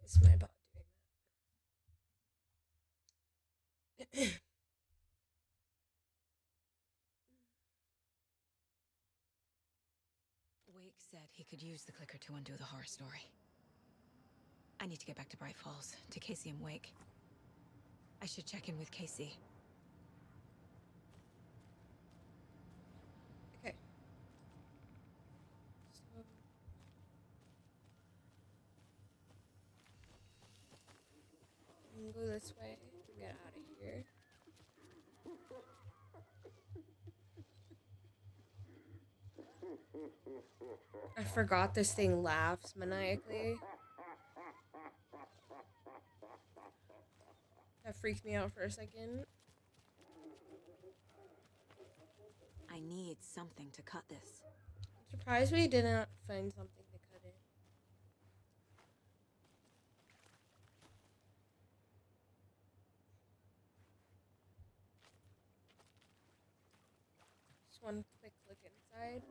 Is my bot doing that? Wake said he could use the clicker to undo the horror story. I need to get back to Bright Falls, to Casey and Wake. I should check in with Casey. Okay. So I'm gonna go this way and get out of here. I forgot this thing laughs maniacally. That freaked me out for a second. I need something to cut this. I'm surprised we didn't find something to cut it. Just one quick look inside.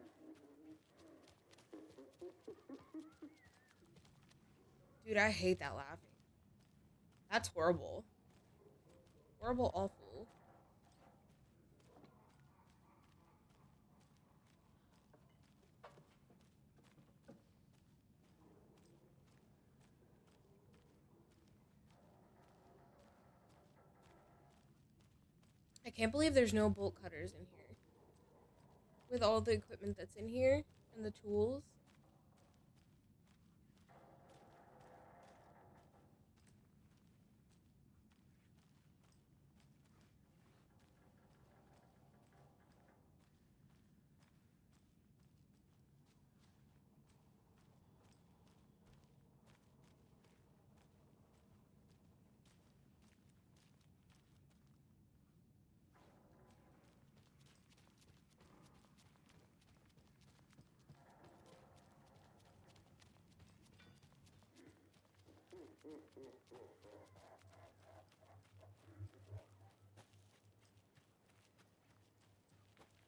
Dude, I hate that laughing. That's horrible. Horrible, awful. I can't believe there's no bolt cutters in here. With all the equipment that's in here and the tools.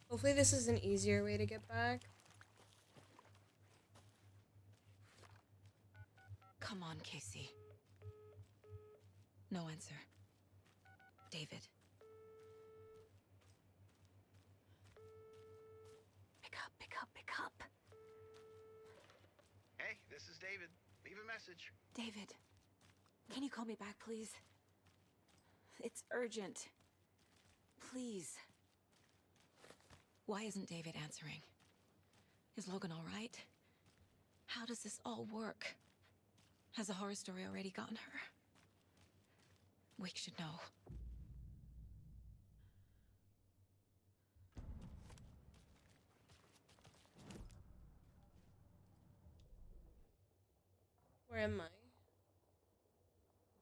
Hopefully this is an easier way to get back. Come on, Casey. No answer. David. Pick up, pick up, pick up. Hey, this is David. Leave a message. David, can you call me back, please? It's urgent. Please. Why isn't David answering? Is Logan all right? How does this all work? Has the horror story already gotten her? Wake should know. Where am I?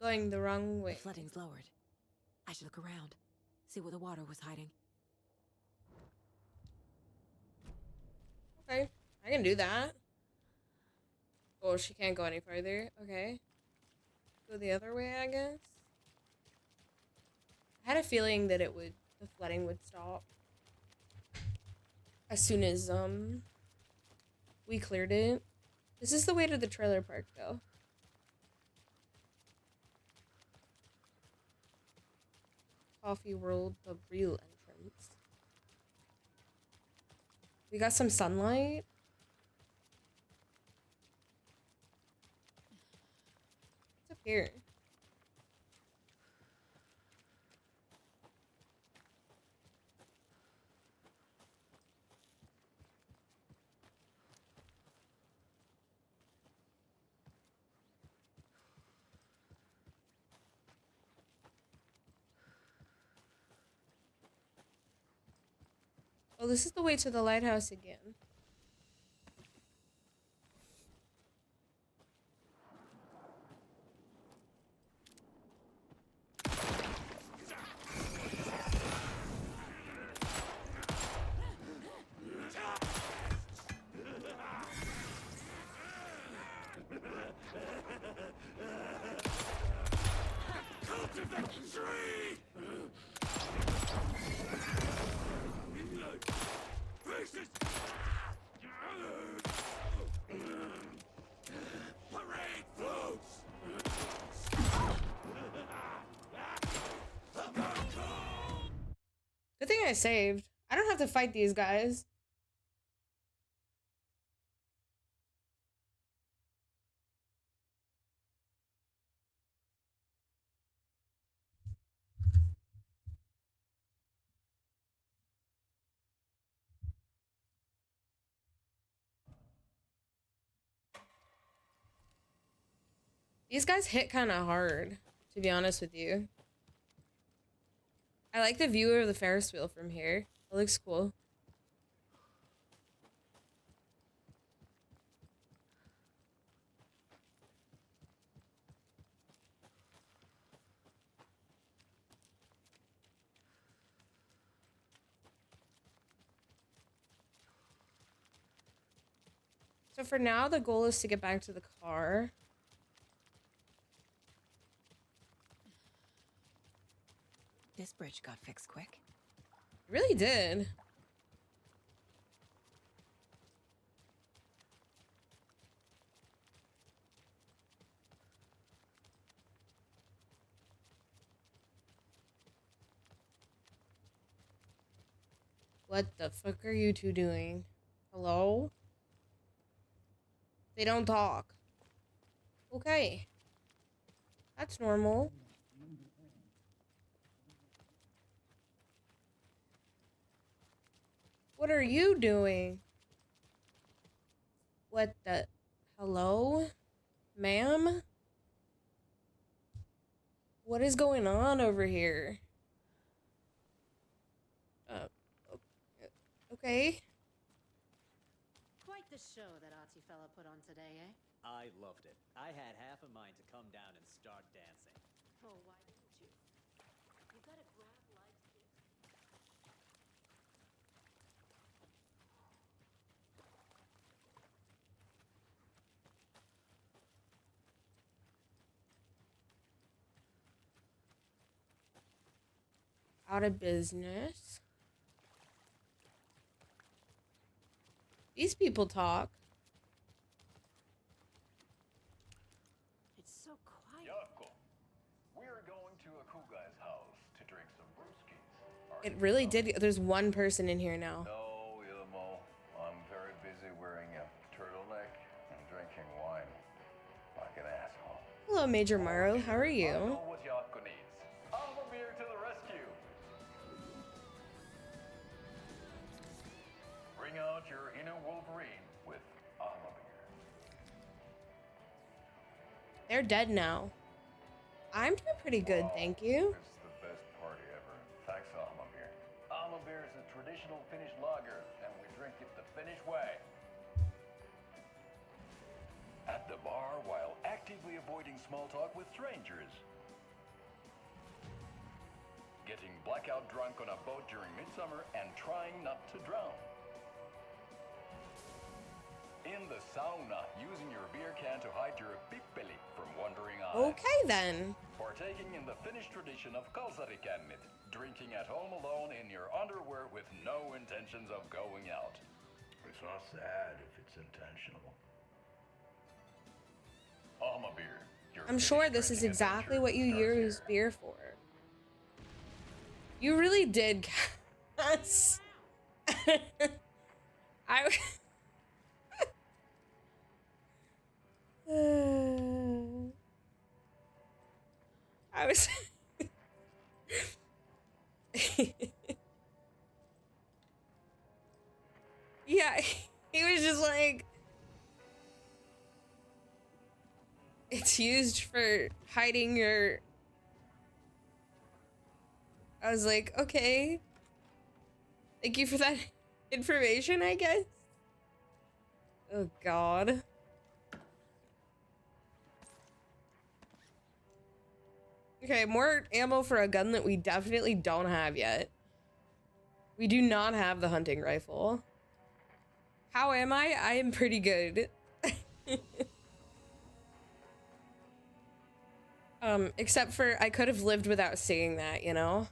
Going the wrong way. The flooding's lowered. I should look around, see where the water was hiding. Okay, I can do that. Oh, she can't go any further. Okay. Go the other way, I guess. I had a feeling that the flooding would stop as soon as we cleared it. This is the way to the trailer park though. Coffee World, the real entrance. We got some sunlight. What's up here? Oh, this is the way to the lighthouse again. I saved. I don't have to fight these guys. These guys hit kind of hard, to be honest with you. I like the view of the Ferris wheel from here. It looks cool. So for now, the goal is to get back to the car. This bridge got fixed quick. It really did. What the fuck are you two doing? Hello? They don't talk. Okay. That's normal. What are you doing? What the... Hello? Ma'am? What is going on over here? Okay. Quite the show that Archie fella put on today, eh? I loved it. I had half a mind to come down and start dancing. Oh, why didn't you? You gotta grab life's gifts. Out of business. These people talk. It's so quiet. Yako, we're going to Akugai's house to drink some brewskis. It really did. There's one person in here now. No, Ilmo. I'm very busy wearing a turtleneck and drinking wine like an asshole. Hello, Major Morrow. How are I you? know what Yako needs. Beer to the rescue. Bring out your inner Wolverine with Beer. They're dead now. I'm doing pretty good, thank you. It's the best party ever. Thanks, Beer. Beer is a traditional Finnish lager, and we drink it the Finnish way. At the bar while actively avoiding small talk with strangers. Getting blackout drunk on a boat during midsummer and trying not to drown. In the sauna, using your beer can to hide your pippeli from wandering eyes. Okay, then. Partaking in the Finnish tradition of kalsarikännit, drinking at home alone in your underwear with no intentions of going out. It's not sad if it's intentional. Beer. I'm sure this is exactly what you use beer for. You really did, Cass. I was yeah, he was just like, it's used for hiding your... I was like, okay. Thank you for that information, I guess. Oh, God. Okay, more ammo for a gun that we definitely don't have yet. We do not have the hunting rifle. How am I? I am pretty good. Except for I could have lived without seeing that, you know?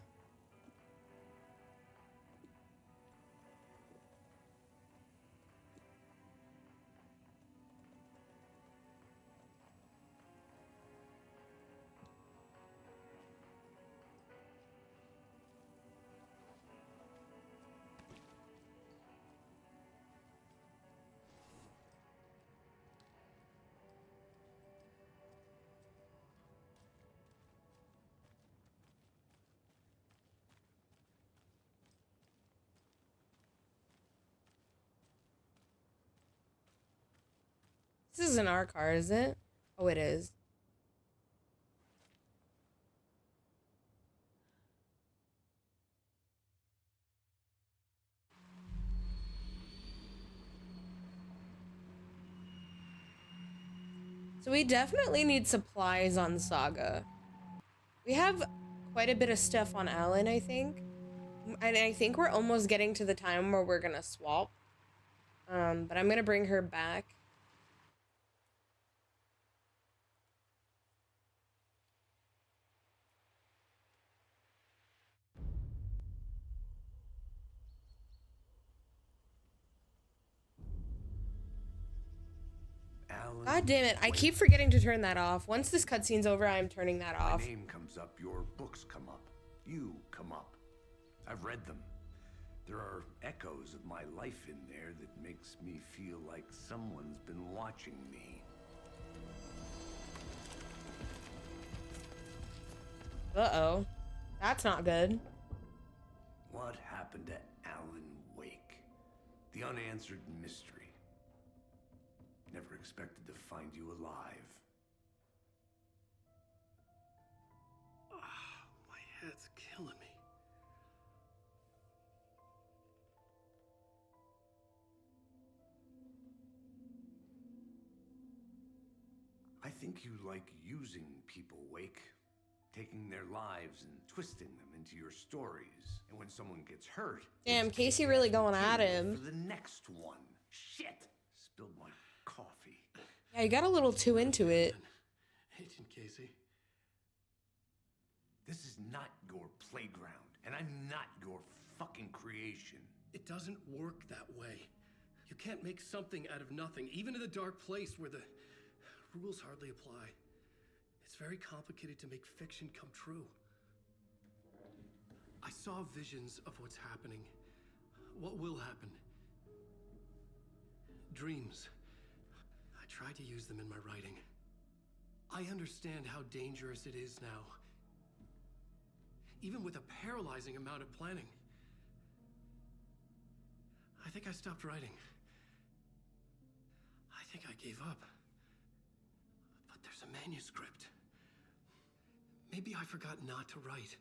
This isn't our car, is it? Oh, it is. So we definitely need supplies on Saga. We have quite a bit of stuff on Alan, I think. And I think we're almost getting to the time where we're gonna swap. But I'm gonna bring her back. Alan God damn it, I Wake. keep forgetting to turn that off. Once this cutscene's over, I'm turning that My off. name comes up, your books come up, you come up. I've read them. There are echoes of my life in there that makes me feel like someone's been watching me. Uh-oh. That's not good. What happened to Alan Wake? The unanswered mystery. Never expected to find you alive. My head's killing me. I think you like using people, Wake. Taking their lives and twisting them into your stories. And when someone gets hurt... Damn, it's Casey kick-ass really going at material him. For the next one. Shit! Spilled my coffee. Yeah, you got a little too into it. Agent Casey. This is not your playground. And I'm not your fucking creation. It doesn't work that way. You can't make something out of nothing, even in the dark place where the rules hardly apply. It's very complicated to make fiction come true. I saw visions of what's happening, what will happen. Dreams. I tried to use them in my writing. I understand how dangerous it is now, even with a paralyzing amount of planning. I think I stopped writing. I think I gave up. But there's a manuscript. Maybe I forgot not to write.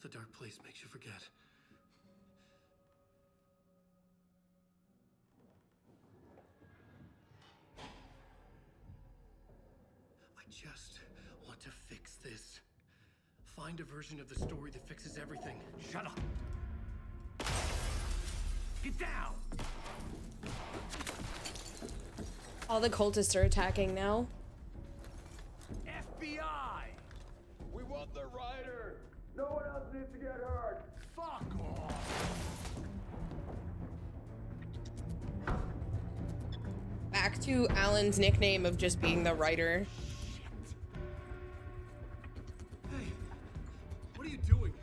The dark place makes you forget. I just want to fix this. Find a version of the story that fixes everything. Shut up! Get down! All the cultists are attacking now. FBI! We want the rider! No one else needs to get hurt! Fuck off! Back to Alan's nickname of just being the writer. Hey, what are you doing?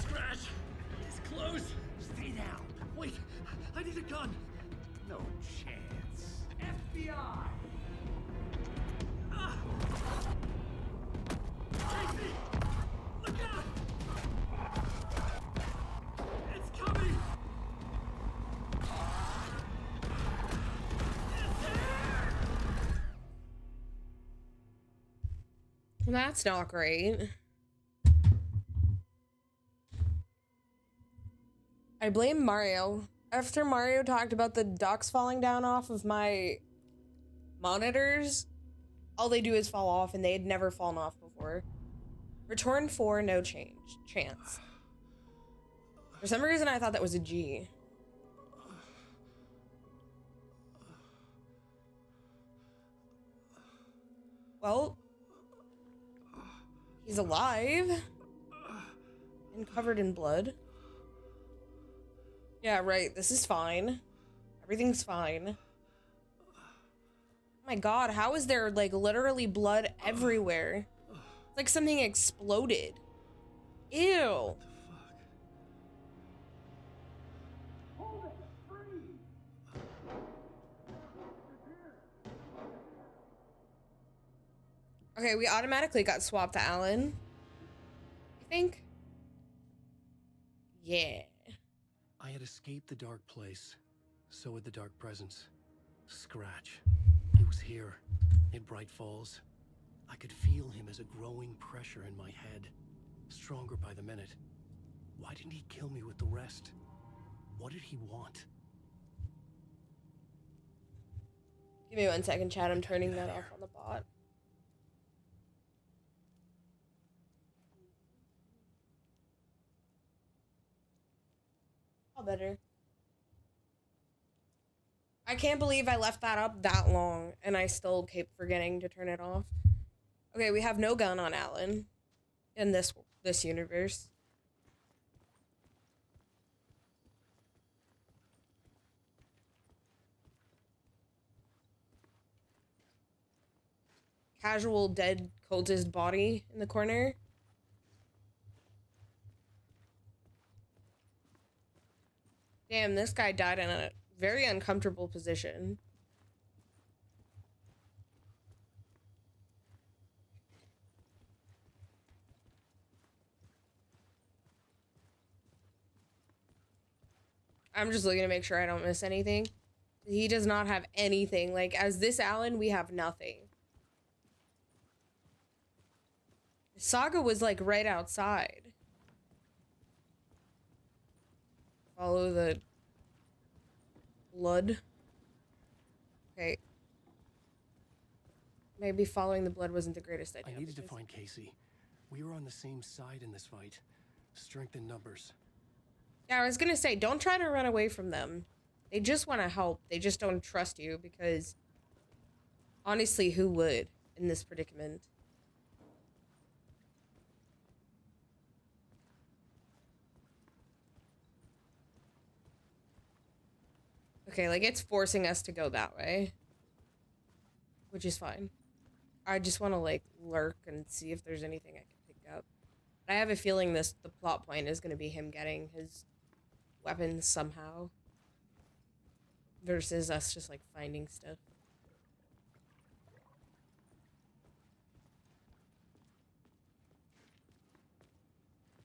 Scratch! It's close! Stay down! Wait, I need a gun! No chance. FBI! Casey! Look out! It's coming! That's not great. I blame Mario. After Mario talked about the ducks falling down off of my monitors, all they do is fall off, and they had never fallen off before. Return 4, no chance. For some reason, I thought that was a G. Well, he's alive and covered in blood. Yeah, right. This is fine. Everything's fine. Oh my god, how is there like literally blood everywhere? It's like something exploded. Ew. Okay, we automatically got swapped to Alan. think. Yeah. I had escaped the dark place. So had the dark presence. Scratch. He was here, in Bright Falls. I could feel him as a growing pressure in my head. Stronger by the minute. Why didn't he kill me with the rest? What did he want? Give me 1 second, chat. I'm turning that off on the bot. All better. I can't believe I left that up that long and I still keep forgetting to turn it off. Okay, we have no gun on Alan in this universe. Casual dead cultist body in the corner. Damn, this guy died in a very uncomfortable position. I'm just looking to make sure I don't miss anything. He does not have anything. Like, as this Alan, we have nothing. Saga was, like, right outside. Follow the blood. Okay. Maybe following the blood wasn't the greatest idea. I needed to find Casey. We were on the same side in this fight. Strength in numbers. Yeah, I was gonna say, don't try to run away from them. They just want to help. They just don't trust you because, honestly, who would in this predicament? Okay, like, it's forcing us to go that way. Which is fine. I just want to, like, lurk and see if there's anything I can pick up. But I have a feeling the plot point is going to be him getting his weapons somehow. Versus us just, like, finding stuff.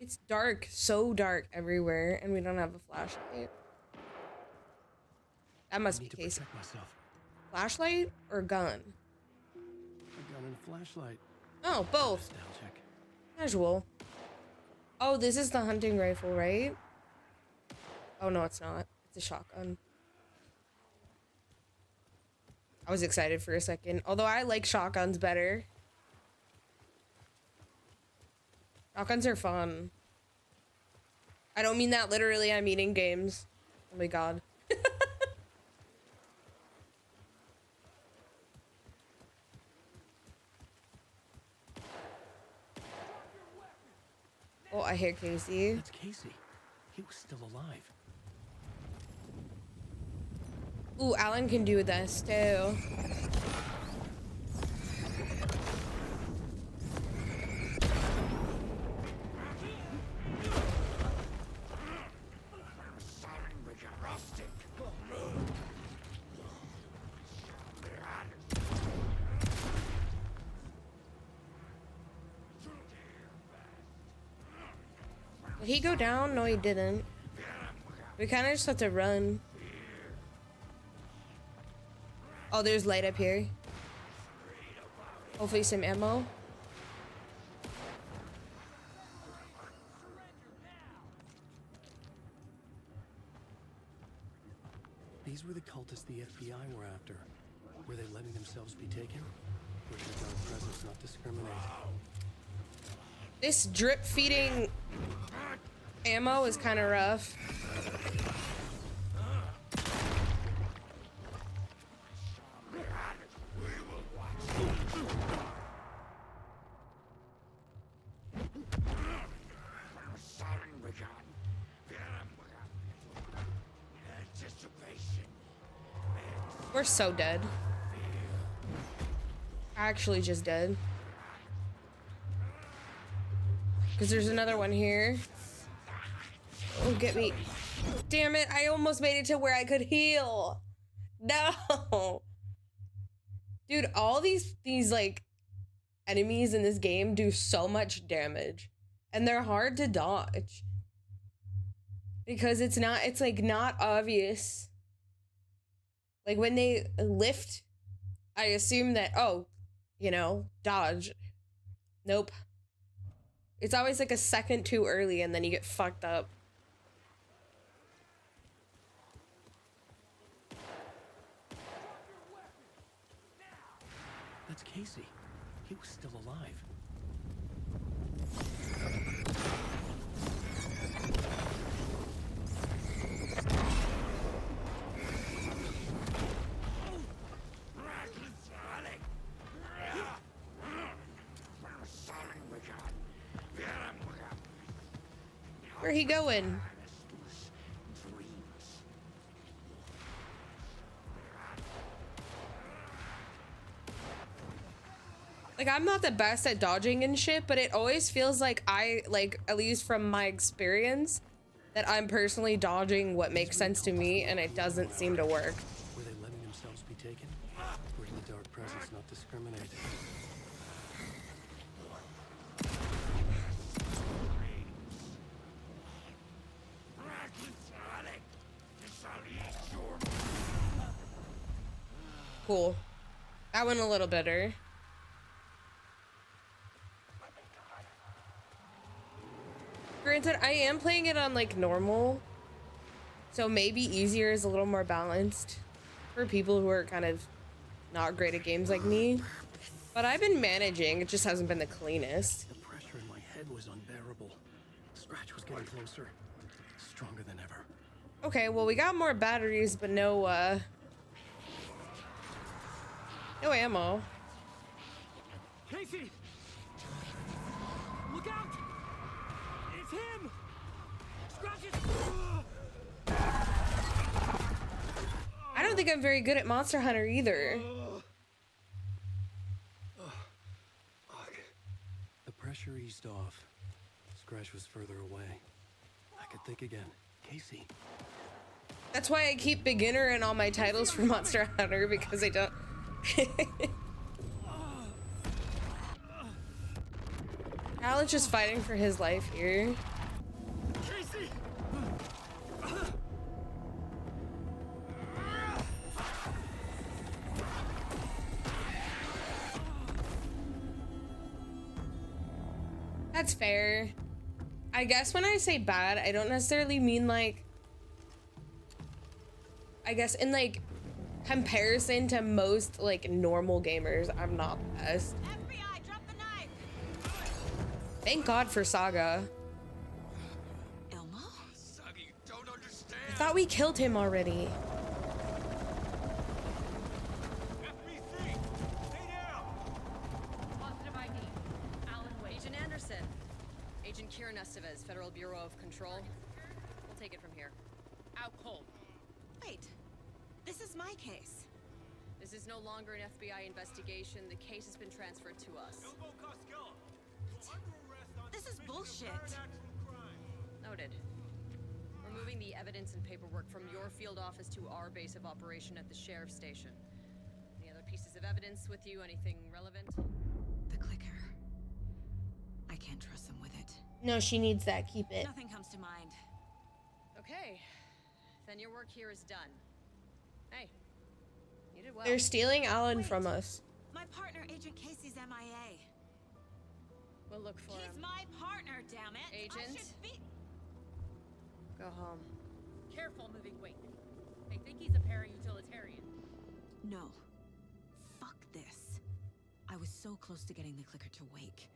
It's dark, so dark everywhere, and we don't have a flashlight. That must be Casey. Flashlight or gun? A gun and a flashlight. Oh, both. Nostalgic. Casual. Oh, this is the hunting rifle, right? Oh, no, it's not. It's a shotgun. I was excited for a second. Although I like shotguns better. Shotguns are fun. I don't mean that literally. I mean in games. Oh my god. Oh, I hear Casey. That's Casey. He was still alive. Ooh, Alan can do this too. Did he go down? No, he didn't. We kind of just have to run. Oh, there's light up here. Hopefully some ammo. These were the cultists the FBI were after. Were they letting themselves be taken? Or did the dark presence not discriminate? This drip feeding ammo is kind of rough. We're so dead. Actually just dead. Because there's another one here. Oh, get me. Damn it, I almost made it to where I could heal. No. Dude, all these like enemies in this game do so much damage. And they're hard to dodge. Because it's like not obvious. Like when they lift, I assume that, oh, you know, dodge. Nope. It's always like a second too early and then you get fucked up. That's Casey. He was still alive. Where he going? Like, I'm not the best at dodging and shit, but it always feels like at least from my experience, that I'm personally dodging what makes sense to me, and it doesn't seem to work. Were they letting themselves be taken? Or did the dark presence not discriminate? Cool. That went a little better. Granted, I am playing it on like normal, so maybe easier is a little more balanced for people who are kind of not great at games like me. But I've been managing, it just hasn't been the cleanest. The pressure in my head was unbearable. Scratch was getting closer, stronger than ever. Okay, well we got more batteries, but no ammo. Casey! Look out! It's him! Scratch it! I don't think I'm very good at Monster Hunter either. The pressure eased off. Scratch was further away. I could think again. Casey. That's why I keep beginner in all my titles for Monster Hunter, because I don't... Alan's just fighting for his life here. Casey! That's fair. I guess when I say bad, I don't necessarily mean like... I guess in like comparison to most like normal gamers, I'm not the best. FBI, drop the knife! Thank God for Saga. Elmo? Saga, you don't understand. I thought we killed him already. FBC, stay down. Positive ID. Alan Wake. Agent Anderson. Agent Kieran Estevez, Federal Bureau of Control. We'll take it from here. Out cold. Wait. This is my case. This is no longer an FBI investigation. The case has been transferred to us. This is bullshit. Noted. We're moving the evidence and paperwork from your field office to our base of operation at the sheriff's station. Any other pieces of evidence with you? Anything relevant? The clicker. I can't trust them with it. No, she needs that. Keep it. Nothing comes to mind. Okay. Then your work here is done. Hey. You did well. They're stealing Alan Wait. from us. My partner, Agent Casey's MIA. We'll look for He's him. my partner, damn it! I Agent? should be... Go home. Careful moving weight. They think he's a para-utilitarian. No. Fuck this. I was so close to getting the clicker to wake.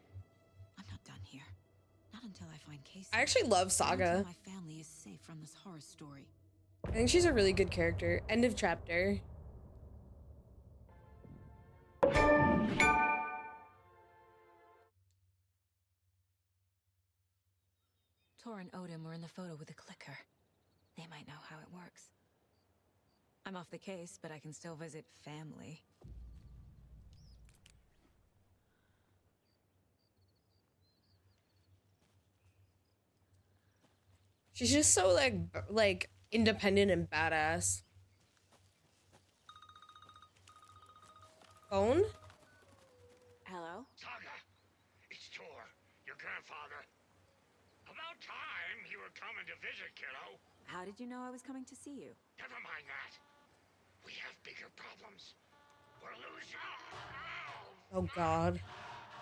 I'm not done here. Not until I find Casey. I actually love Not Saga. until my family is safe from this horror story. I think she's a really good character. End of chapter. Tor and Odin were in the photo with the clicker. They might know how it works. I'm off the case, but I can still visit family. She's just so like independent and badass. Phone? Hello? Saga, it's Tor, your grandfather. About time you were coming to visit, kiddo. How did you know I was coming to see you? Never mind that. We have bigger problems. We're losing. Oh God.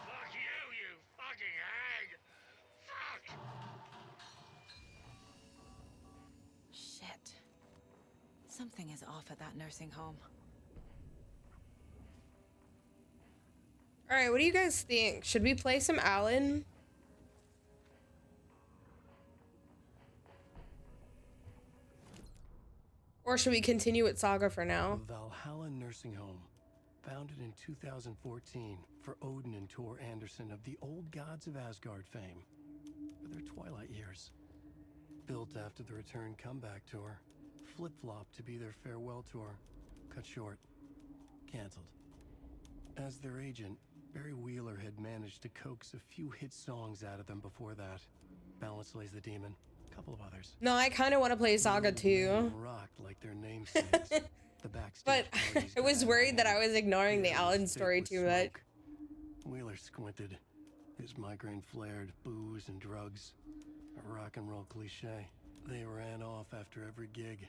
Fuck you fucking hag. Fuck. Shit. Something is off at that nursing home. All right, what do you guys think? Should we play some Alan? Or should we continue with Saga for now? The Valhalla Nursing Home, founded in 2014 for Odin and Tor Anderson of the Old Gods of Asgard fame, for their twilight years. Built after the Return comeback tour, flip-flopped to be their farewell tour, cut short, canceled. As their agent, Barry Wheeler had managed to coax a few hit songs out of them before that. Balance Lays the Demon, a couple of others. No, I kind of want to play Saga too. Rocked like their namesakes. The backstage But parties I was got worried that mad. I was ignoring the Wheeler Alan was thick story with too much. smoke. Wheeler squinted. His migraine flared, booze and drugs. A rock and roll cliche. They ran off after every gig.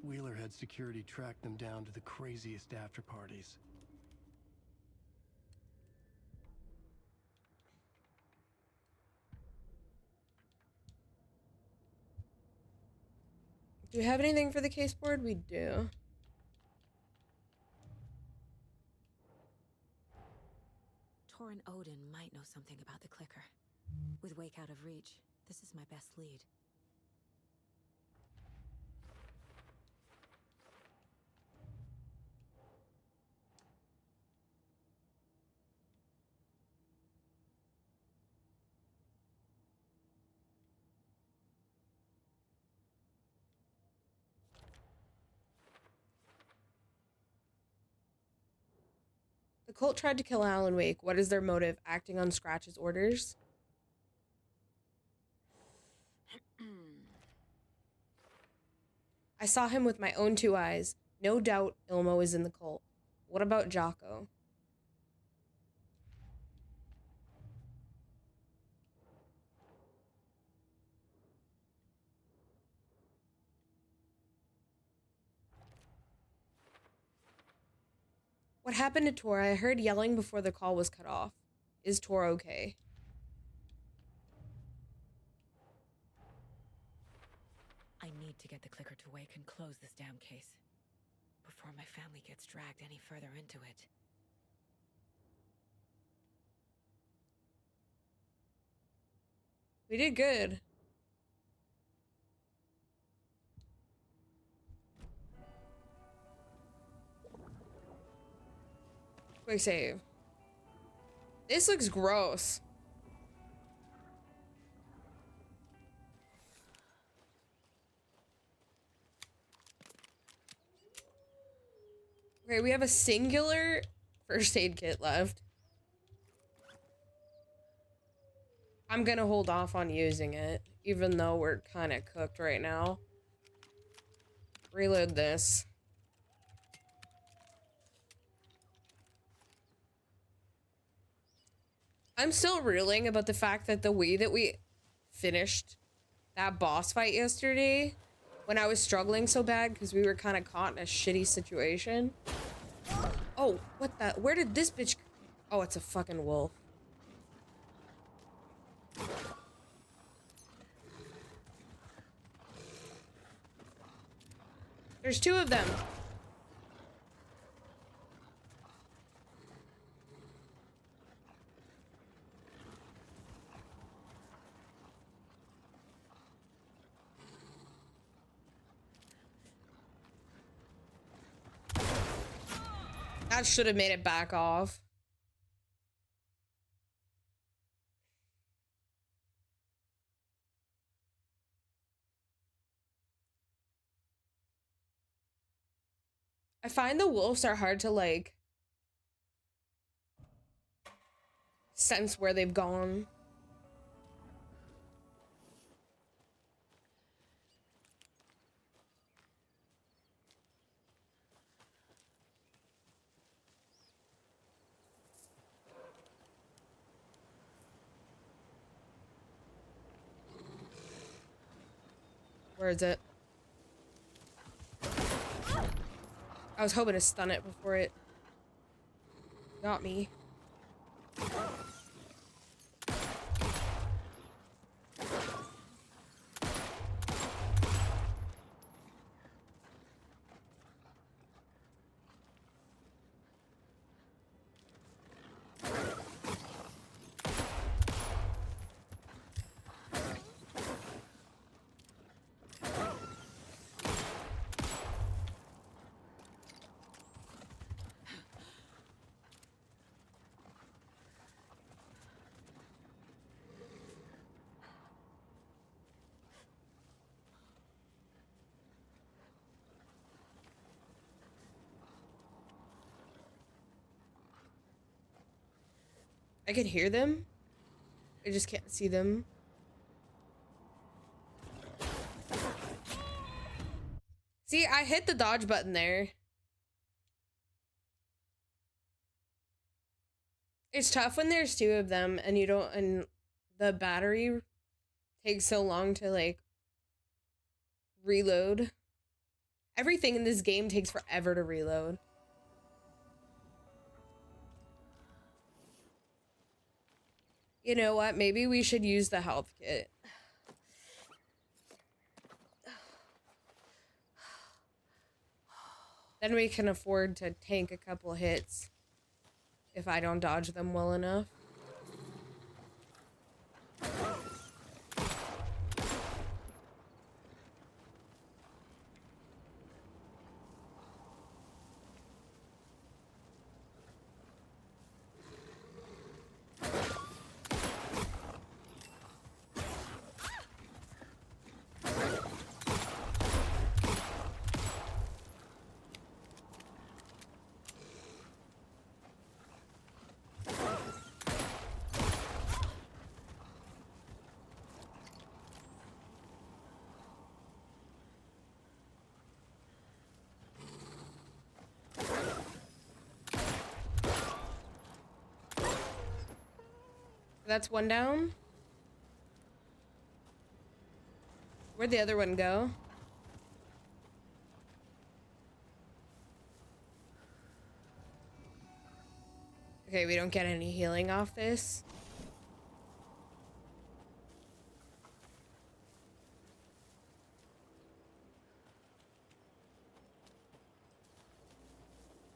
Wheeler had security track them down to the craziest after parties. Do we have anything for the case board? We do. Tor and Odin might know something about the clicker. With Wake out of reach, this is my best lead. The cult tried to kill Alan Wake. What is their motive? Acting on Scratch's orders? I saw him with my own two eyes. No doubt Ilmo is in the cult. What about Jocko? What happened to Tor? I heard yelling before the call was cut off. Is Tor okay? I need to get the clicker to Wake and close this damn case before my family gets dragged any further into it. We did good. Quick save. This looks gross. Okay, we have a singular first aid kit left. I'm gonna hold off on using it, even though we're kind of cooked right now. Reload this. I'm still reeling about the fact that the way that we finished that boss fight yesterday, when I was struggling so bad because we were kind of caught in a shitty situation. Oh, what the? Where did this bitch? Oh, it's a fucking wolf. There's two of them. That should have made it back off. I find the wolves are hard to, like, sense where they've gone. Where is it? I was hoping to stun it before it got me. I can hear them. I just can't see them. See, I hit the dodge button there. It's tough when there's two of them and you don't, and the battery takes so long to like reload. Everything in this game takes forever to reload. You know what? Maybe we should use the health kit. Then we can afford to tank a couple hits if I don't dodge them well enough. That's one down. Where'd the other one go? Okay, we don't get any healing off this.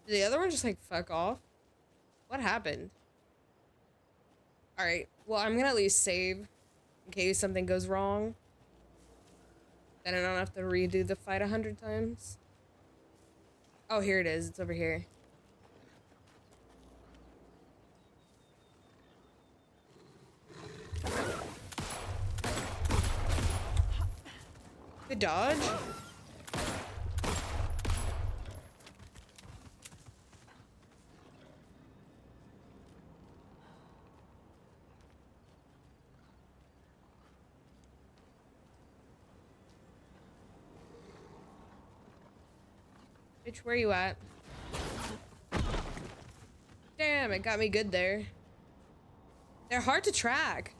Did the other one just like fuck off? What happened? Alright, well, I'm gonna at least save in case something goes wrong. Then I don't have to redo the fight 100 times. Oh, here it is. It's over here. Good dodge. Bitch, where you at? Damn, it got me good there. They're hard to track.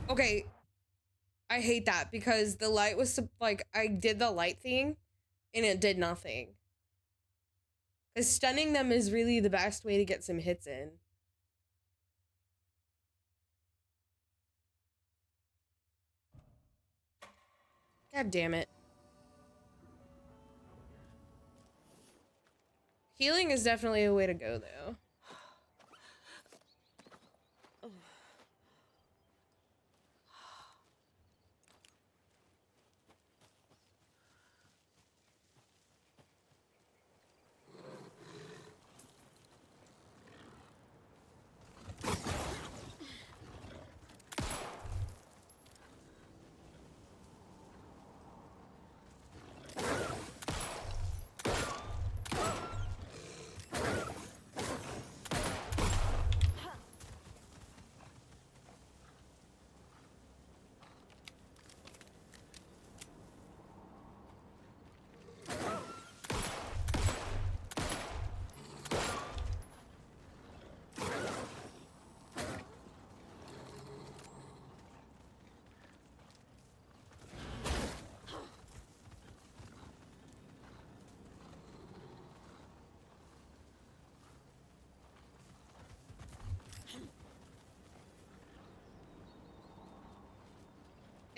Okay. I hate that because the light was like, I did the light thing and it did nothing. Because stunning them is really the best way to get some hits in. God damn it. Healing is definitely a way to go, though.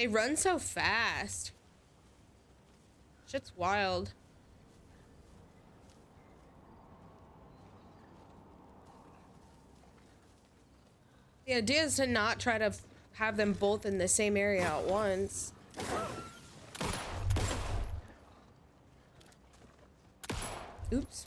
They run so fast. Shit's wild. The idea is to not try to have them both in the same area at once. Oops.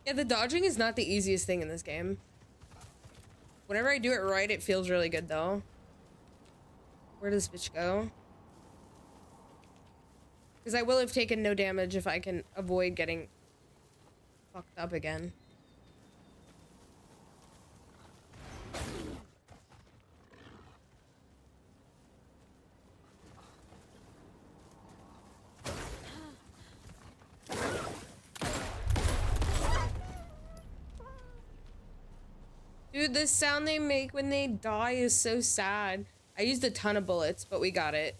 Yeah, the dodging is not the easiest thing in this game. Whenever I do it right, it feels really good, though. Where does this bitch go? Because I will have taken no damage if I can avoid getting fucked up again. Dude, the sound they make when they die is so sad. I used a ton of bullets, but we got it.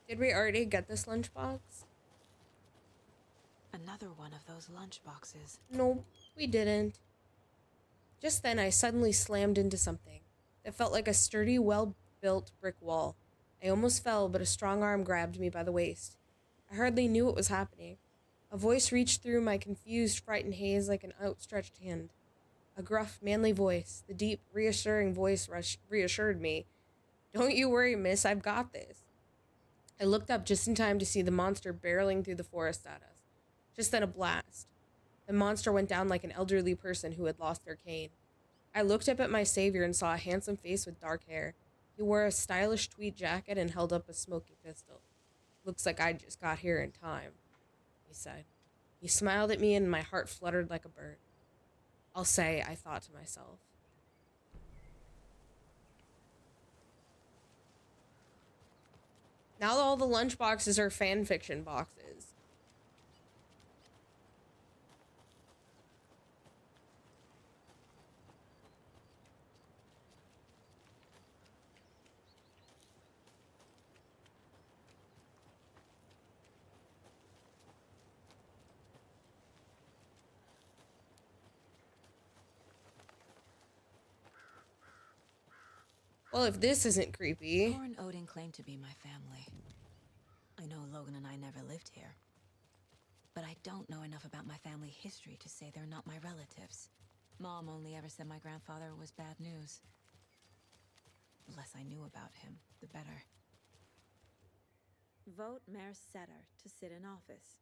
Did we already get this lunchbox? Another one of those lunch boxes. Nope, we didn't. Just then, I suddenly slammed into something that felt like a sturdy, well-built brick wall. I almost fell, but a strong arm grabbed me by the waist. I hardly knew what was happening. A voice reached through my confused, frightened haze like an outstretched hand. A gruff, manly voice. The deep, reassuring voice reassured me. "Don't you worry, miss, I've got this." I looked up just in time to see the monster barreling through the forest at us. Just then a blast. The monster went down like an elderly person who had lost their cane. I looked up at my savior and saw a handsome face with dark hair. He wore a stylish tweed jacket and held up a smoking pistol. "Looks like I just got here in time," he said. He smiled at me and my heart fluttered like a bird. I'll say, I thought to myself. Now all the lunch boxes are fan fiction boxes. Well, if this isn't creepy. Thor and Odin claim to be my family. I know Logan and I never lived here. But I don't know enough about my family history to say they're not my relatives. Mom only ever said my grandfather was bad news. The less I knew about him, the better. Vote Mayor Setter to sit in office.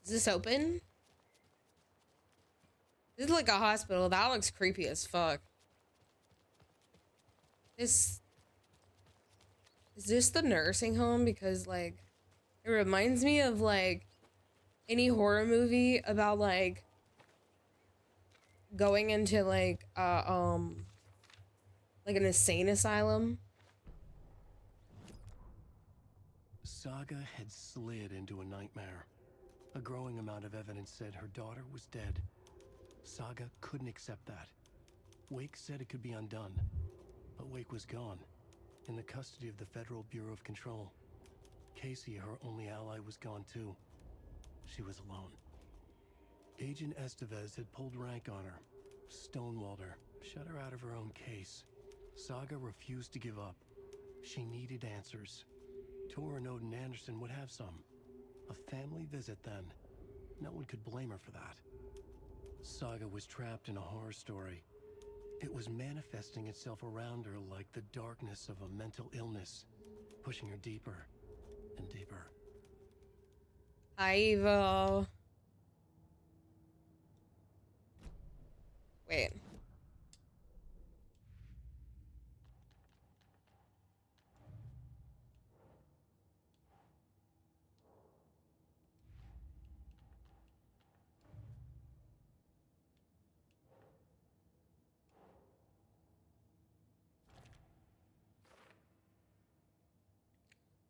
Is this open? This is like a hospital. That looks creepy as fuck. Is this the nursing home? Because, like, it reminds me of, like, any horror movie about, like, going into, like an insane asylum. Saga had slid into a nightmare. A growing amount of evidence said her daughter was dead. Saga couldn't accept that. Wake said it could be undone. But Wake was gone, in the custody of the Federal Bureau of Control. Casey, her only ally, was gone too. She was alone. Agent Estevez had pulled rank on her, stonewalled her, shut her out of her own case. Saga refused to give up. She needed answers. Tor and Odin Anderson would have some. A family visit then. No one could blame her for that. Saga was trapped in a horror story. It was manifesting itself around her like the darkness of a mental illness, pushing her deeper. and deeper. Hi, Evo. Wait.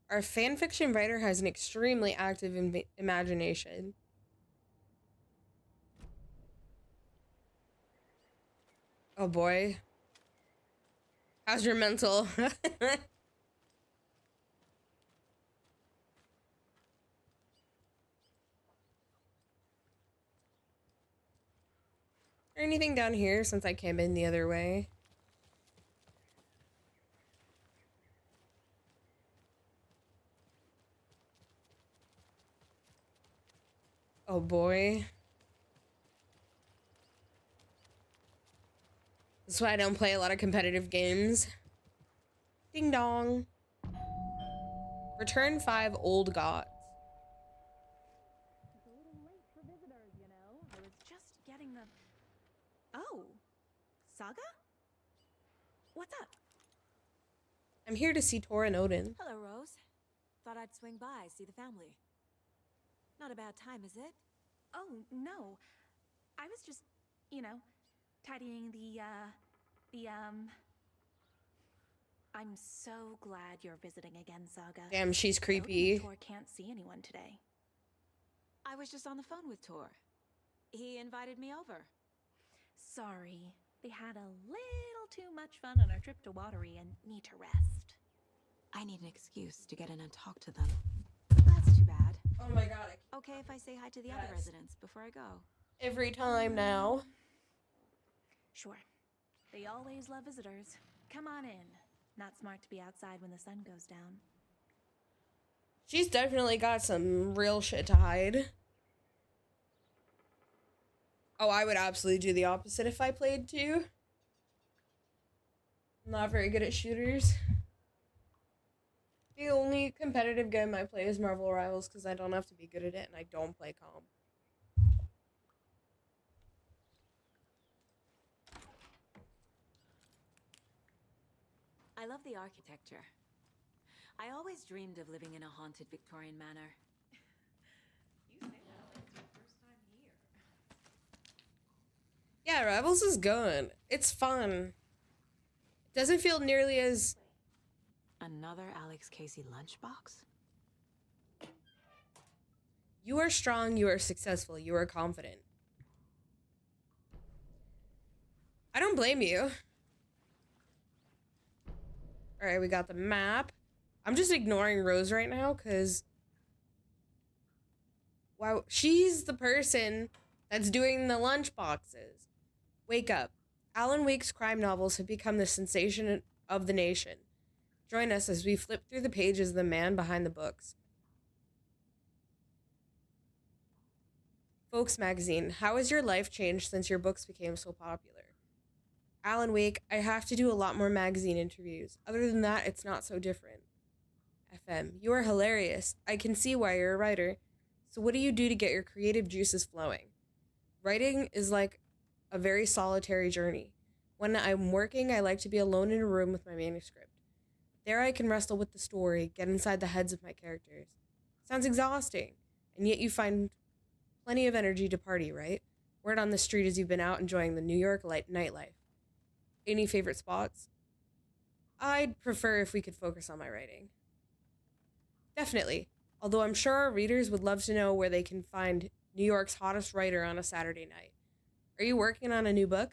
Our fanfiction writer has an extremely active imagination. Oh boy. How's your mental? Or anything down here since I came in the other way? Oh boy. That's why I don't play a lot of competitive games. Ding dong. Return 5 old gods. It's a little late for visitors, you know. I was just getting the... Oh, Saga? What's up? I'm here to see Tor and Odin. Hello, Rose. Thought I'd swing by, see the family. Not a bad time, is it? Oh, no. I was just, you know, tidying I'm so glad you're visiting again, Saga. Damn, she's Odin creepy. and Tor can't see anyone today. I was just on the phone with Tor. He invited me over. Sorry. They had a little too much fun on our trip to Watery and need to rest. I need an excuse to get in and talk to them. That's too bad. Oh my god. Okay if I say hi to the other residents before I go? Every time now. Sure. They always love visitors. Come on in. Not smart to be outside when the sun goes down. She's definitely got some real shit to hide. Oh, I would absolutely do the opposite if I played too. I'm not very good at shooters. The only competitive game I play is Marvel Rivals because I don't have to be good at it and I don't play comp. I love the architecture. I always dreamed of living in a haunted Victorian manor. You say that like it's your first time here. Yeah, Rivals is good. It's fun. It doesn't feel nearly as... Another Alex Casey lunchbox? You are strong, you are successful, you are confident. I don't blame you. Alright, we got the map. I'm just ignoring Rose right now, because... Wow, she's the person that's doing the lunch boxes. Wake up. Alan Wake's crime novels have become the sensation of the nation. Join us as we flip through the pages of the man behind the books. Folks Magazine, how has your life changed since your books became so popular? Alan Wake, I have to do a lot more magazine interviews. Other than that, it's not so different. FM, you are hilarious. I can see why you're a writer. So what do you do to get your creative juices flowing? Writing is like a very solitary journey. When I'm working, I like to be alone in a room with my manuscript. There I can wrestle with the story, get inside the heads of my characters. Sounds exhausting, and yet you find plenty of energy to party, right? Word on the street as you've been out enjoying the New York nightlife. Any favorite spots? I'd prefer if we could focus on my writing. Definitely, although I'm sure our readers would love to know where they can find New York's hottest writer on a Saturday night. Are you working on a new book?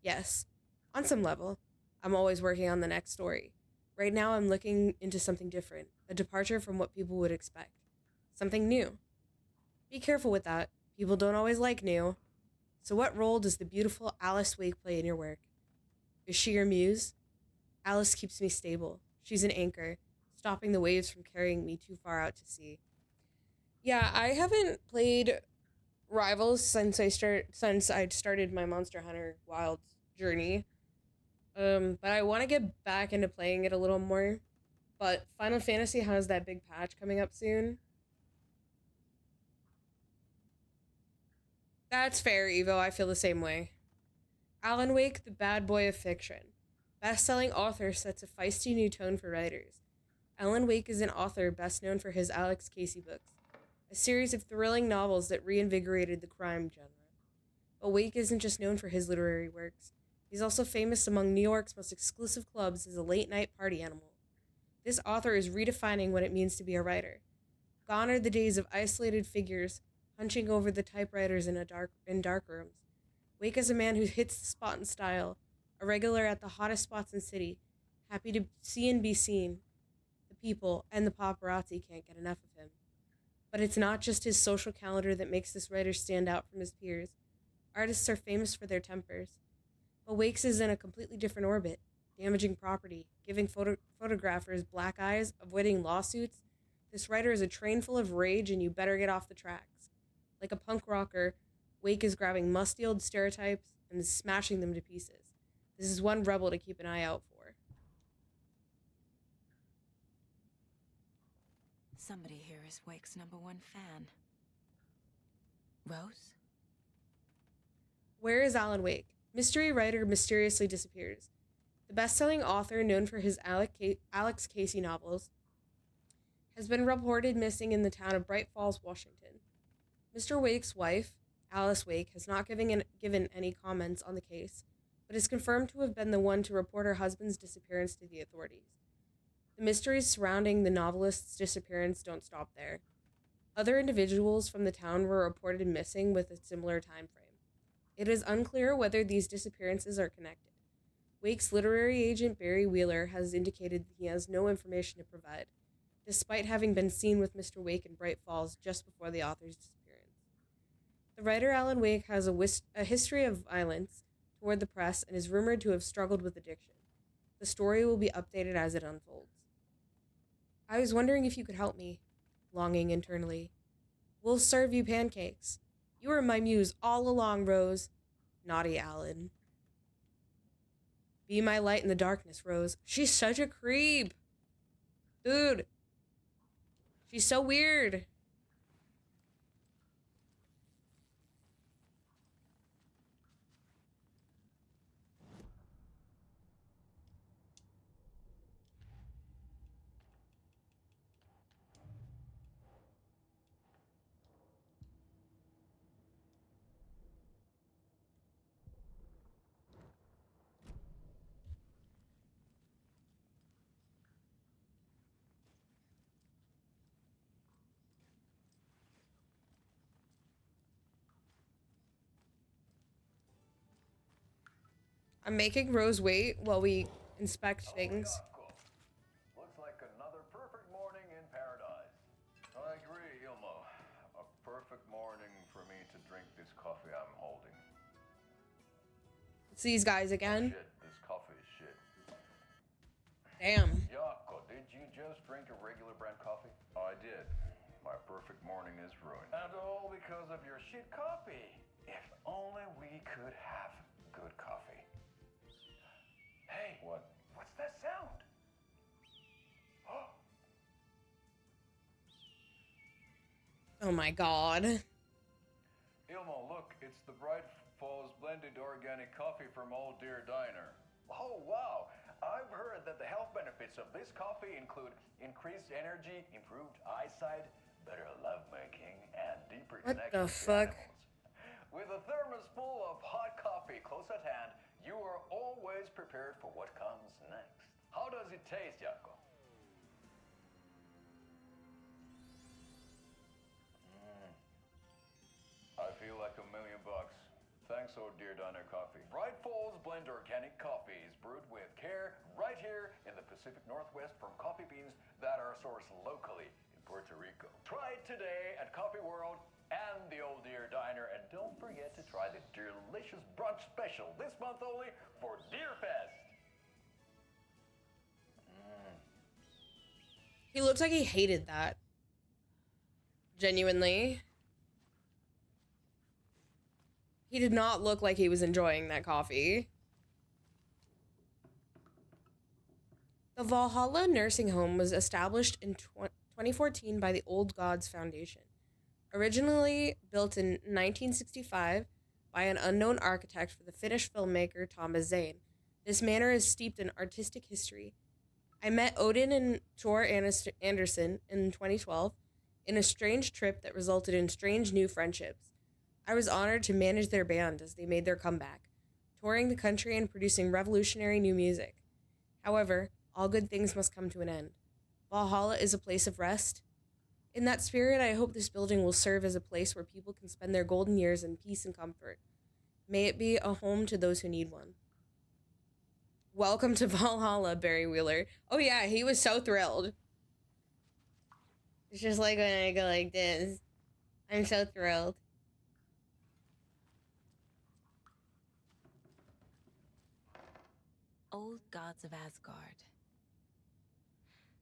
Yes, on some level. I'm always working on the next story. Right now I'm looking into something different, a departure from what people would expect. Something new. Be careful with that. People don't always like new. So what role does the beautiful Alice Wake play in your work? Is she your muse? Alice keeps me stable. She's an anchor, stopping the waves from carrying me too far out to sea. Yeah, I haven't played Rivals since I started my Monster Hunter Wilds journey. But I want to get back into playing it a little more. But Final Fantasy has that big patch coming up soon. That's fair, Evo. I feel the same way. Alan Wake, the bad boy of fiction. Best-selling author sets a feisty new tone for writers. Alan Wake is an author best known for his Alex Casey books, a series of thrilling novels that reinvigorated the crime genre. But Wake isn't just known for his literary works. He's also famous among New York's most exclusive clubs as a late-night party animal. This author is redefining what it means to be a writer. Gone are the days of isolated figures hunching over the typewriters in dark rooms. Wake is a man who hits the spot in style, a regular at the hottest spots in the city, happy to see and be seen. The people and the paparazzi can't get enough of him. But it's not just his social calendar that makes this writer stand out from his peers. Artists are famous for their tempers. But Wake's is in a completely different orbit, damaging property, giving photographers black eyes, avoiding lawsuits. This writer is a train full of rage, and you better get off the tracks. Like a punk rocker, Wake is grabbing musty old stereotypes and smashing them to pieces. This is one rebel to keep an eye out for. Somebody here is Wake's #1 fan. Rose? Where is Alan Wake? Mystery writer mysteriously disappears. The best-selling author, known for his Alex Casey novels, has been reported missing in the town of Bright Falls, Washington. Mr. Wake's wife, Alice Wake, has not given any comments on the case, but is confirmed to have been the one to report her husband's disappearance to the authorities. The mysteries surrounding the novelist's disappearance don't stop there. Other individuals from the town were reported missing with a similar time frame. It is unclear whether these disappearances are connected. Wake's literary agent Barry Wheeler has indicated he has no information to provide, despite having been seen with Mr. Wake in Bright Falls just before the author's disappearance. The writer Alan Wake has a history of violence toward the press and is rumored to have struggled with addiction. The story will be updated as it unfolds. I was wondering if you could help me, longing internally. We'll serve you pancakes. You were my muse all along, Rose. Naughty Alan. Be my light in the darkness, Rose. She's such a creep. Dude. She's so weird. I'm making Rose wait while we inspect things. Looks like another perfect morning in paradise. I agree, Ilmo. A perfect morning for me to drink this coffee I'm holding. It's these guys again. Shit, this coffee is shit. Damn. Yako, did you just drink a regular brand coffee? I did. My perfect morning is ruined. And all because of your shit coffee. If only we could have good coffee. Hey, what's that sound? Oh my god. Ilmo, look, it's the Bright Falls blended organic coffee from Old Deer Diner. Oh, wow. I've heard that the health benefits of this coffee include increased energy, improved eyesight, better lovemaking, and deeper connection What the to fuck? animals. With a thermos full of hot coffee close at hand, you are always prepared for what comes next. How does it taste, Yako? I feel like $1 million. Thanks, Old Deer Diner Coffee. Bright Falls Blend Organic Coffee is brewed with care right here in the Pacific Northwest from coffee beans that are sourced locally in Puerto Rico. Try it today at Coffee World and the Old Deer Diner, and don't forget to try the delicious brunch special this month only for Deer Fest. He looks like he hated that. Genuinely. He did not look like he was enjoying that coffee. The Valhalla Nursing Home was established in 2014 by the Old Gods Foundation. Originally built in 1965 by an unknown architect for the Finnish filmmaker Thomas Zane, this manor is steeped in artistic history. I met Odin and Tor Anderson in 2012 in a strange trip that resulted in strange new friendships. I was honored to manage their band as they made their comeback, touring the country and producing revolutionary new music. However, all good things must come to an end. Valhalla is a place of rest. In that spirit, I hope this building will serve as a place where people can spend their golden years in peace and comfort. May it be a home to those who need one. Welcome to Valhalla, Barry Wheeler. Oh yeah, he was so thrilled. It's just like when I go like this. I'm so thrilled. Old Gods of Asgard.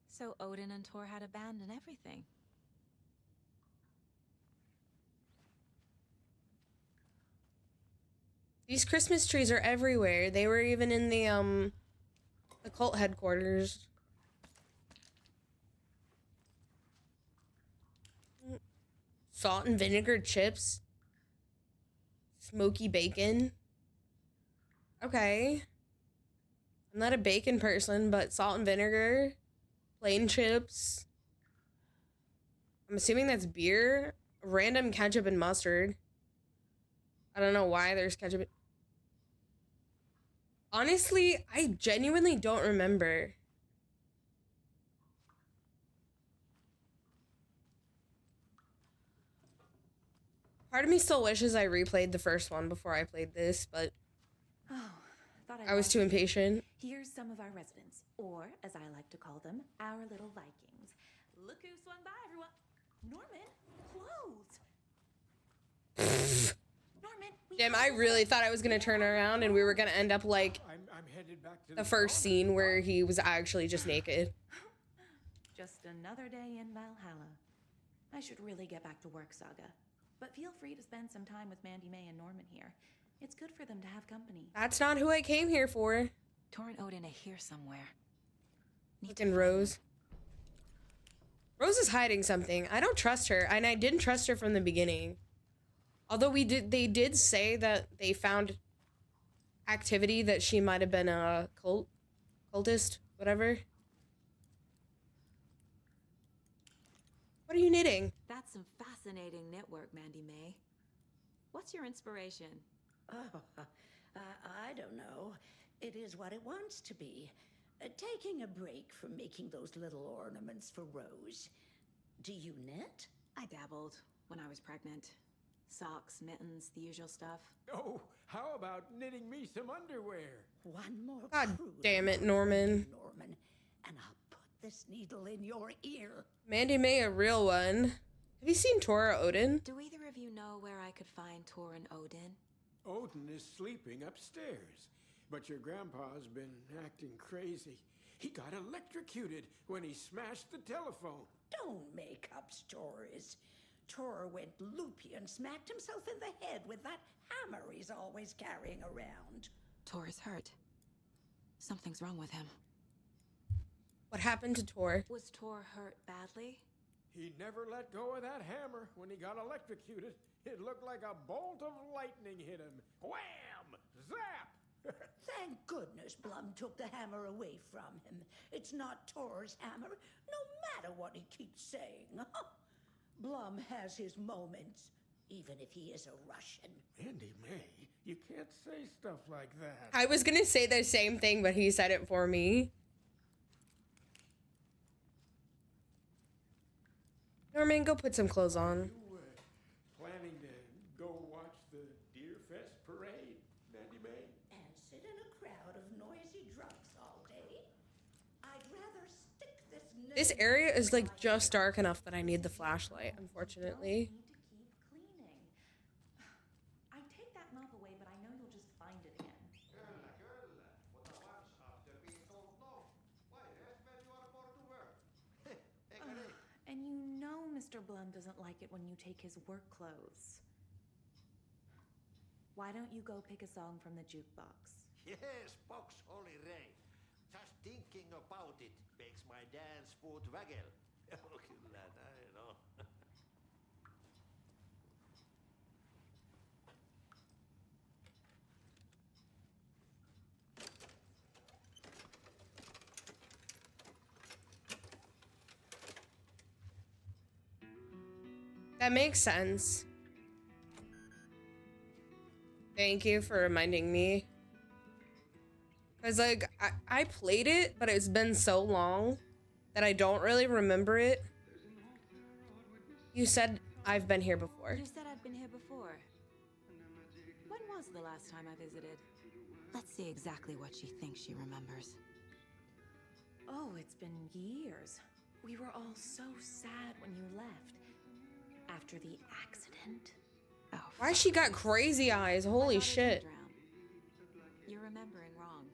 So Odin and Thor had a band and everything. These Christmas trees are everywhere. They were even in the cult headquarters. Salt and vinegar chips. Smoky bacon. Okay. I'm not a bacon person, but salt and vinegar. Plain chips. I'm assuming that's beer. Random ketchup and mustard. I don't know why there's ketchup. Honestly, I genuinely don't remember. Part of me still wishes I replayed the first one before I played this, but I was too impatient. Here's some of our residents, or as I like to call them, our little Vikings. Look who swung by, everyone. Norman, clothes. Norman, Jim, I really thought I was gonna turn around and we were gonna end up like I'm headed back to the first scene where he was actually just naked. Just another day in Valhalla. I should really get back to work, Saga. But feel free to spend some time with Mandy May and Norman here. It's good for them to have company. That's not who I came here for. Thor and Odin are here somewhere. Fucking Rose. Rose is hiding something. I don't trust her, and I didn't trust her from the beginning. Although they did say that they found activity that she might have been a cultist, whatever. What are you knitting? That's some fascinating knitwork, Mandy May. What's your inspiration? Oh, I don't know. It is what it wants to be. Taking a break from making those little ornaments for Rose. Do you knit? I dabbled when I was pregnant. Socks, mittens, the usual stuff. Oh, how about knitting me some underwear? One more. God damn it, Norman. Norman, and I'll put this needle in your ear. Mandy May, a real one. Have you seen Tor or Odin? Do either of you know where I could find Tor and Odin? Odin is sleeping upstairs, but your grandpa's been acting crazy. He got electrocuted when he smashed the telephone. Don't make up stories. Tor went loopy and smacked himself in the head with that hammer he's always carrying around. Tor is hurt. Something's wrong with him. What happened to Tor? Was Tor hurt badly? He never let go of that hammer when he got electrocuted. It looked like a bolt of lightning hit him. Wham! Zap! Thank goodness Blum took the hammer away from him. It's not Tor's hammer, no matter what he keeps saying. Blum has his moments, even if he is a Russian. Mandy May, you can't say stuff like that. I was gonna say the same thing, but he said it for me. Norman, go put some clothes on. You planning to go watch the Deer Fest parade, Mandy May? And sit in a crowd of noisy drunks all day? I'd rather stick This area is like just dark enough that I need the flashlight, unfortunately. I take that mop away, but I know you'll just find it again. And you know Mr. Blum doesn't like it when you take his work clothes. Why don't you go pick a song from the jukebox? Yes, box Holy Ray. Just thinking about it makes my dance foot waggle. Kyllä näin on. That makes sense. Thank you for reminding me. Because, like, I played it, but it's been so long that I don't really remember it. You said I've been here before. You said I'd been here before. When was the last time I visited? Let's see exactly what she thinks she remembers. Oh, it's been years. We were all so sad when you left. After the accident. Oh, why she got crazy eyes? Holy shit. You're remembering wrong.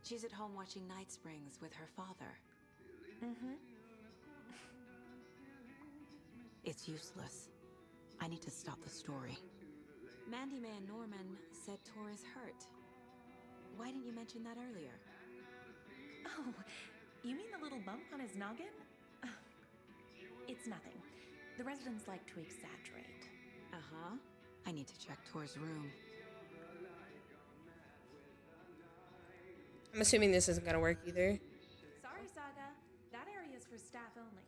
She's at home watching Night Springs with her father. Mm-hmm. It's useless. I need to stop the story. Mandy May and Norman said Tor is hurt. Why didn't you mention that earlier? Oh, you mean the little bump on his noggin? It's nothing. The residents like to exaggerate. Uh-huh. I need to check Tor's room. I'm assuming this isn't gonna work either. Sorry, Saga. That area is for staff only.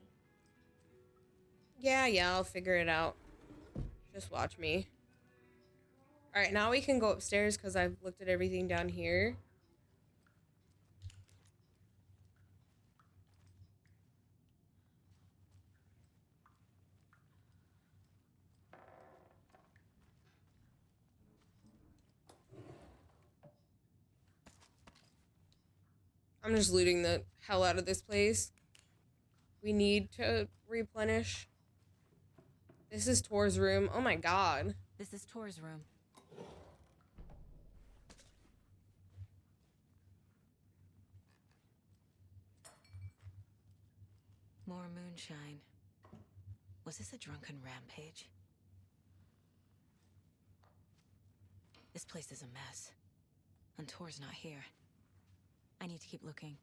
Yeah, I'll figure it out. Just watch me. Alright, now we can go upstairs because I've looked at everything down here. I'm just looting the hell out of this place. We need to replenish. This is Tor's room. Oh my god. This is Tor's room. More moonshine. Was this a drunken rampage? This place is a mess. And Tor's not here. I need to keep looking.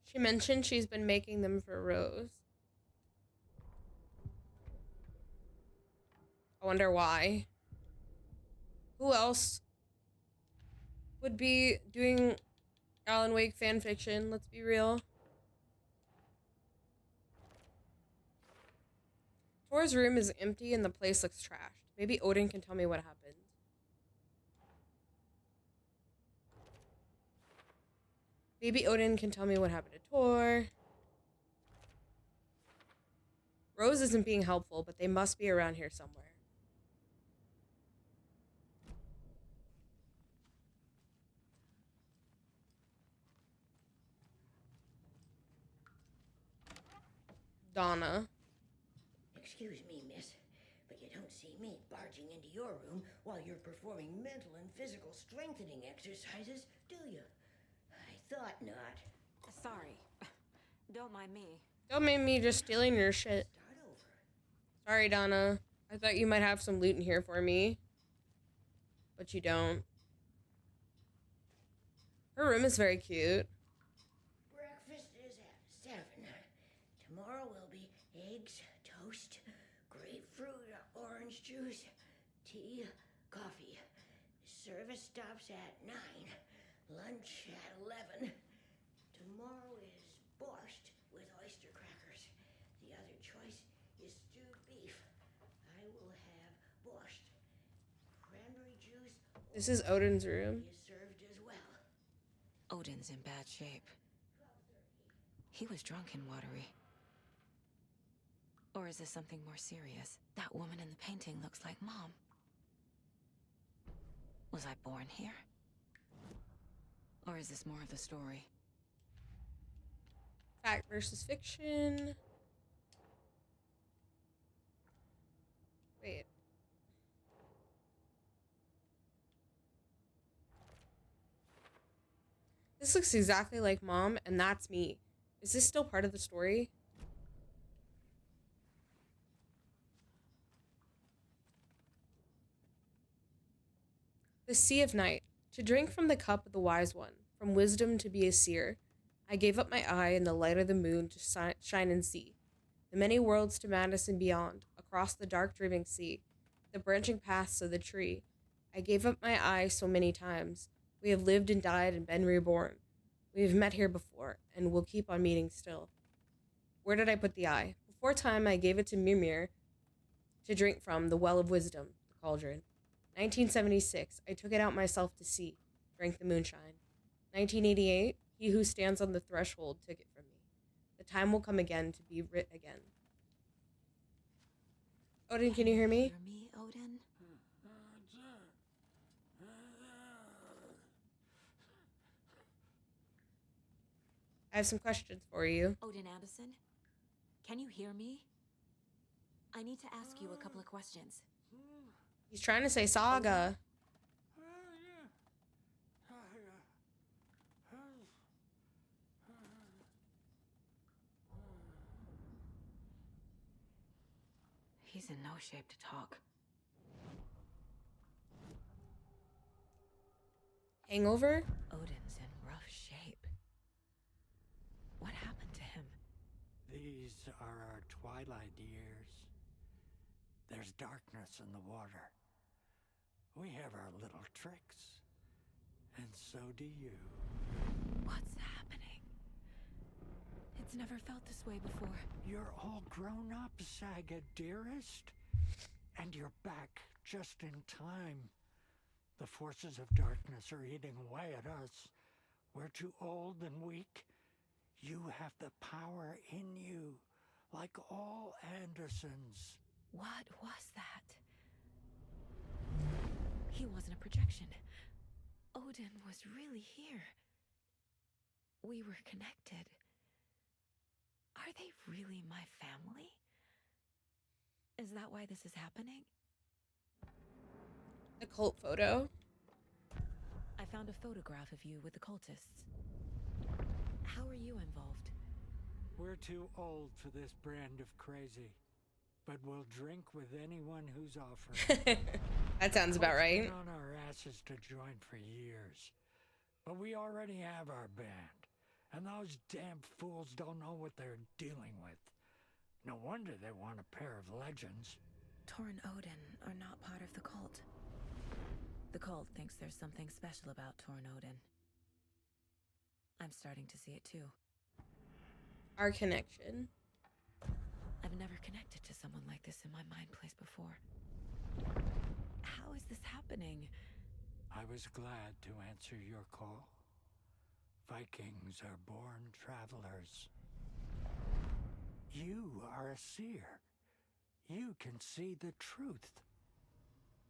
She mentioned she's been making them for Rose. I wonder why. Who else would be doing Alan Wake fanfiction? Let's be real. Tor's room is empty and the place looks trashed. Maybe Odin can tell me what happened. Maybe Odin can tell me what happened to Tor. Rose isn't being helpful, but they must be around here somewhere. Donna. Excuse me, miss, but you don't see me barging into your room while you're performing mental and physical strengthening exercises, do you? I thought not. Sorry. Don't mind me. Don't mind me just stealing your shit. Start over. Sorry, Donna. I thought you might have some loot in here for me. But you don't. Her room is very cute. Breakfast is at 7. Tomorrow will be eggs, toast, grapefruit, orange juice, tea, coffee. Service stops at 9. Lunch at 11. Tomorrow is borscht with oyster crackers. The other choice is stewed beef. I will have borscht. Cranberry juice. This is Odin's room. Is served as well. Odin's in bad shape. He was drunk and watery. Or is this something more serious? That woman in the painting looks like Mom. Was I born here? Or is this more of the story? Fact versus fiction. Wait. This looks exactly like Mom, and that's me. Is this still part of the story? The Sea of Night. To drink from the cup of the wise one, from wisdom to be a seer. I gave up my eye in the light of the moon to shine and see. The many worlds to madness and beyond, across the dark dreaming sea, the branching paths of the tree. I gave up my eye so many times. We have lived and died and been reborn. We have met here before, and will keep on meeting still. Where did I put the eye? Before time, I gave it to Mimir to drink from, the well of wisdom, the cauldron. 1976, I took it out myself to see, drank the moonshine. 1988, he who stands on the threshold took it from me. The time will come again to be writ again. Odin, can you hear me? Hear me, Odin? I have some questions for you. Odin Anderson? Can you hear me? I need to ask you a couple of questions. He's trying to say Saga. He's in no shape to talk. Hangover? Odin's in rough shape. What happened to him? These are our twilight years. There's darkness in the water. We have our little tricks. And so do you. What's happening? It's never felt this way before. You're all grown up, Saga, dearest. And you're back just in time. The forces of darkness are eating away at us. We're too old and weak. You have the power in you, like all Andersons. What was that? He wasn't a projection. Odin was really here. We were connected. Are they really my family? Is that why this is happening? The cult photo. I found a photograph of you with the cultists. How are you involved? We're too old for this brand of crazy, but we'll drink with anyone who's offering. That sounds about right. We've been on our asses to join for years, but we already have our band, and those damn fools don't know what they're dealing with. No wonder they want a pair of legends. Tor and Odin are not part of the cult. The cult thinks there's something special about Tor and Odin. I'm starting to see it too. Our connection. I've never connected to someone like this in my mind place before. How is this happening? I was glad to answer your call. Vikings are born travelers. You are a seer. You can see the truth.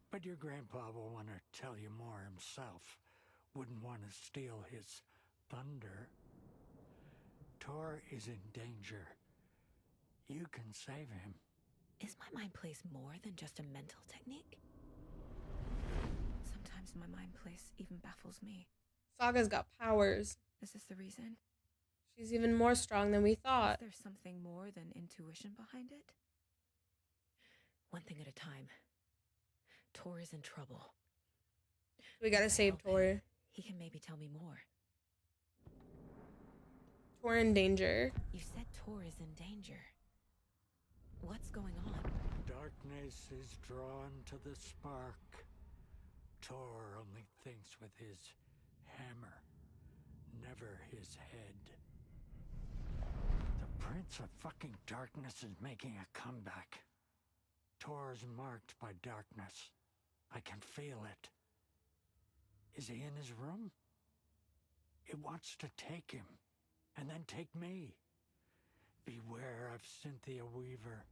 But your grandpa will want to tell you more himself. Wouldn't want to steal his thunder. Tor is in danger. You can save him. Is my mind place more than just a mental technique? Sometimes my mind place even baffles me. Saga's got powers. Is this the reason? She's even more strong than we thought. Is there something more than intuition behind it? One thing at a time. Tor is in trouble. We gotta save Tor. He can maybe tell me more. Tor in danger. You said Tor is in danger. What's going on? Darkness is drawn to the spark. Tor only thinks with his hammer, never his head. The Prince of fucking Darkness is making a comeback. Tor's marked by darkness. I can feel it. Is he in his room? It wants to take him, and then take me. Beware of Cynthia Weaver.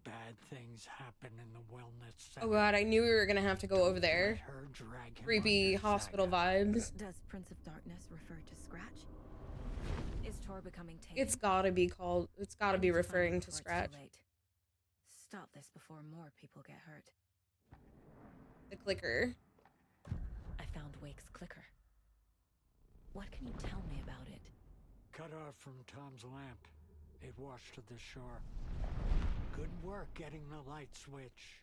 Bad things happen in the wellness center. Oh god, I knew we were gonna have to go over there. Her drag him Creepy hospital vibes. Does Prince of Darkness refer to Scratch? Is Tor becoming tame? It's gotta be called. It's gotta be referring to Scratch. Stop this before more people get hurt. The clicker. I found Wake's clicker. What can you tell me about it? Cut off from Tom's lamp. It washed to the shore. Good work getting the light switch.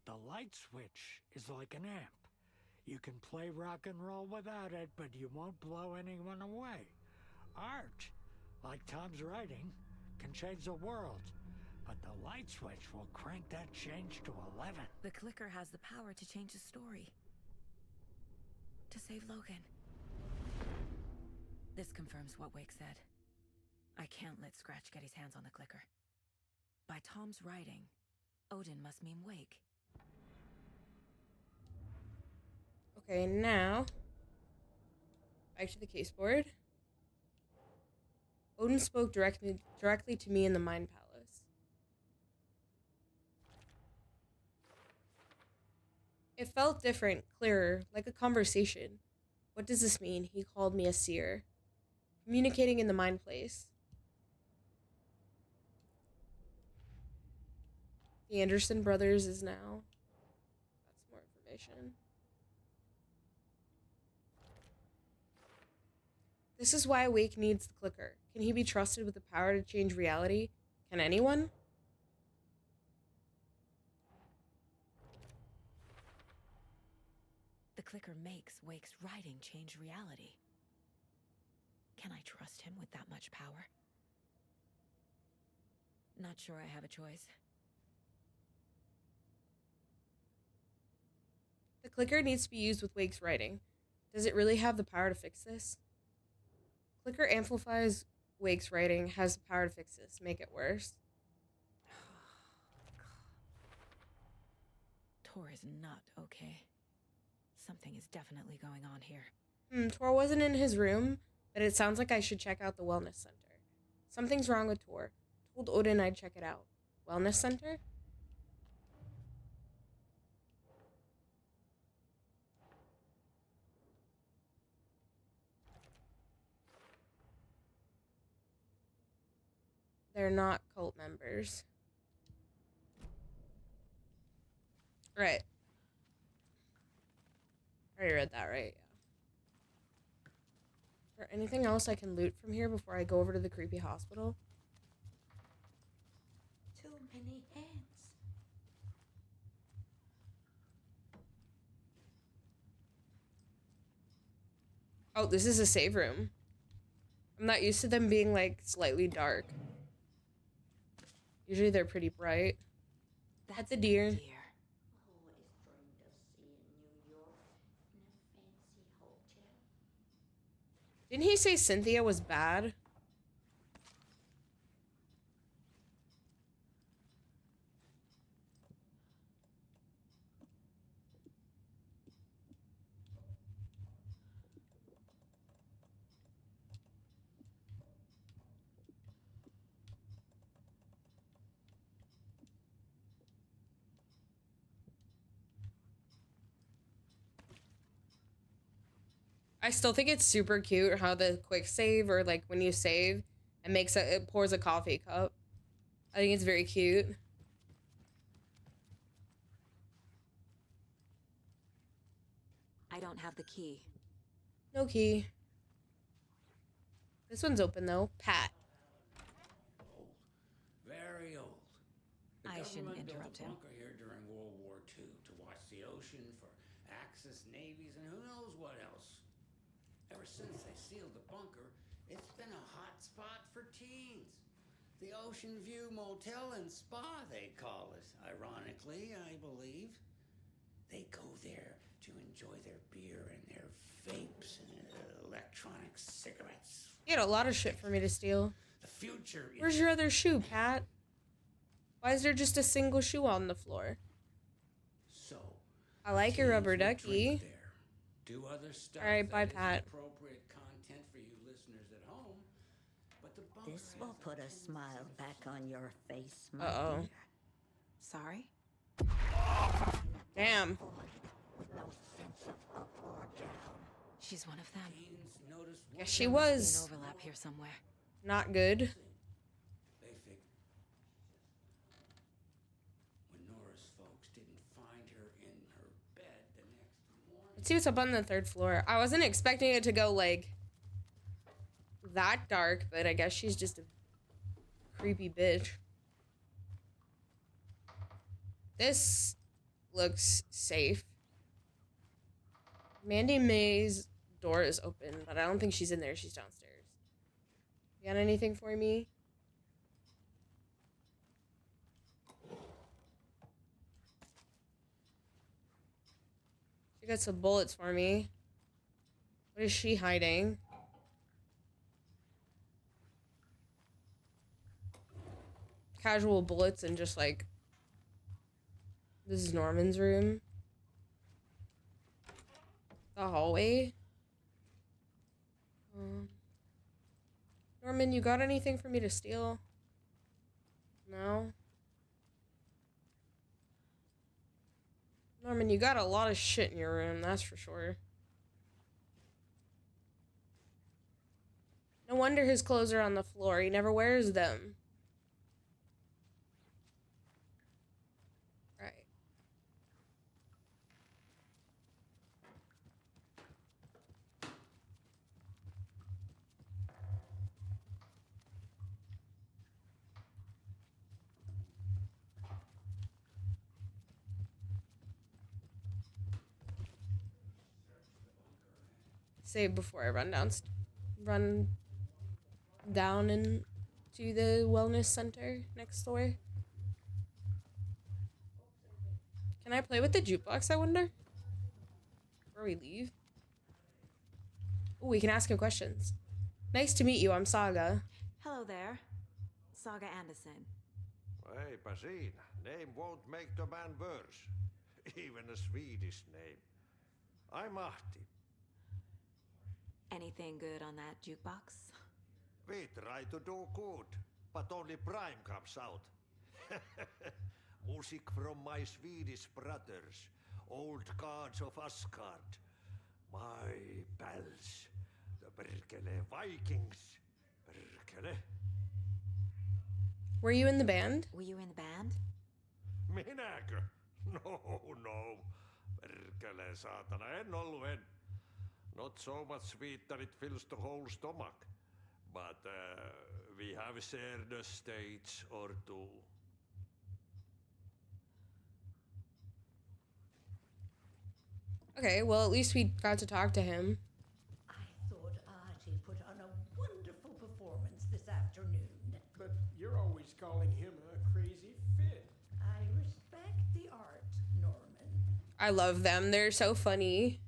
The light switch is like an amp. You can play rock and roll without it, but you won't blow anyone away. Art, like Tom's writing, can change the world. But the light switch will crank that change to 11. The clicker has the power to change the story. To save Logan. This confirms what Wake said. I can't let Scratch get his hands on the clicker. By Tom's writing, Odin must mean Wake. Okay, now back to the case board. Odin spoke directly to me in the Mind Palace. It felt different, clearer, like a conversation. What does this mean? He called me a seer. Communicating in the Mind Place. The Anderson brothers is now. That's more information. This is why Wake needs the clicker. Can he be trusted with the power to change reality? Can anyone? The clicker makes Wake's writing change reality. Can I trust him with that much power? Not sure I have a choice. The clicker needs to be used with Wake's writing. Does it really have the power to fix this? Clicker amplifies Wake's writing, has the power to fix this. Make it worse. Tor is not okay. Something is definitely going on here. Tor wasn't in his room, but it sounds like I should check out the wellness center. Something's wrong with Tor. Told Odin I'd check it out. Wellness center? They're not cult members. Right. I already read that, right? Yeah. Is there anything else I can loot from here before I go over to the creepy hospital? Too many hands. Oh, this is a save room. I'm not used to them being, like, slightly dark. Usually they're pretty bright. That's a deer. Always dreamed of seeing New York in a fancy hotel. Didn't he say Cynthia was bad? I still think it's super cute how the quick save, or like when you save, it pours a coffee cup. I think it's very cute. I don't have the key. No key. This one's open though. Pat. Old. Very old. The I shouldn't government built interrupt a him. bunker here during World War II to watch the ocean for Axis navies and who knows what else. Ever since they sealed the bunker, it's been a hot spot for teens. The Ocean View Motel and Spa, they call it. Ironically, I believe. They go there to enjoy their beer and their vapes and electronic cigarettes. You had a lot of shit for me to steal. The future is... Where's your other shoe, Pat? Why is there just a single shoe on the floor? So, I like your rubber ducky. do other stuff. All right, bye, that is Pat. Appropriate content for you listeners at home. But the bunker This will put a smile back on your face, my Uh-oh. dear. Sorry? Damn. She's one of them. Yes, she There must be was. an overlap here somewhere. Not good. They figured when Nora's folks didn't find her in her bed the next morning. Let's see what's up on the third floor. I wasn't expecting it to go, like, that dark, but I guess she's just a creepy bitch. This looks safe. Mandy May's door is open, but I don't think she's in there. She's downstairs. You got anything for me? She got some bullets for me. What is she hiding? Casual bullets and just like... This is Norman's room. The hallway. Norman, you got anything for me to steal? No? Norman, you got a lot of shit in your room, that's for sure. No wonder his clothes are on the floor. He never wears them. Right. Save before I run down into the wellness center next door. Can I play with the jukebox, I wonder? Before we leave? Oh, we can ask him questions. Nice to meet you, I'm Saga. Hello there. Saga Anderson. Eipä siinä. Name won't make the man worse. Even a Swedish name. I'm Ahti. Anything good on that jukebox? We try to do good, but only Prime comes out. Music from my Swedish brothers, old gods of Asgard. My pals, the Perkele Vikings. Perkele. Were you in the band? Were you in the band? Minäkö? No. Perkele saatana, en ollut en. Not so much sweet that it fills the whole stomach. But we have shared a stage or two. Okay, well, at least we got to talk to him. I thought Artie put on a wonderful performance this afternoon. But you're always calling him a crazy fit. I respect the art, Norman. I love them. They're so funny.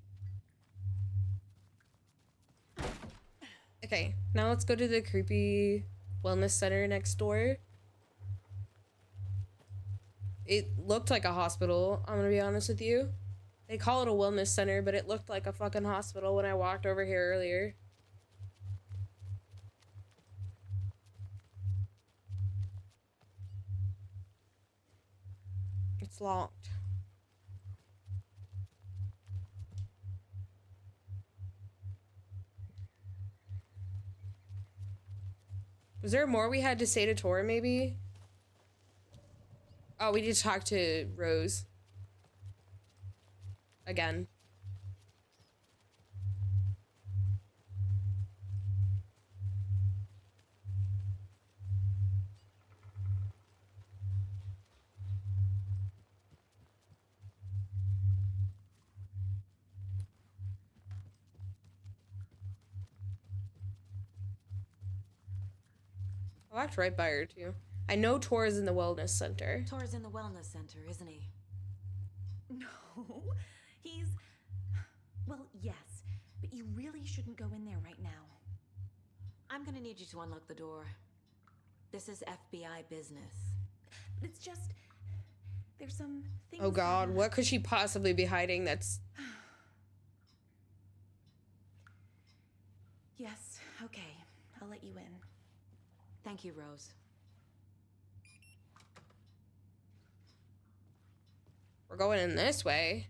Okay, now let's go to the creepy wellness center next door. It looked like a hospital, I'm gonna be honest with you. They call it a wellness center, but it looked like a fucking hospital when I walked over here earlier. It's locked. Was there more we had to say to Tor, maybe? Oh, we need to talk to Rose. Again. I walked right by her, too. I know Tor is in the wellness center. Tor's in the wellness center, isn't he? No, he's... Well, yes, but you really shouldn't go in there right now. I'm gonna need you to unlock the door. This is FBI business. It's just... There's some things... Oh god, what could she possibly be hiding that's... Yes, okay. I'll let you in. Thank you, Rose. We're going in this way.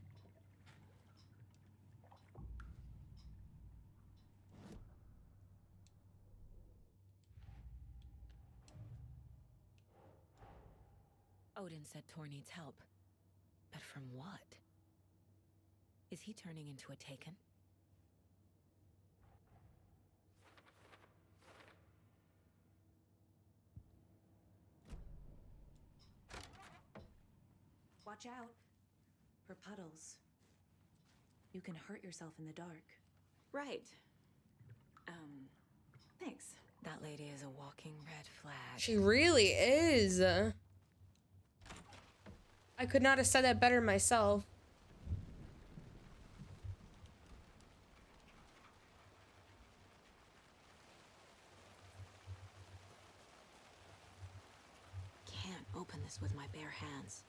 Odin said Tor needs help. But from what? Is he turning into a Taken? watch out. For puddles. You can hurt yourself in the dark. Right. Thanks. That lady is a walking red flag. She really is. I could not have said that better myself. Can't open this with my bare hands.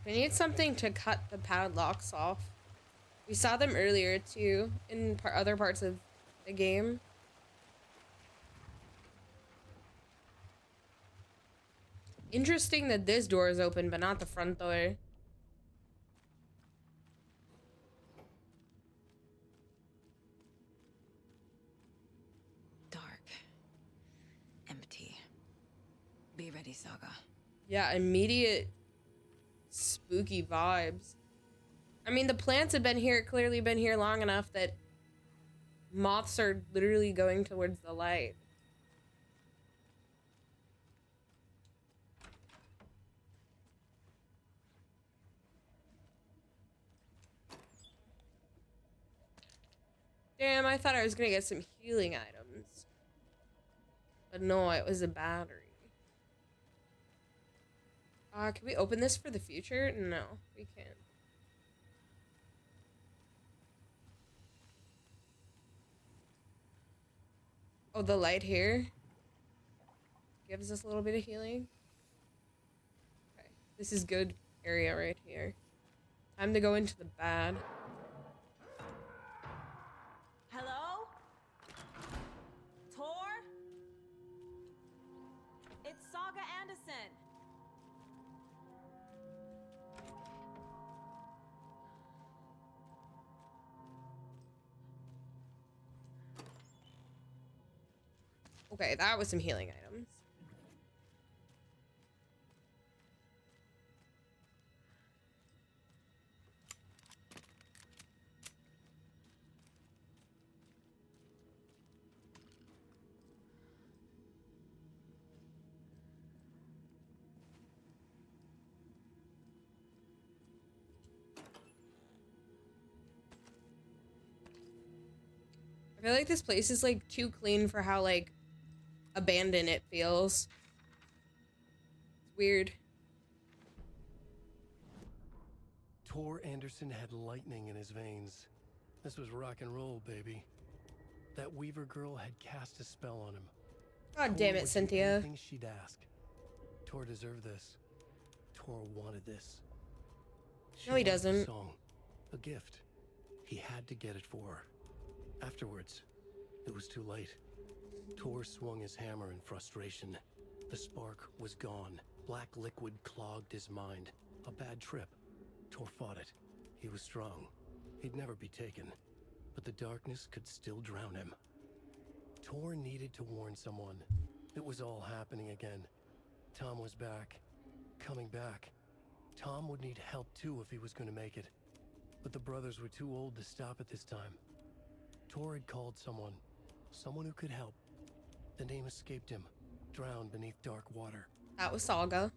We need something to cut the padlocks off. We saw them earlier too in other parts of the game. Interesting that this door is open, but not the front door. Dark. Empty. Be ready, Saga. Yeah, immediate spooky vibes. I mean, the plants have been here, clearly been here long enough that moths are literally going towards the light. Damn, I thought I was gonna get some healing items. But no, it was a battery. Can we open this for the future? No, we can't. Oh, the light here gives us a little bit of healing. Okay, this is good area right here. Time to go into the bad. Hello? Tor? It's Saga Anderson. Okay, that was some healing items. I feel like this place is like too clean for how like abandoned it feels. It's weird. Tor Anderson had lightning in his veins. This was rock and roll, baby. That Weaver girl had cast a spell on him. God damn it, would do Cynthia. anything she'd ask. Tor deserved this. Tor wanted this. She No, he wanted a doesn't. Song, a gift. He had to get it for her. Afterwards, it was too late. Tor swung his hammer in frustration. The spark was gone. Black liquid clogged his mind. A bad trip. Tor fought it. He was strong. He'd never be taken. But the darkness could still drown him. Tor needed to warn someone. It was all happening again. Tom was back. Coming back. Tom would need help too if he was going to make it. But the brothers were too old to stop at this time. Tor had called someone. Someone who could help. The name escaped him, drowned beneath dark water. That was Saga.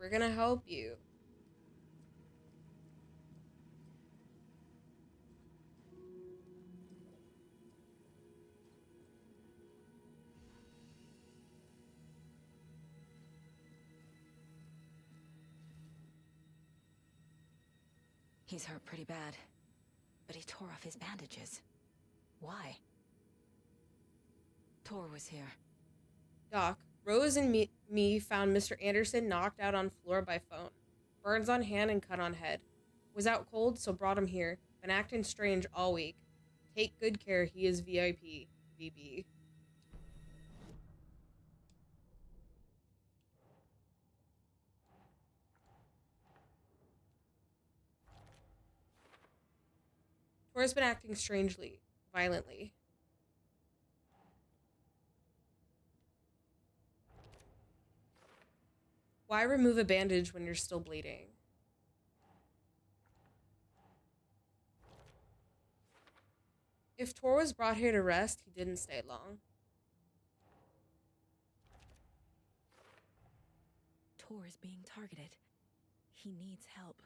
We're gonna help you. He's hurt pretty bad, but he tore off his bandages. Why? Tor was here. Doc, Rose and me found Mr. Anderson knocked out on floor by phone. Burns on hand and cut on head. Was out cold, so brought him here. Been acting strange all week. Take good care, he is VIP. VB. Tor's been acting strangely, violently. Why remove a bandage when you're still bleeding? If Tor was brought here to rest, he didn't stay long. Tor is being targeted. He needs help.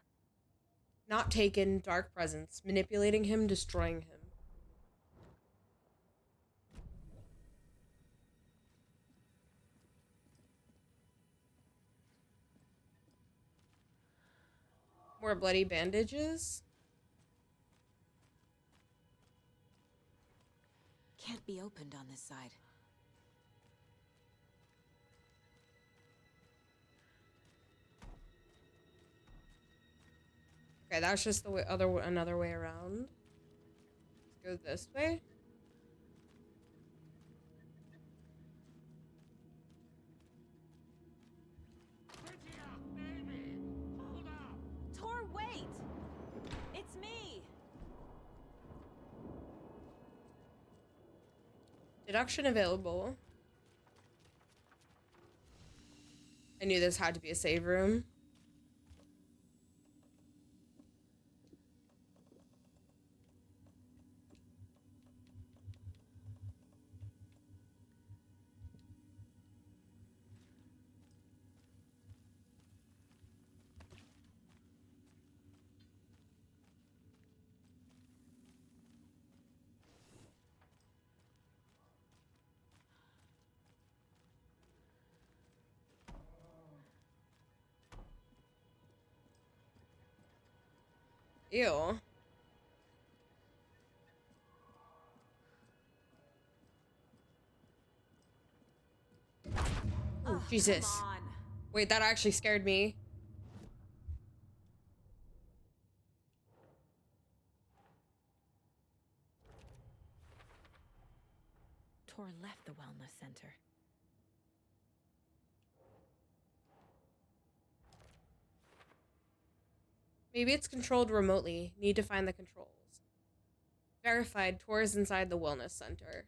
Not taken, dark presence. Manipulating him, destroying him. More bloody bandages. Can't be opened on this side. Okay, that's just the way, another way around. Let's go this way. Tor, wait! It's me! Deduction available. I knew this had to be a save room. Ew. Oh, Jesus. Come on. Wait, that actually scared me. Tor left the wellness center. Maybe it's controlled remotely. Need to find the controls. Verified. Tor is inside the wellness center.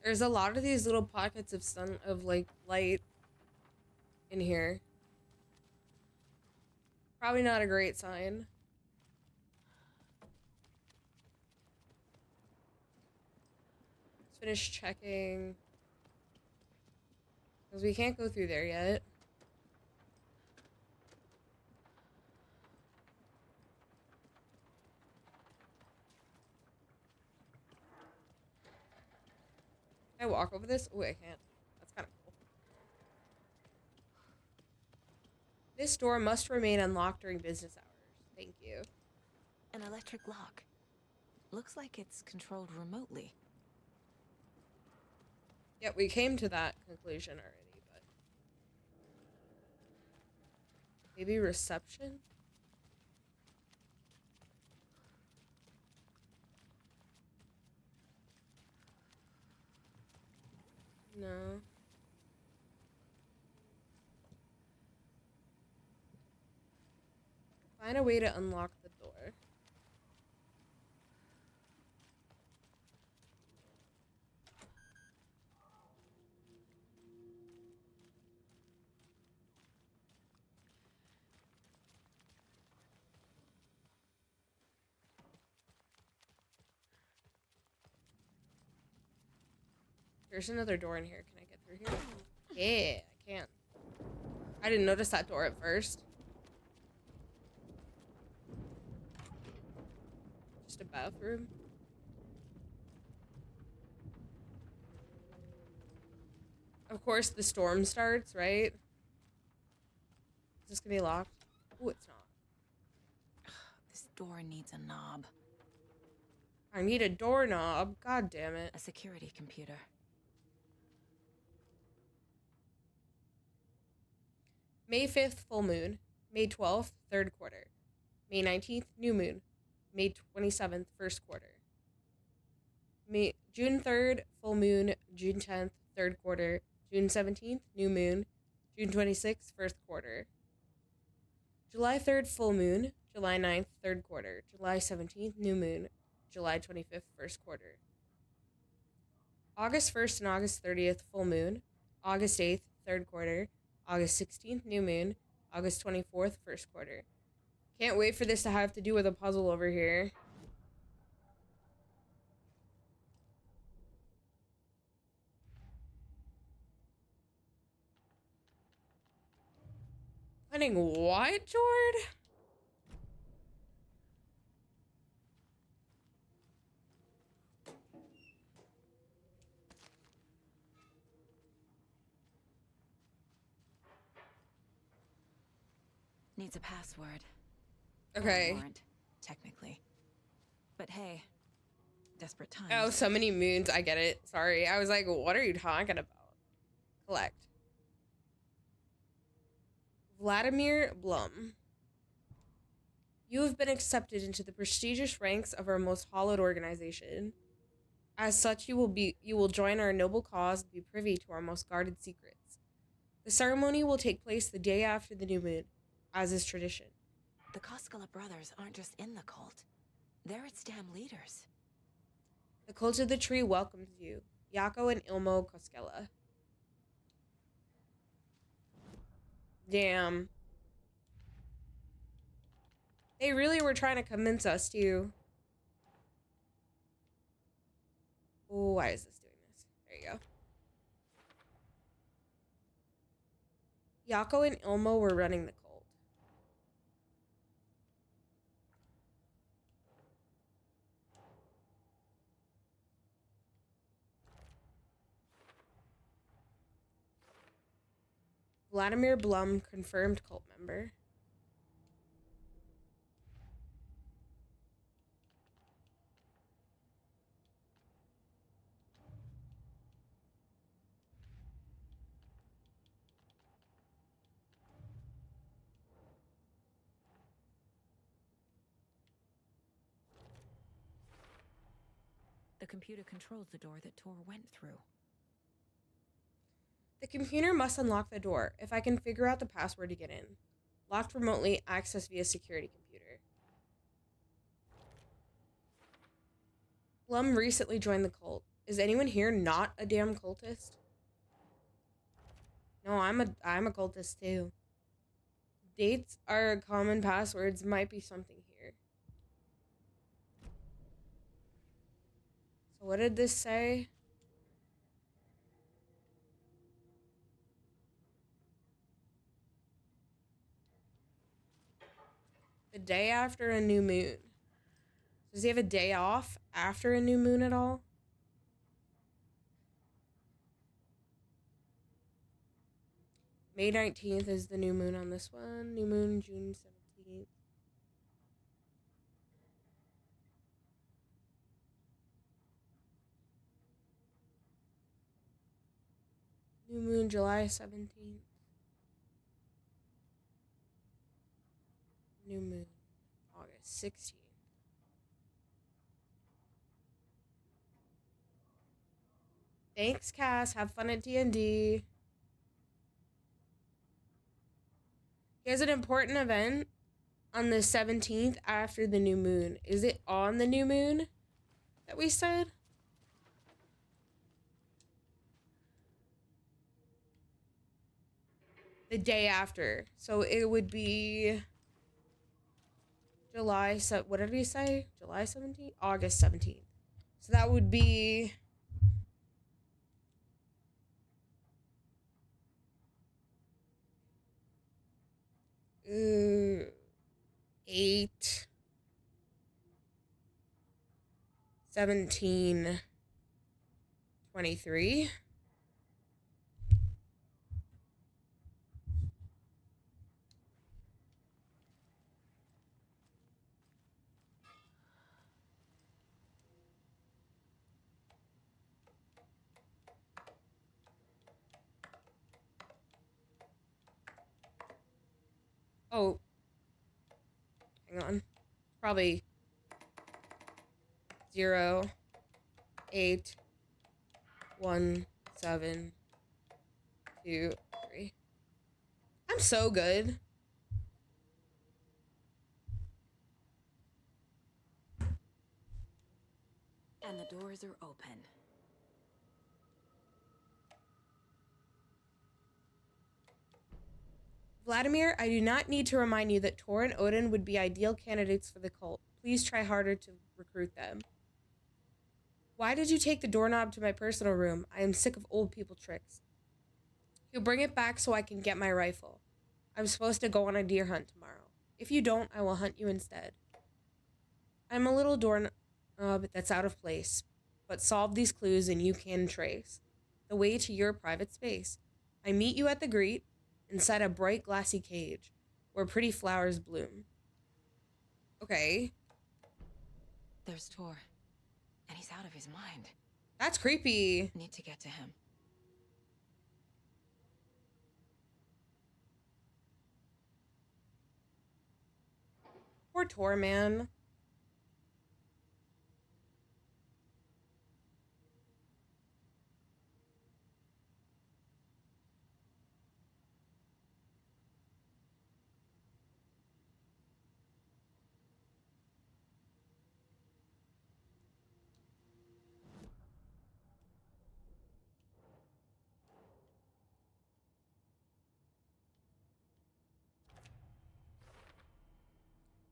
There's a lot of these little pockets of like light in here. Probably not a great sign. Let's finish checking. Because we can't go through there yet. Can I walk over this? Oh, I can't. That's kind of cool. This door must remain unlocked during business hours. Thank you. An electric lock. Looks like it's controlled remotely. Yeah, we came to that conclusion already, but... Maybe reception? No. Find a way to unlock the door. There's another door in here. Can I get through here? Yeah, I can. I didn't notice that door at first. Just a bathroom. Of course, the storm starts, right? Is this gonna be locked? Oh, it's not. This door needs a knob. I need a doorknob. God damn it. A security computer. May 5th, full moon. May 12th, third quarter. May 19th, new moon. May 27th, first quarter. June 3rd, full moon. June 10th, third quarter. June 17th, new moon. June 26th, first quarter. July 3rd, full moon. July 9th, third quarter. July 17th, new moon. July 25th, first quarter. August 1st and August 30th, full moon. August 8th, third quarter. August 16th, new moon. August 24th, first quarter. Can't wait for this to have to do with a puzzle over here. Putting what, Jord? Needs a password. Okay. Warrant, technically. But hey, desperate times. Oh, so many moons. I get it. Sorry. I was like, what are you talking about? Collect. Vladimir Blum. You have been accepted into the prestigious ranks of our most hallowed organization. As such, you will join our noble cause and be privy to our most guarded secrets. The ceremony will take place the day after the new moon, as is tradition. The Koskela brothers aren't just in the cult. They're its damn leaders. The cult of the tree welcomes you. Yako and Ilmo Koskela. Damn. They really were trying to convince us to. Oh, why is this doing this? There you go. Yako and Ilmo were running the cult. Vladimir Blum, confirmed cult member. The computer controls the door that Tor went through. The computer must unlock the door if I can figure out the password to get in. Locked remotely, access via security computer. Blum recently joined the cult. Is anyone here not a damn cultist? No, I'm a cultist too. Dates are common passwords, might be something here. So what did this say? The day after a new moon. Does he have a day off after a new moon at all? May 19th is the new moon on this one. New moon, June 17th. New moon, July 17th. New moon, August 16th. Thanks, Cass. Have fun at D&D. He has an important event on the 17th after the new moon. Is it on the new moon that we said? The day after. So it would be July, what did we say? July 17th? August 17th. So that would be... Uh, 8, 17, 23. Oh, hang on. Probably 0, 8, 1, 7, 2, 3. I'm so good. And the doors are open. Vladimir, I do not need to remind you that Tor and Odin would be ideal candidates for the cult. Please try harder to recruit them. Why did you take the doorknob to my personal room? I am sick of old people tricks. You'll bring it back so I can get my rifle. I'm supposed to go on a deer hunt tomorrow. If you don't, I will hunt you instead. I'm a little doorknob that's out of place, but solve these clues and you can trace the way to your private space. I meet you at the Greet, inside a bright glassy cage where pretty flowers bloom. Okay. There's Tor, and he's out of his mind. That's creepy. Need to get to him. Poor Tor, man.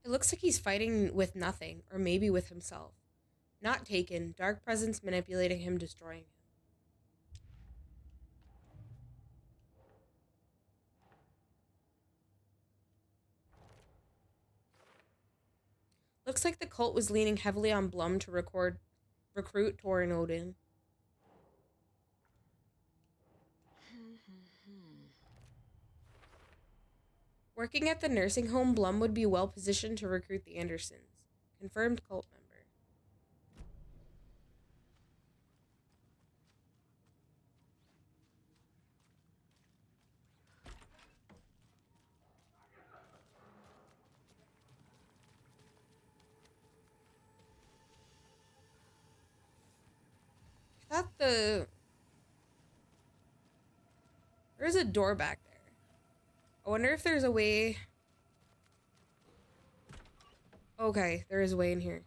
It looks like he's fighting with nothing, or maybe with himself. Not taken. Dark presence manipulating him, destroying him. Looks like the cult was leaning heavily on Blum to recruit Tor and Odin. Working at the nursing home, Blum would be well positioned to recruit the Andersons. Confirmed cult member. I thought there's a door back there. I wonder if there's a way. Okay, there is a way in here.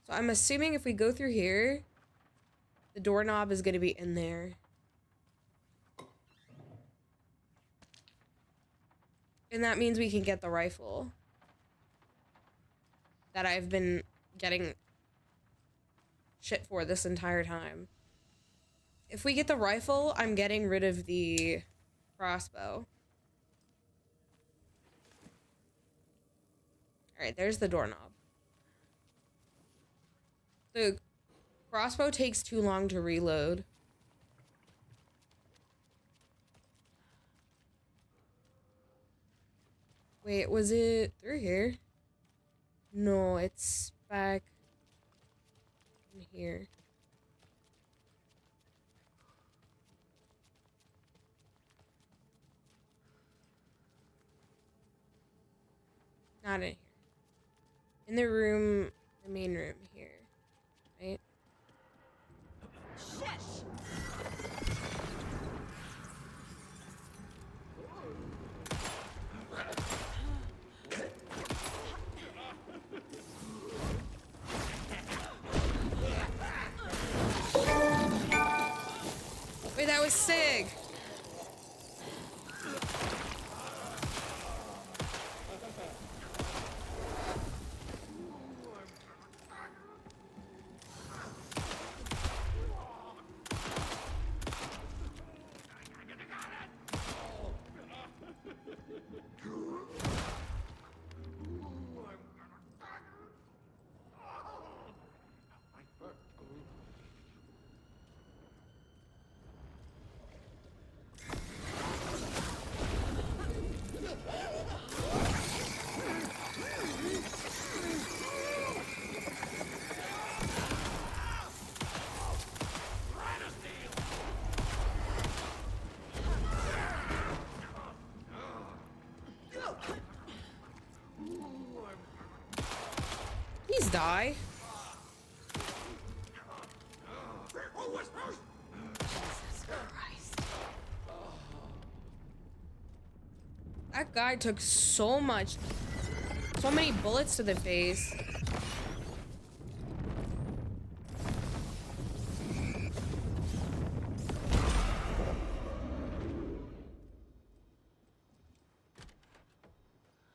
So I'm assuming if we go through here, the doorknob is going to be in there. And that means we can get the rifle that I've been getting shit for this entire time. If we get the rifle, I'm getting rid of the crossbow. Alright, there's the doorknob. The crossbow takes too long to reload. Wait, was it through here? No, it's back in here. Not in here. In the room, the main room here, right? Shit! Wait, that was Sig! Please die. That guy took so many bullets to the face.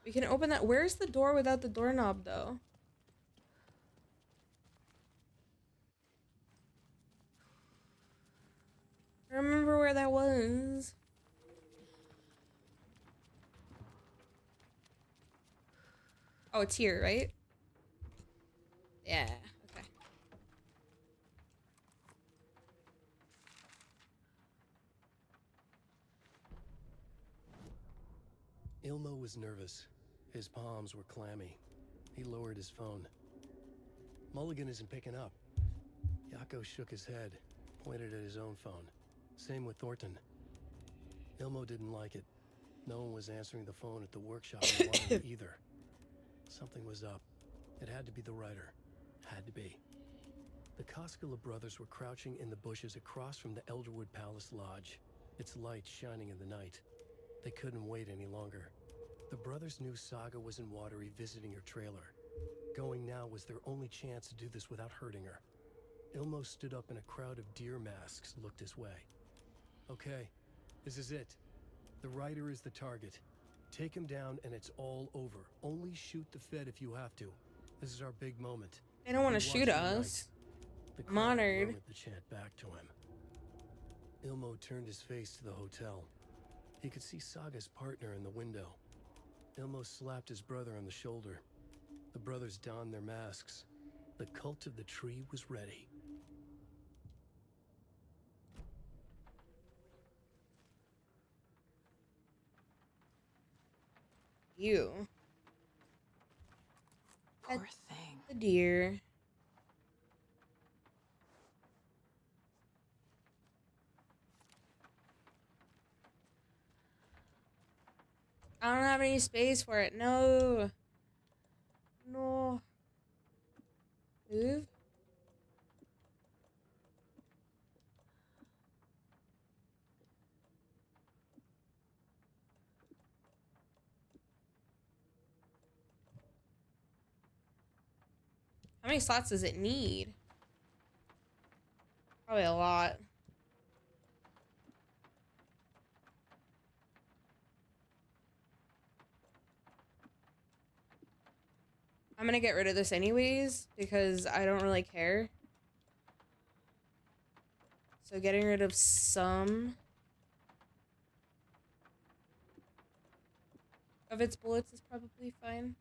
We can open that. Where's the door without the doorknob, though? I remember where that was. Oh, it's here, right? Yeah, okay. Ilmo was nervous. His palms were clammy. He lowered his phone. Mulligan isn't picking up. Yako shook his head, pointed at his own phone. Same with Thornton. Ilmo didn't like it. No one was answering the phone at the workshop in London either. Something was up. It had to be the writer. Had to be. The Koskela brothers were crouching in the bushes across from the Elderwood Palace Lodge, its light shining in the night. They couldn't wait any longer. The brothers knew Saga was in Watery visiting her trailer. Going now was their only chance to do this without hurting her. Ilmo stood up and a crowd of deer masks looked his way. Okay, this is it. The writer is the target. Take him down and it's all over. Only shoot the Fed if you have to. This is our big moment. They don't want to shoot us. I'm honored. The chant back to him. Ilmo turned his face to the hotel. He could see Saga's partner in the window. Ilmo slapped his brother on the shoulder. The brothers donned their masks. The cult of the tree was ready. You. Poor thing. The deer. I don't have any space for it. No. No. Move. How many slots does it need? Probably a lot. I'm gonna get rid of this anyways because I don't really care. So getting rid of some of its bullets is probably fine.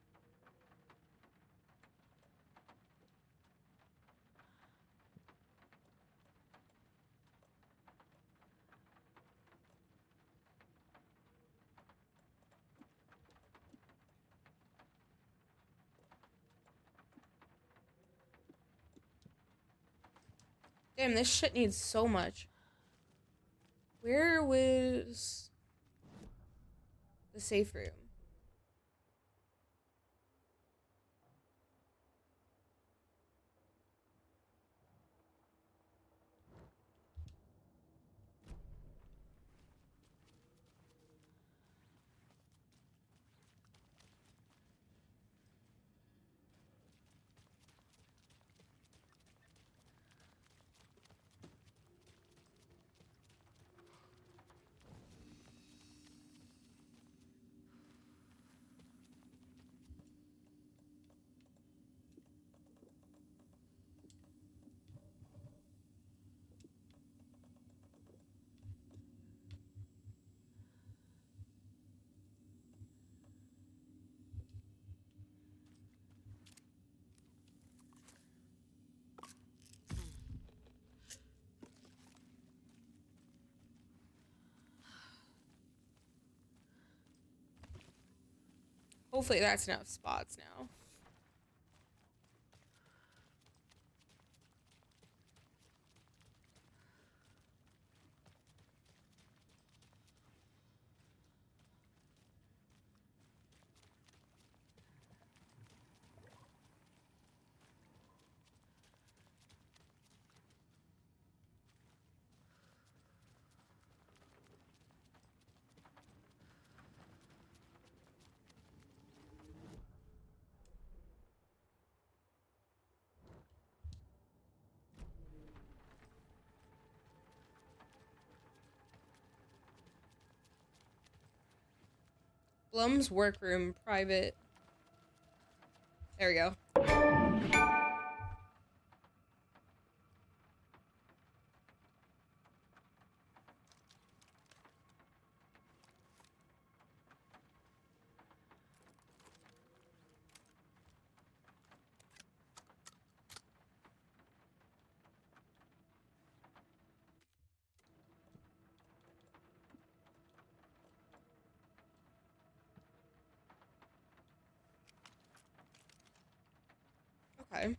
Damn, this shit needs so much. Where was the safe room? Hopefully that's enough spots now. Blum's workroom, private. There we go. Okay.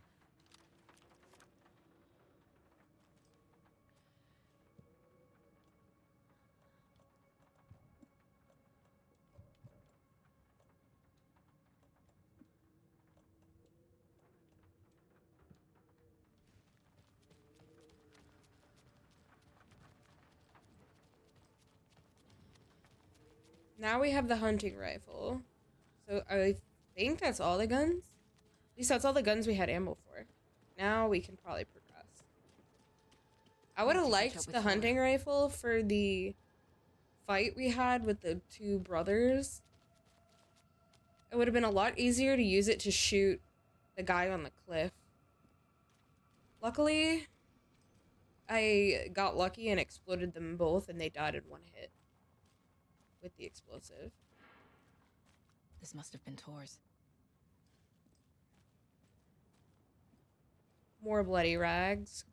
Now we have the hunting rifle. So I think that's all the guns. At least that's all the guns we had ammo for. Now we can probably progress. I would have liked the hunting rifle for the fight we had with the two brothers. It would have been a lot easier to use it to shoot the guy on the cliff. Luckily, I got lucky and exploded them both and they died in one hit with the explosive. This must have been Tor's. More bloody rags.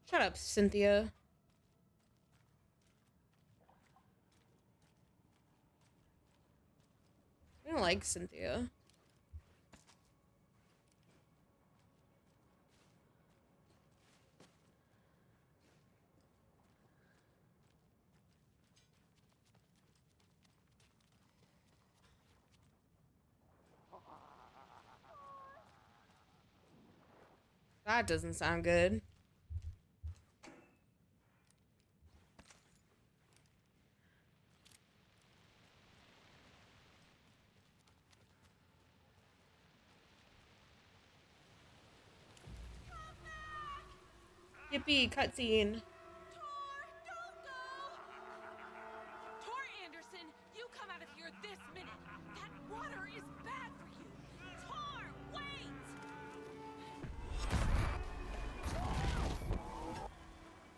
Shut up, Cynthia. I don't like Cynthia. That doesn't sound good. Yippee, cutscene. Tor Anderson, you come out of here this minute. That water is bad for you. Tor, wait!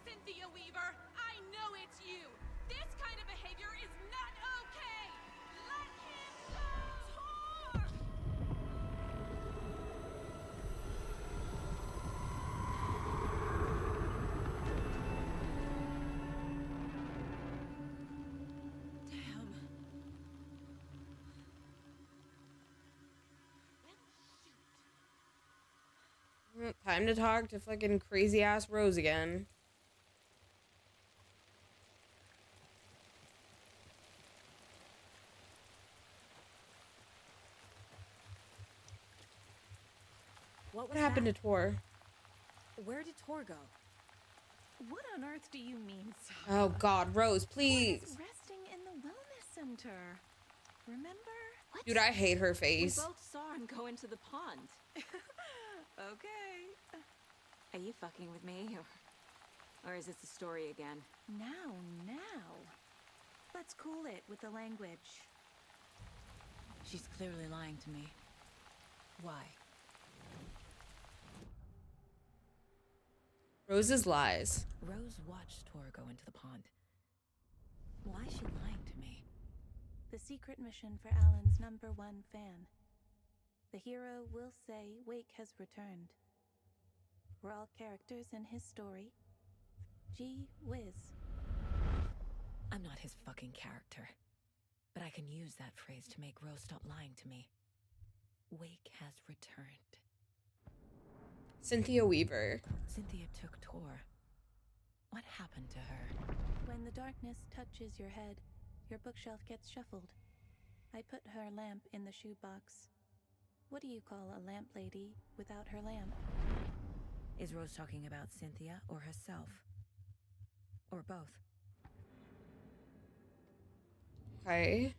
Cynthia Weaver, I know it's you. This kind of behavior is not okay. Let him go. Tor! Time to talk to fucking crazy ass Rose again. What happened to Tor? Where did Tor go? What on earth do you mean, Saga? Oh God, Rose, please. Tor is resting in the wellness center. Remember? What? Dude, I hate her face. We both saw him go into the pond. Okay. Are you fucking with me, or is this the story again? Now. Let's cool it with the language. She's clearly lying to me. Why? Rose's lies. Rose watched Tor go into the pond. Why is she lying to me? The secret mission for Alan's #1 fan. The hero will say Wake has returned. We're all characters in his story. Gee whiz. I'm not his fucking character. But I can use that phrase to make Rose stop lying to me. Wake has returned. Cynthia Weaver. Cynthia took Tor. What happened to her? When the darkness touches your head, your bookshelf gets shuffled. I put her lamp in the shoebox. What do you call a lamp lady without her lamp? Is Rose talking about Cynthia or herself? Or both? Okay.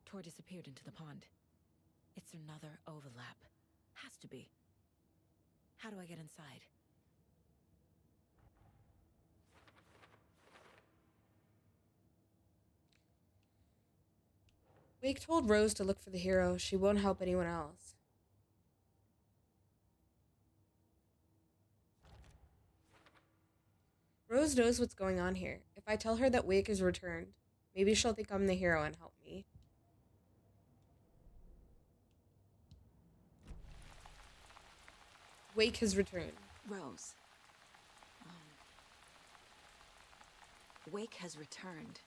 Tor disappeared into the pond. It's another overlap. Has to be. How do I get inside? Wake told Rose to look for the hero. She won't help anyone else. Rose knows what's going on here. If I tell her that Wake is returned, maybe she'll think I'm the hero and help me. Wake has returned. Rose. Wake has returned.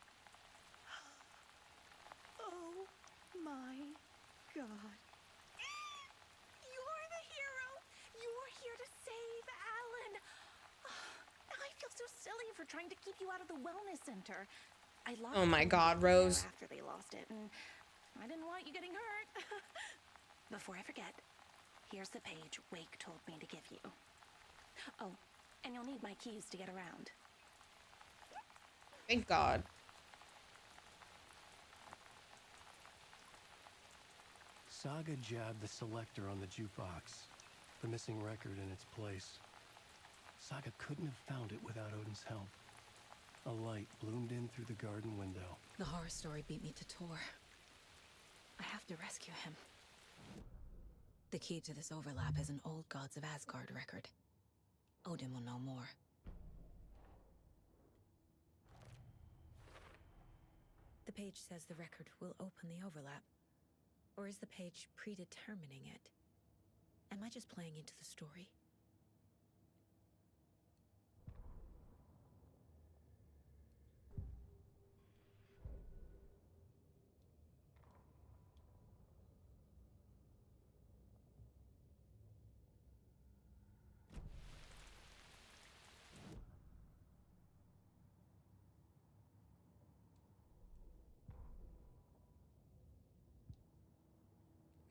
Oh my god. You're the hero! You're here to save Alan! I feel so silly for trying to keep you out of the wellness center. I lost Oh my it god, Rose. after they lost it, and I didn't want you getting hurt. Before I forget, here's the page Wake told me to give you. Oh, and you'll need my keys to get around. Thank God. Saga jabbed the selector on the jukebox, the missing record in its place. Saga couldn't have found it without Odin's help. A light bloomed in through the garden window. The horror story beat me to Tor. I have to rescue him. The key to this overlap is an old Gods of Asgard record. Odin will know more. The page says the record will open the overlap. Or is the page predetermining it? Am I just playing into the story?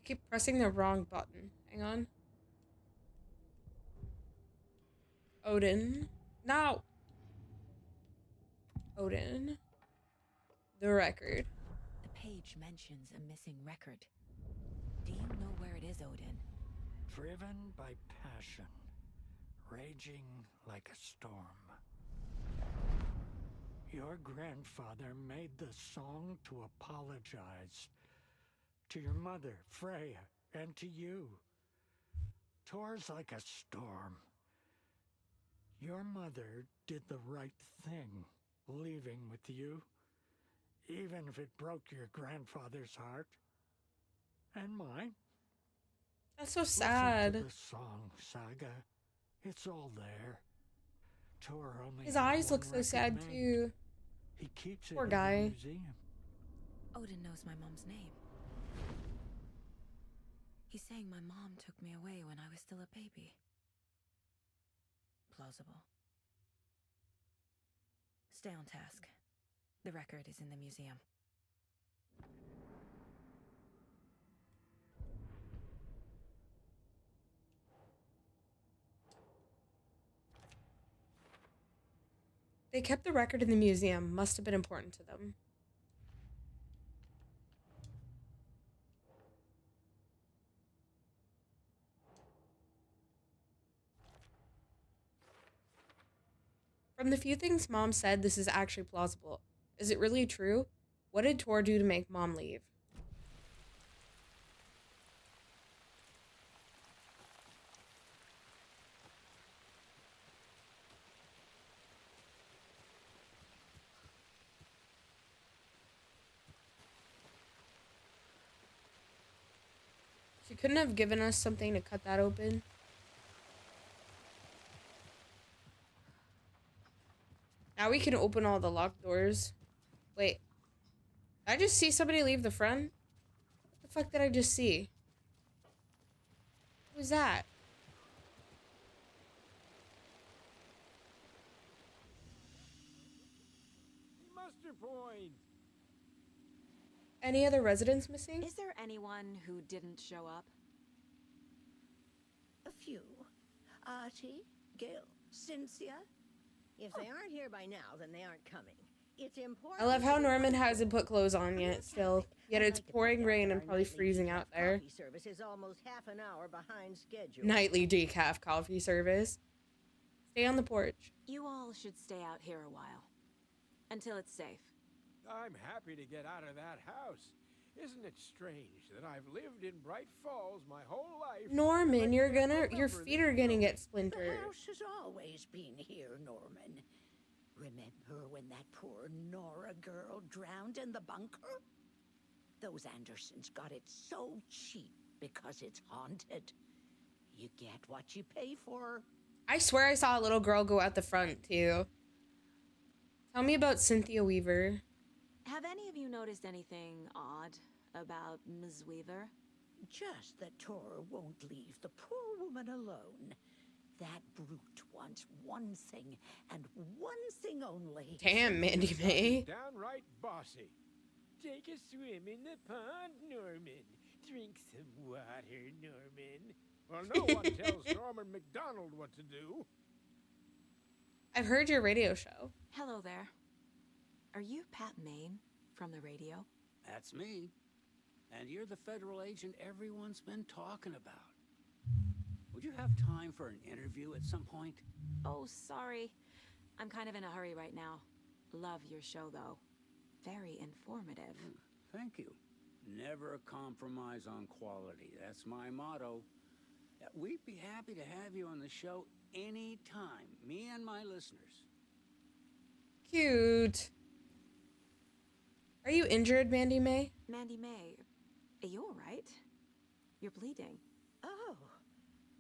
Keep pressing the wrong button. Hang on. Odin. No! Odin. The record. The page mentions a missing record. Do you know where it is, Odin? Driven by passion, raging like a storm. Your grandfather made the song to apologize. To your mother, Freya, and to you. Tor's like a storm. Your mother did the right thing, leaving with you, even if it broke your grandfather's heart. And mine. That's so sad. Listen to the song, Saga. It's all there. Tor only His had eyes look one so sad record made. too. He keeps Poor it guy. in the museum. Odin knows my mom's name. He's saying my mom took me away when I was still a baby. Plausible. Stay on task. The record is in the museum. They kept the record in the museum. Must have been important to them. From the few things Mom said, this is actually plausible. Is it really true? What did Tor do to make Mom leave? She couldn't have given us something to cut that open. Now we can open all the locked doors. Wait. Did I just see somebody leave the front? What the fuck did I just see? Who was that? Muster point! Any other residents missing? Is there anyone who didn't show up? A few. Artie, Gil, Cynthia. If they aren't here by now, then they aren't coming. It's important. I love how Norman hasn't put clothes on yet, still. Yet it's pouring rain and probably freezing out there. Coffee service is almost half an hour behind schedule. Nightly decaf coffee service. Stay on the porch. You all should stay out here a while. Until it's safe. I'm happy to get out of that house. Isn't it strange that I've lived in Bright Falls my whole life? Norman, your feet are gonna get The splintered. house has always been here, Norman. Remember when that poor Nora girl drowned in the bunker? Those Andersons got it so cheap because it's haunted. You get what you pay for. I swear I saw a little girl go out the front, too. Tell me about Cynthia Weaver. Have any of you noticed anything odd about Ms. Weaver? Just that Tor won't leave the poor woman alone. That brute wants one thing, and one thing only. Damn, Mandy May. Downright bossy. Take a swim in the pond, Norman. Drink some water, Norman. Well, no one tells Norman McDonald what to do. I've heard your radio show. Hello there. Are you Pat Maine from the radio? That's me. And you're the federal agent everyone's been talking about. Would you have time for an interview at some point? Oh, sorry. I'm kind of in a hurry right now. Love your show, though. Very informative. Thank you. Never a compromise on quality. That's my motto. We'd be happy to have you on the show anytime. Me and my listeners. Cute. Are you injured, Mandy May? Mandy May, are you all right? You're bleeding. Oh,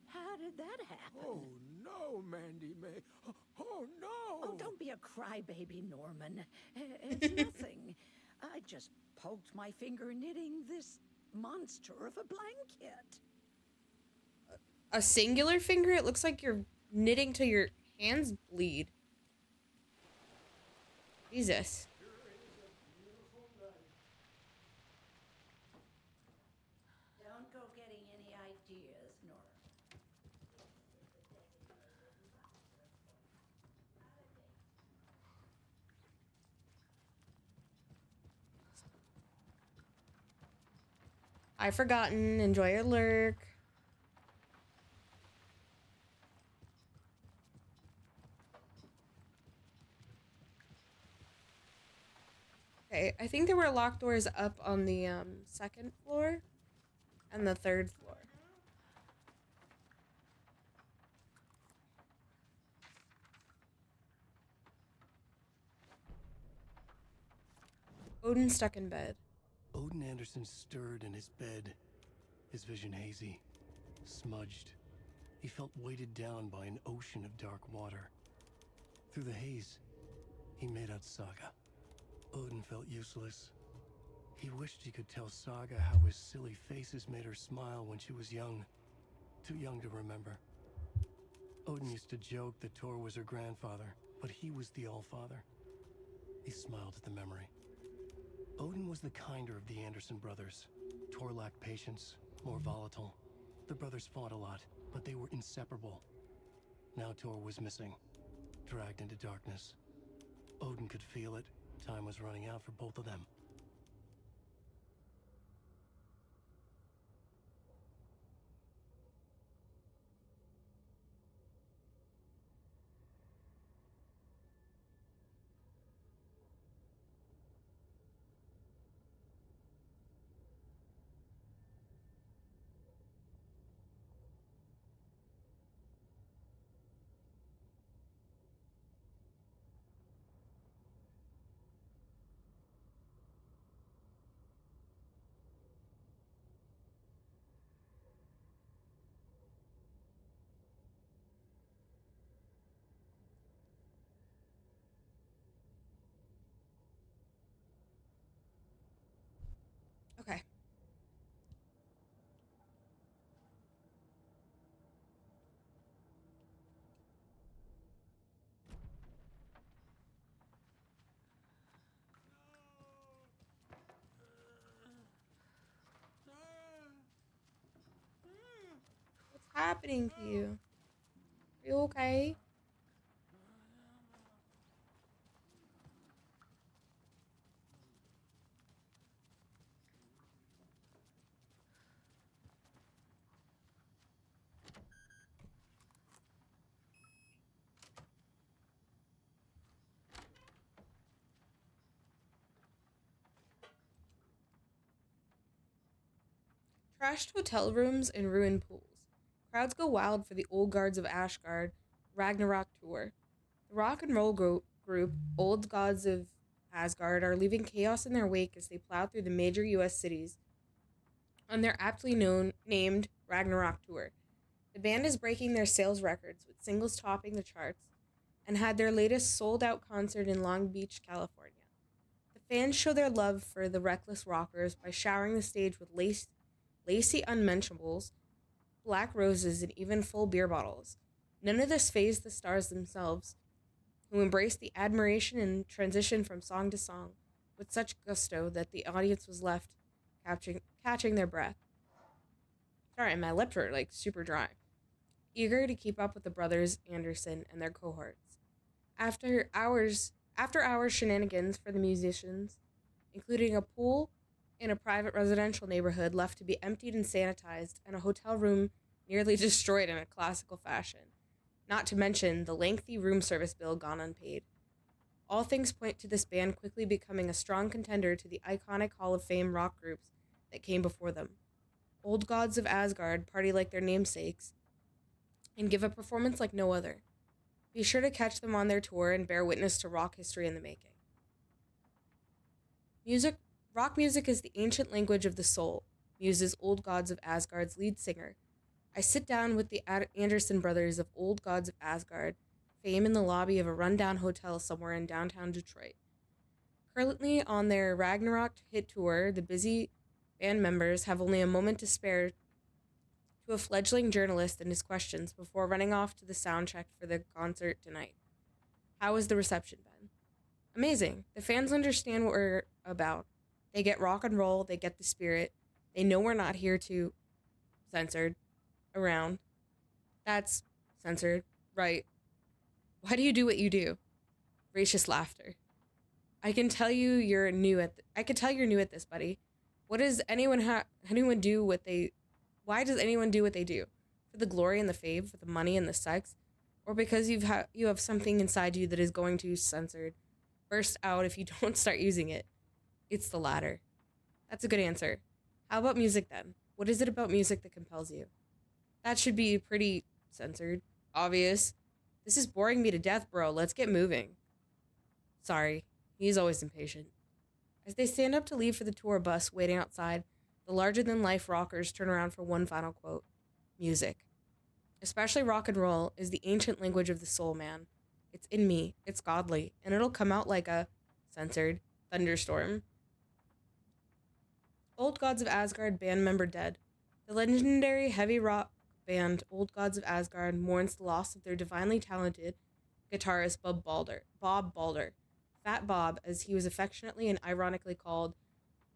how did that happen? Oh, no, Mandy May. Oh, no. Oh, don't be a crybaby, Norman. It's nothing. I just poked my finger knitting this monster of a blanket. A singular finger? It looks like you're knitting till your hands bleed. Jesus. Don't go getting any ideas, Nora. I've forgotten. Enjoy your lurk. Okay, I think there were locked doors up on the second floor and the third floor. Odin stuck in bed. Odin Anderson stirred in his bed, his vision hazy, smudged. He felt weighted down by an ocean of dark water. Through the haze, he made out Saga. Odin felt useless. He wished he could tell Saga how his silly faces made her smile when she was young. Too young to remember. Odin used to joke that Tor was her grandfather, but he was the Allfather. He smiled at the memory. Odin was the kinder of the Anderson brothers. Tor lacked patience, more volatile. The brothers fought a lot, but they were inseparable. Now Tor was missing, dragged into darkness. Odin could feel it. Time was running out for both of them. Okay. What's happening to you? Are you okay? Trashed hotel rooms and ruined pools. Crowds go wild for the Old Gods of Asgard Ragnarok tour. The rock and roll group, Old Gods of Asgard, are leaving chaos in their wake as they plow through the major U.S. cities on their aptly named Ragnarok tour. The band is breaking their sales records, with singles topping the charts, and had their latest sold-out concert in Long Beach, California. The fans show their love for the reckless rockers by showering the stage with lacy unmentionables, black roses, and even full beer bottles. None of this fazed the stars themselves, who embraced the admiration and transitioned from song to song with such gusto that the audience was left catching their breath. Sorry, my lips are like super dry. Eager to keep up with the brothers Anderson and their cohorts. After hours shenanigans for the musicians, including a pool in a private residential neighborhood left to be emptied and sanitized, and a hotel room nearly destroyed in a classical fashion, not to mention the lengthy room service bill gone unpaid. All things point to this band quickly becoming a strong contender to the iconic Hall of Fame rock groups that came before them. Old Gods of Asgard party like their namesakes and give a performance like no other. Be sure to catch them on their tour and bear witness to rock history in the making. Rock music is the ancient language of the soul, muses Old Gods of Asgard's lead singer. I sit down with the Anderson brothers of Old Gods of Asgard, fame in the lobby of a rundown hotel somewhere in downtown Detroit. Currently on their Ragnarok hit tour, the busy band members have only a moment to spare to a fledgling journalist and his questions before running off to the sound check for the concert tonight. How has the reception been? Amazing. The fans understand what we're about. They get rock and roll, they get the spirit. They know we're not here to censored around. That's censored, right? Why do you do what you do? Gracious laughter. I can tell you're new at this, buddy. Why does anyone do what they do? For the glory and the fame, for the money and the sex, or because you have something inside you that is going to censored burst out if you don't start using it? It's the latter. That's a good answer. How about music then? What is it about music that compels you? That should be pretty censored. Obvious. This is boring me to death, bro. Let's get moving. Sorry. He's always impatient. As they stand up to leave for the tour bus waiting outside, the larger-than-life rockers turn around for one final quote. Music. Especially rock and roll is the ancient language of the soul, man. It's in me. It's godly. And it'll come out like a censored thunderstorm. Old Gods of Asgard band member dead. The legendary heavy rock band Old Gods of Asgard mourns the loss of their divinely talented guitarist Bob Balder. Fat Bob, as he was affectionately and ironically called,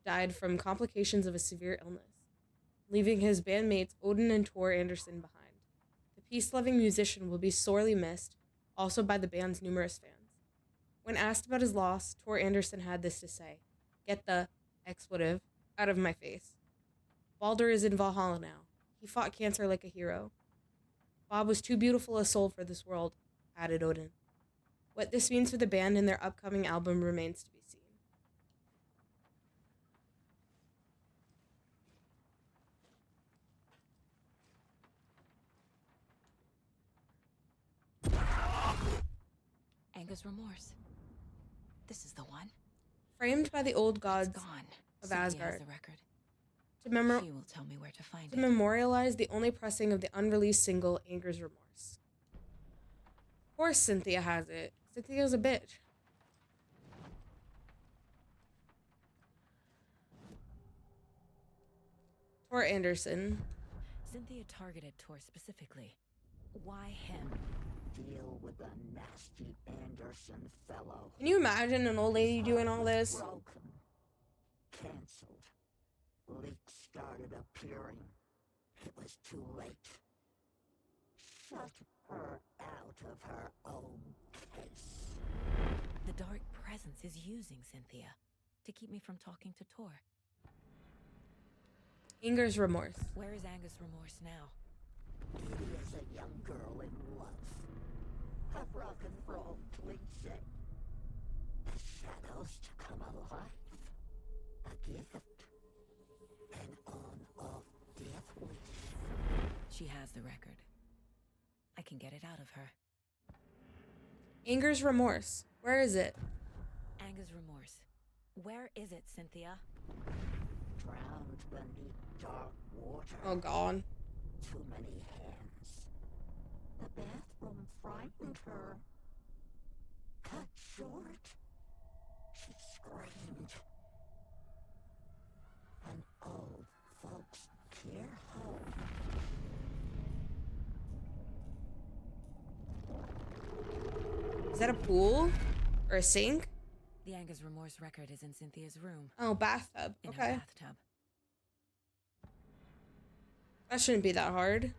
died from complications of a severe illness, leaving his bandmates Odin and Tor Anderson behind. The peace-loving musician will be sorely missed, also by the band's numerous fans. When asked about his loss, Tor Anderson had this to say, "Get the expletive out of my face. Balder is in Valhalla now. He fought cancer like a hero. Bob was too beautiful a soul for this world," added Odin. What this means for the band and their upcoming album remains to be seen. Anger's Remorse. This is the one. Framed by the Old Gods of Cynthia has Asgard. the record. She will tell me where to find to it. memorialize the only pressing of the unreleased single, Anger's Remorse. Of course Cynthia has it. Cynthia's a bitch. Tor Anderson. Cynthia targeted Tor specifically. Why him? Deal with the nasty Anderson fellow. Can you imagine an old lady doing all this? Broken. Cancelled. Leaks started appearing. It was too late. Shut her out of her own case. The Dark Presence is using Cynthia to keep me from talking to Tor. Anger's Remorse. Where is Anger's Remorse now? Kitty is a young girl in love. A rock and roll cliche. The shadows to come alive. A gift. An on-off She has the record. I can get it out of her. Anger's remorse. Where is it? Anger's remorse. Where is it, Cynthia? Drowned beneath dark water. Oh, God. Too many hands. The bathroom frightened her. Cut short. She screamed. An old folks care home. Is that a pool? Or a sink? The Anger's remorse record is in Cynthia's room. Oh, bathtub. In Okay. her bathtub. That shouldn't be that hard.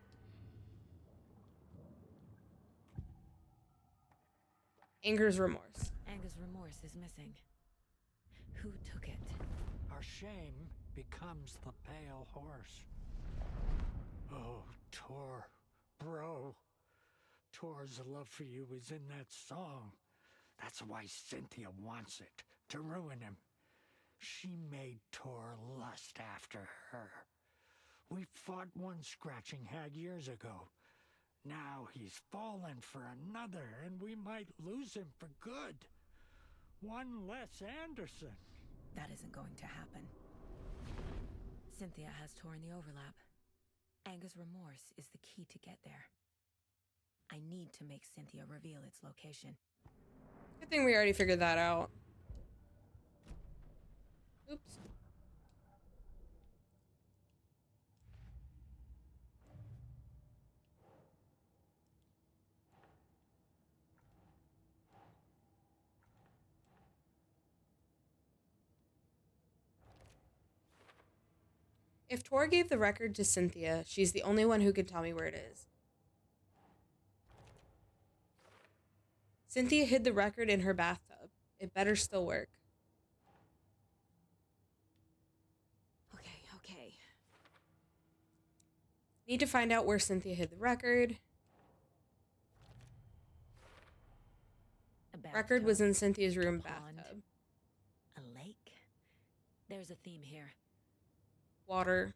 Anger's remorse. Anger's remorse is missing. Who took it? Our shame becomes the pale horse. Oh, Tor, bro. Tor's love for you is in that song. That's why Cynthia wants it, to ruin him. She made Tor lust after her. We fought one scratching hag years ago. Now he's fallen for another, and we might lose him for good. One less Anderson. That isn't going to happen. Cynthia has Tor in the overlap. Anger's remorse is the key to get there. I need to make Cynthia reveal its location. Good thing we already figured that out. Oops. If Tor gave the record to Cynthia, she's the only one who could tell me where it is. Cynthia hid the record in her bathtub. It better still work. Okay. Need to find out where Cynthia hid the record. Record was in Cynthia's room bathtub. A lake? There's a theme here. Water.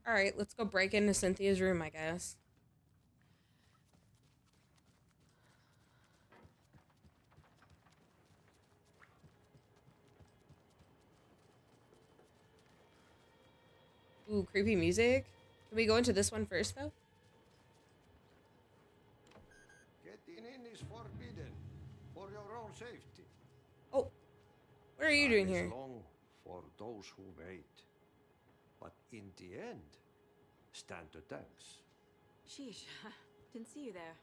Alright, let's go break into Cynthia's room, I guess. Ooh, creepy music. Can we go into this one first, though? Getting in is forbidden, for your own safety. Oh, what are you doing Time is here? long for those who wait. But in the end, stand the thanks. Sheesh, didn't see you there.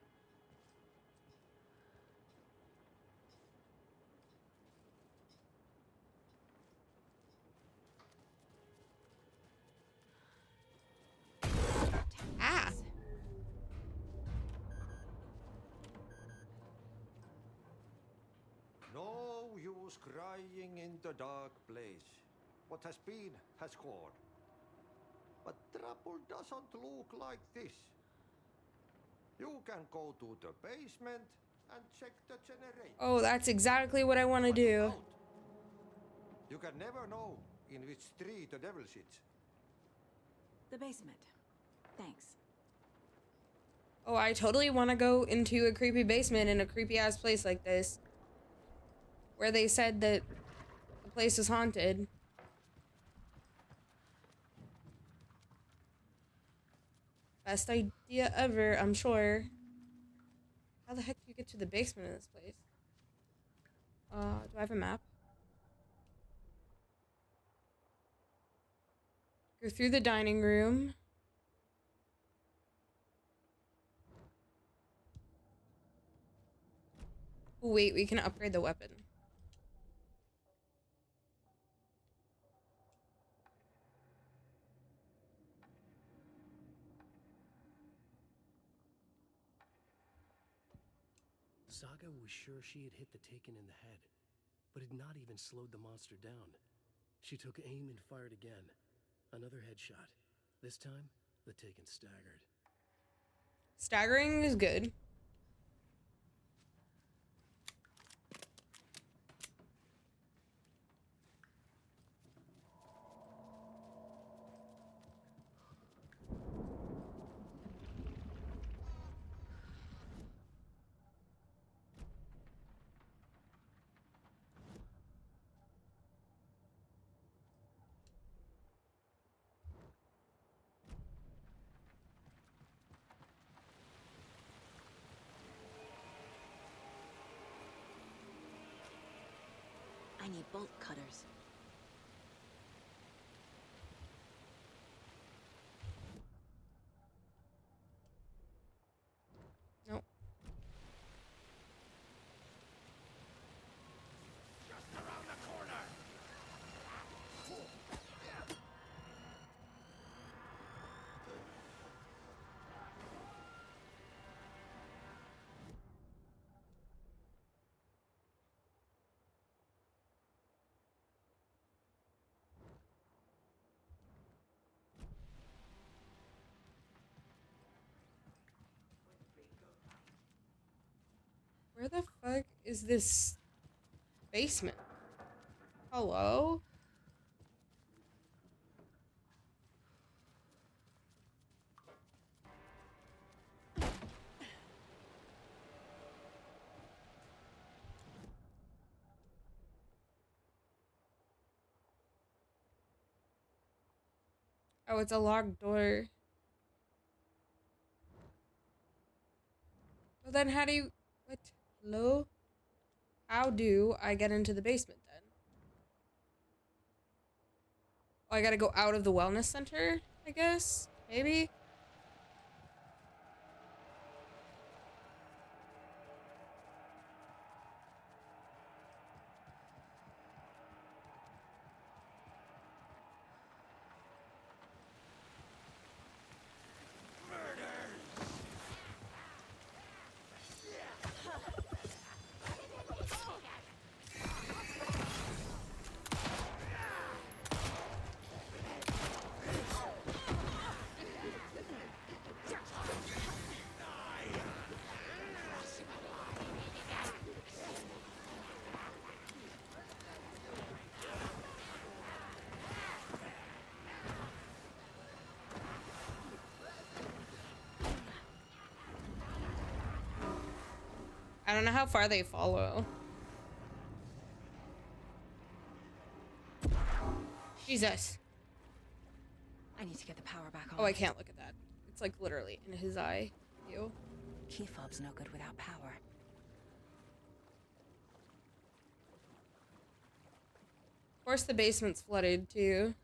Ah! No use crying in the dark place. What has been has gone. But trouble doesn't look like this. You can go to the basement and check the generator. Oh, that's exactly what I want to do. You can never know in which tree the devil sits. The basement. Thanks. Oh, I totally want to go into a creepy basement in a creepy ass place like this. Where they said that the place is haunted. Best idea ever, I'm sure. How the heck do you get to the basement of this place? Do I have a map? Go through the dining room. Oh, wait, we can upgrade the weapon. Saga was sure she had hit the Taken in the head, but had not even slowed the monster down. She took aim and fired again. Another headshot. This time, the Taken staggered. Staggering is good. bolt cutters. Nope. Where the fuck is this basement? Hello? Oh, it's a locked door. Well, then how do you... What? Hello? How do I get into the basement then? Oh, I gotta go out of the wellness center, I guess? Maybe? I don't know how far they follow. Jesus. I need to get the power back on. Oh, I can't look at that. It's like literally in his eye. Ew. Key fob's no good without power. Of course the basement's flooded too.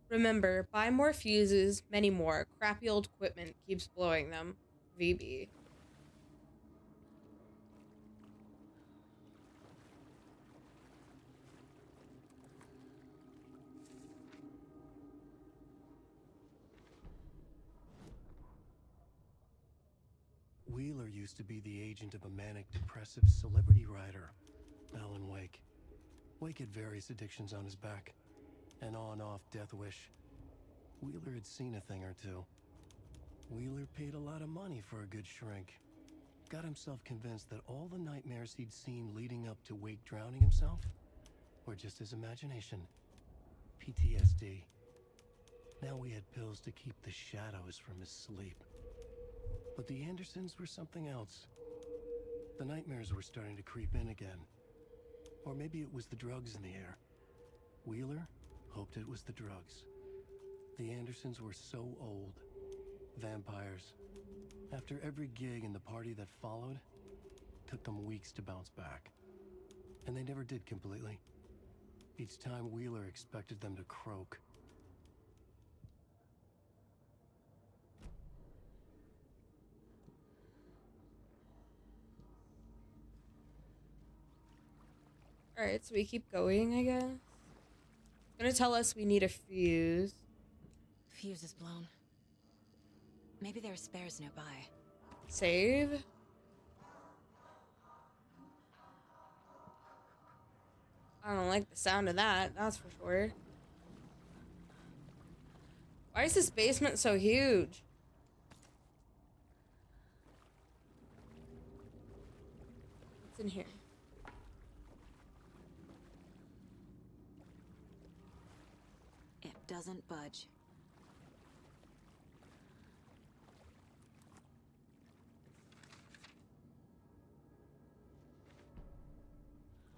Remember, buy more fuses, many more. Crappy old equipment keeps blowing them. VB. Wheeler used to be the agent of a manic depressive celebrity writer, Alan Wake. Wake had various addictions on his back. An on-off death wish. Wheeler had seen a thing or two. Wheeler paid a lot of money for a good shrink. Got himself convinced that all the nightmares he'd seen leading up to Wake drowning himself were just his imagination. PTSD. Now we had pills to keep the shadows from his sleep. But the Andersons were something else. The nightmares were starting to creep in again. Or maybe it was the drugs in the air. Wheeler hoped it was the drugs. The Andersons were so old. Vampires. After every gig and the party that followed, took them weeks to bounce back. And they never did completely. Each time Wheeler expected them to croak. Alright, so we keep going, I guess. It's gonna tell us we need a fuse. Fuse is blown. Maybe there are spares nearby. Save? I don't like the sound of that, that's for sure. Why is this basement so huge? What's in here? It doesn't budge.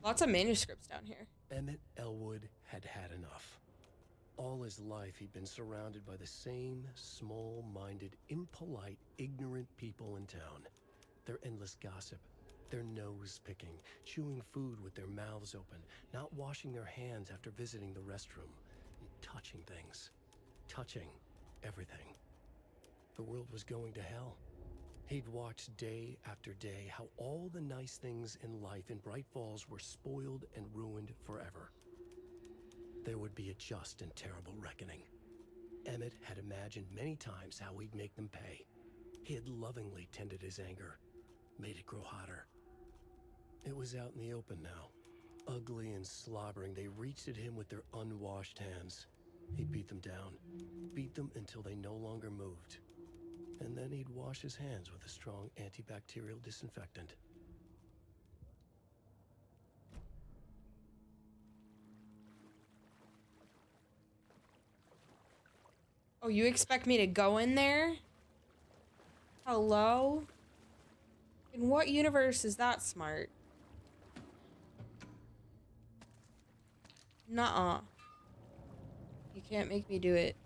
Lots of manuscripts down here. Emmett Elwood had had enough. All his life he'd been surrounded by the same small-minded, impolite, ignorant people in town. Their endless gossip, their nose picking, chewing food with their mouths open, not washing their hands after visiting the restroom, and touching things. Touching everything. The world was going to hell. He'd watched day after day how all the nice things in life in Bright Falls were spoiled and ruined forever. There would be a just and terrible reckoning. Emmett had imagined many times how he'd make them pay. He had lovingly tended his anger, made it grow hotter. It was out in the open now. Ugly and slobbering, they reached at him with their unwashed hands. He'd beat them down, beat them until they no longer moved. And then he'd wash his hands with a strong antibacterial disinfectant. Oh, you expect me to go in there? Hello? In what universe is that smart? Nuh-uh. You can't make me do it.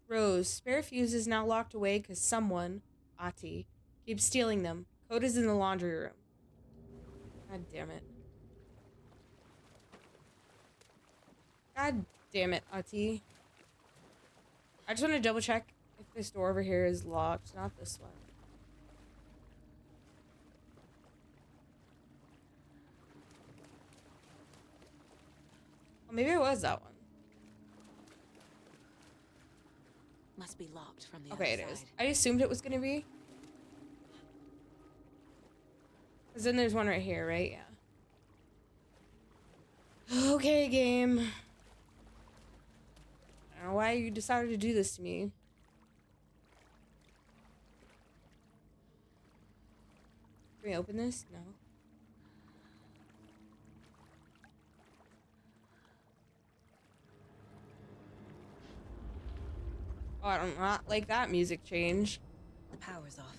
Rose, spare fuse is now locked away because someone, Ahti, keeps stealing them. Code is in the laundry room. God damn it. God damn it, Ahti. I just want to double check if this door over here is locked, not this one. Well, maybe it was that one. Must be locked from the Okay, other it is. side. I assumed it was gonna be. Because then there's one right here, right? Yeah. Okay, game. I don't know why you decided to do this to me. Can we open this? No. Oh, I don't not like that music change. The power's off.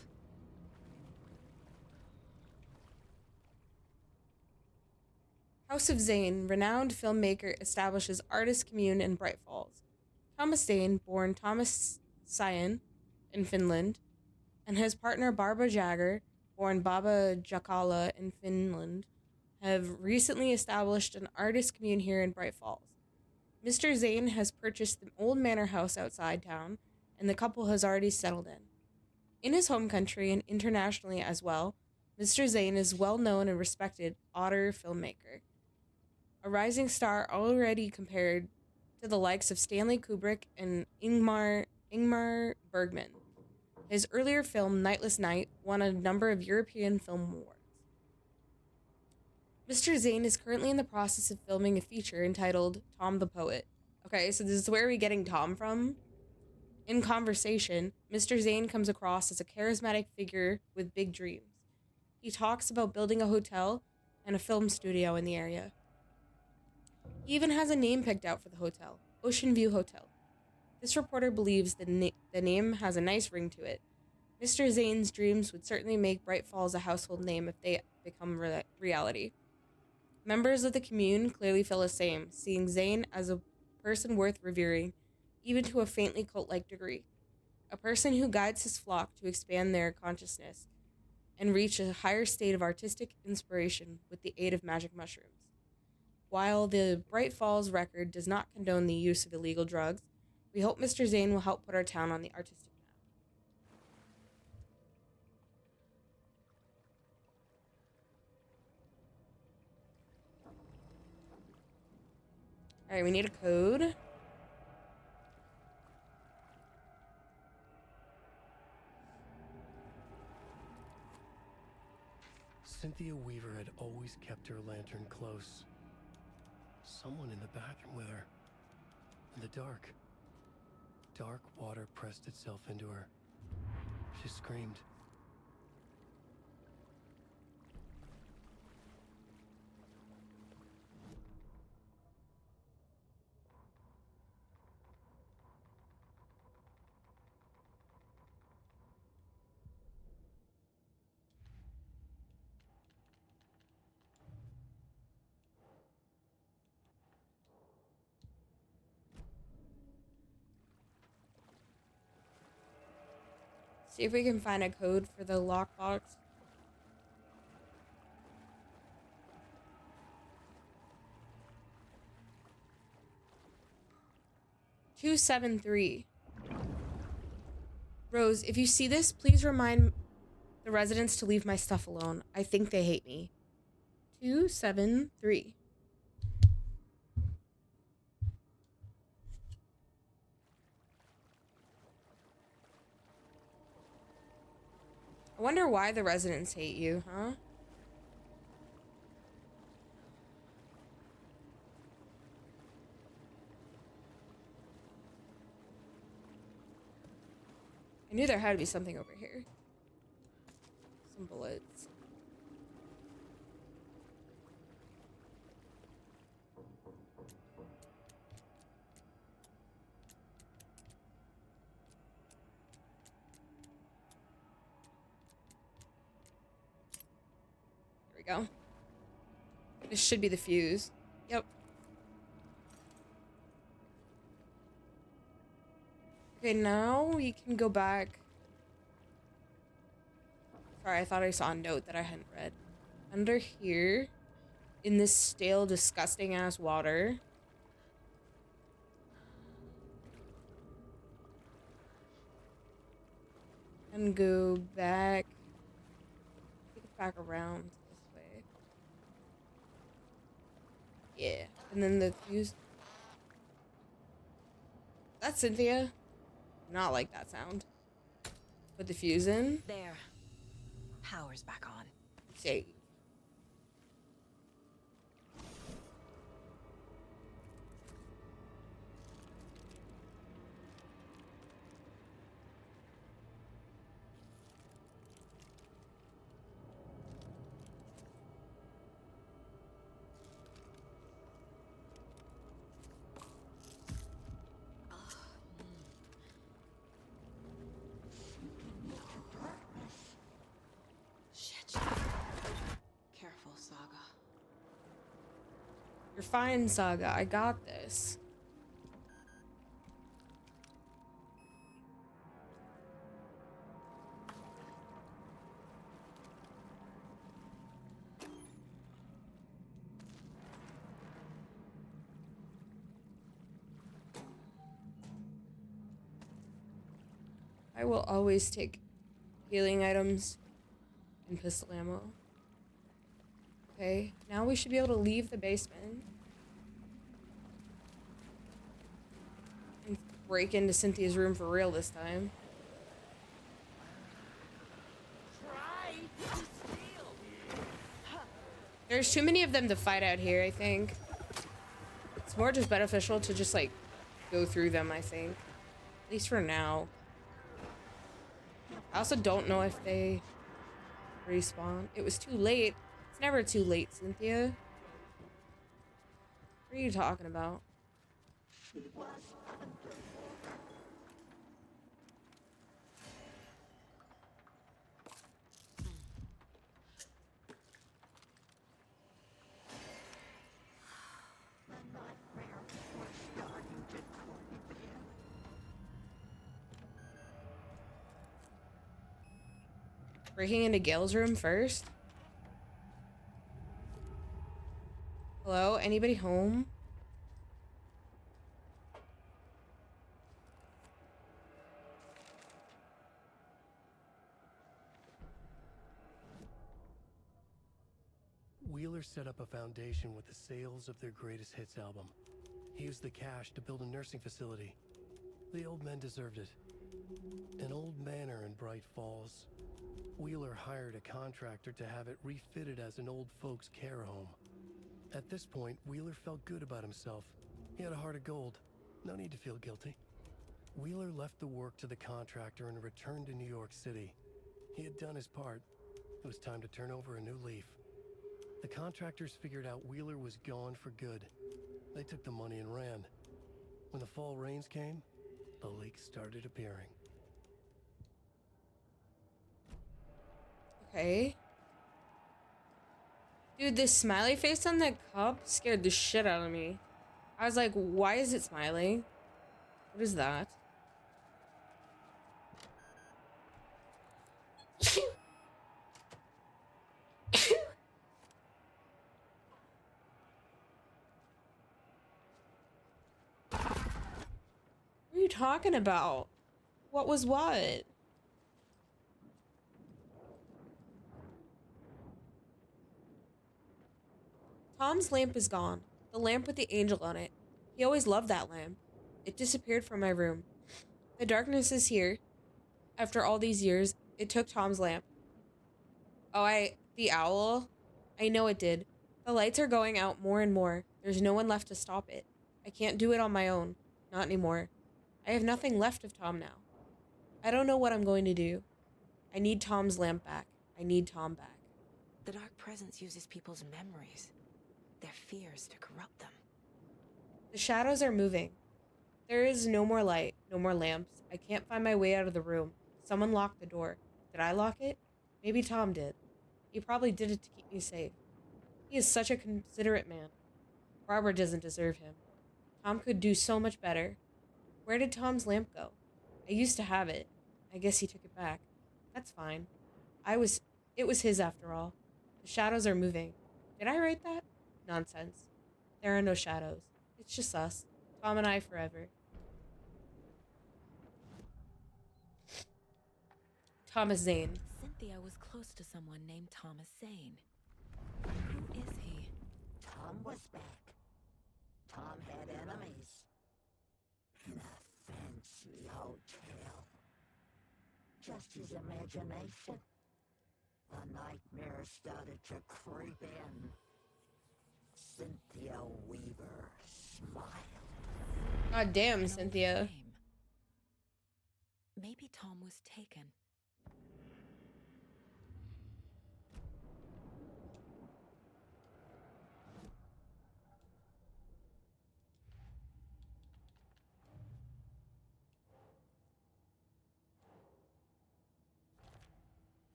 House of Zane, renowned filmmaker, establishes artist commune in Bright Falls. Thomas Zane, born Thomas Syan in Finland, and his partner Barbara Jagger, born Baba Jakala in Finland, have recently established an artist commune here in Bright Falls. Mr. Zane has purchased the old manor house outside town, and the couple has already settled in. In his home country and internationally as well, Mr. Zane is well known and respected otter filmmaker. A rising star already compared to the likes of Stanley Kubrick and Ingmar Bergman. His earlier film, Nightless Night, won a number of European Film Awards. Mr. Zane is currently in the process of filming a feature entitled Tom the Poet. Okay, so this is where we're getting Tom from. In conversation, Mr. Zane comes across as a charismatic figure with big dreams. He talks about building a hotel and a film studio in the area. He even has a name picked out for the hotel, Ocean View Hotel. This reporter believes the name has a nice ring to it. Mr. Zane's dreams would certainly make Bright Falls a household name if they become reality. Members of the commune clearly feel the same, seeing Zane as a person worth revering, even to a faintly cult-like degree. A person who guides his flock to expand their consciousness and reach a higher state of artistic inspiration with the aid of magic mushrooms. While the Bright Falls record does not condone the use of illegal drugs, we hope Mr. Zane will help put our town on the artistic map. Alright, we need a code. Cynthia Weaver had always kept her lantern close. Someone in the bathroom with her. In the dark. Dark water pressed itself into her. She screamed. See if we can find a code for the lockbox. 273. Rose, if you see this, please remind the residents to leave my stuff alone. I think they hate me. 273. I wonder why the residents hate you, huh? I knew there had to be something over here. Some bullets. There we go. This should be the fuse. Yep. Okay, now we can go back. Sorry, I thought I saw a note that I hadn't read. Under here, in this stale, disgusting ass water. And go back. Take it back around this way. Yeah. And then the fuse. That's Cynthia. Not like that sound. Put the fuse in. There. Power's back on. Save. Careful, Saga. You're fine, Saga. I got this. I will always take healing items and pistol ammo. Okay, now we should be able to leave the basement and break into Cynthia's room for real this time. There's too many of them to fight out here, I think. It's more just beneficial to just, like, go through them, I think. At least for now. I also don't know if they respawn. It was too late. It's never too late, Cynthia. What are you talking about? Breaking into Gail's room first? Hello? Anybody home? Wheeler set up a foundation with the sales of their greatest hits album. He used the cash to build a nursing facility. The old men deserved it. An old manor in Bright Falls. Wheeler hired a contractor to have it refitted as an old folks' care home. At this point, Wheeler felt good about himself. He had a heart of gold. No need to feel guilty. Wheeler left the work to the contractor and returned to New York City. He had done his part. It was time to turn over a new leaf. The contractors figured out Wheeler was gone for good. They took the money and ran. When the fall rains came, the leaks started appearing. Okay. Dude, this smiley face on the cup scared the shit out of me. I was like, why is it smiling? What is that? you talking about? What was what? Tom's lamp is gone. The lamp with the angel on it. He always loved that lamp. It disappeared from my room. The darkness is here. After all these years, it took Tom's lamp. Oh, the owl? I know it did. The lights are going out more and more. There's no one left to stop it. I can't do it on my own. Not anymore. I have nothing left of Tom now. I don't know what I'm going to do. I need Tom's lamp back. I need Tom back. The Dark Presence uses people's memories, their fears, to corrupt them. The shadows are moving. There is no more light, no more lamps. I can't find my way out of the room. Someone locked the door. Did I lock it? Maybe Tom did. He probably did it to keep me safe. He is such a considerate man. Barbara doesn't deserve him. Tom could do so much better. Where did Tom's lamp go? I used to have it. I guess he took it back. That's fine. It was his after all. The shadows are moving. Did I write that? Nonsense. There are no shadows. It's just us. Tom and I forever. Thomas Zane. Cynthia was close to someone named Thomas Zane. Who is he? Tom was back. Tom had enemies. In a fancy hotel. Just his imagination. The nightmare started to creep in. Cynthia Weaver smiled. God damn, Cynthia. Maybe Tom was taken.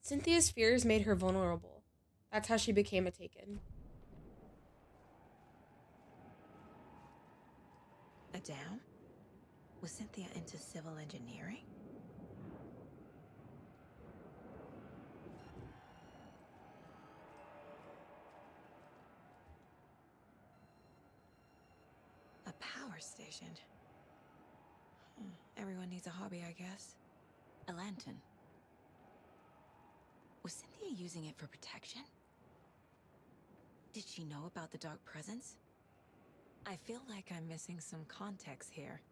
Cynthia's fears made her vulnerable. That's how she became a Taken. A down? Was Cynthia into civil engineering? A power station. Everyone needs a hobby, I guess. A lantern. Was Cynthia using it for protection? Did she know about the Dark Presence? I feel like I'm missing some context here.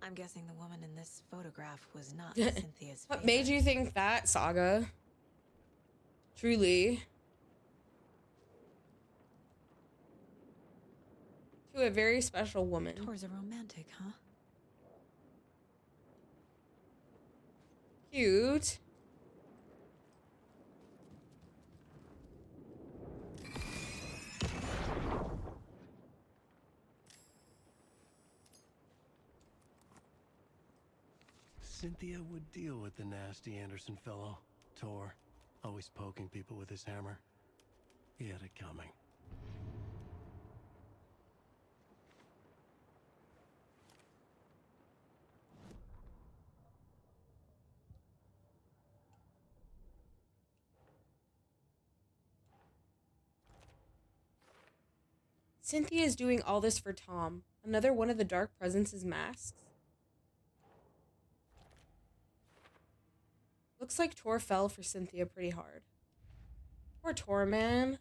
I'm guessing the woman in this photograph was not Cynthia's What favorite. made you think that, Saga? Truly. To a very special woman. Tor's a romantic, huh? Cute. Cynthia would deal with the nasty Anderson fellow. Tor, always poking people with his hammer. He had it coming. Cynthia is doing all this for Tom. Another one of the Dark Presence's masks. Looks like Tor fell for Cynthia pretty hard. Poor Tor, man.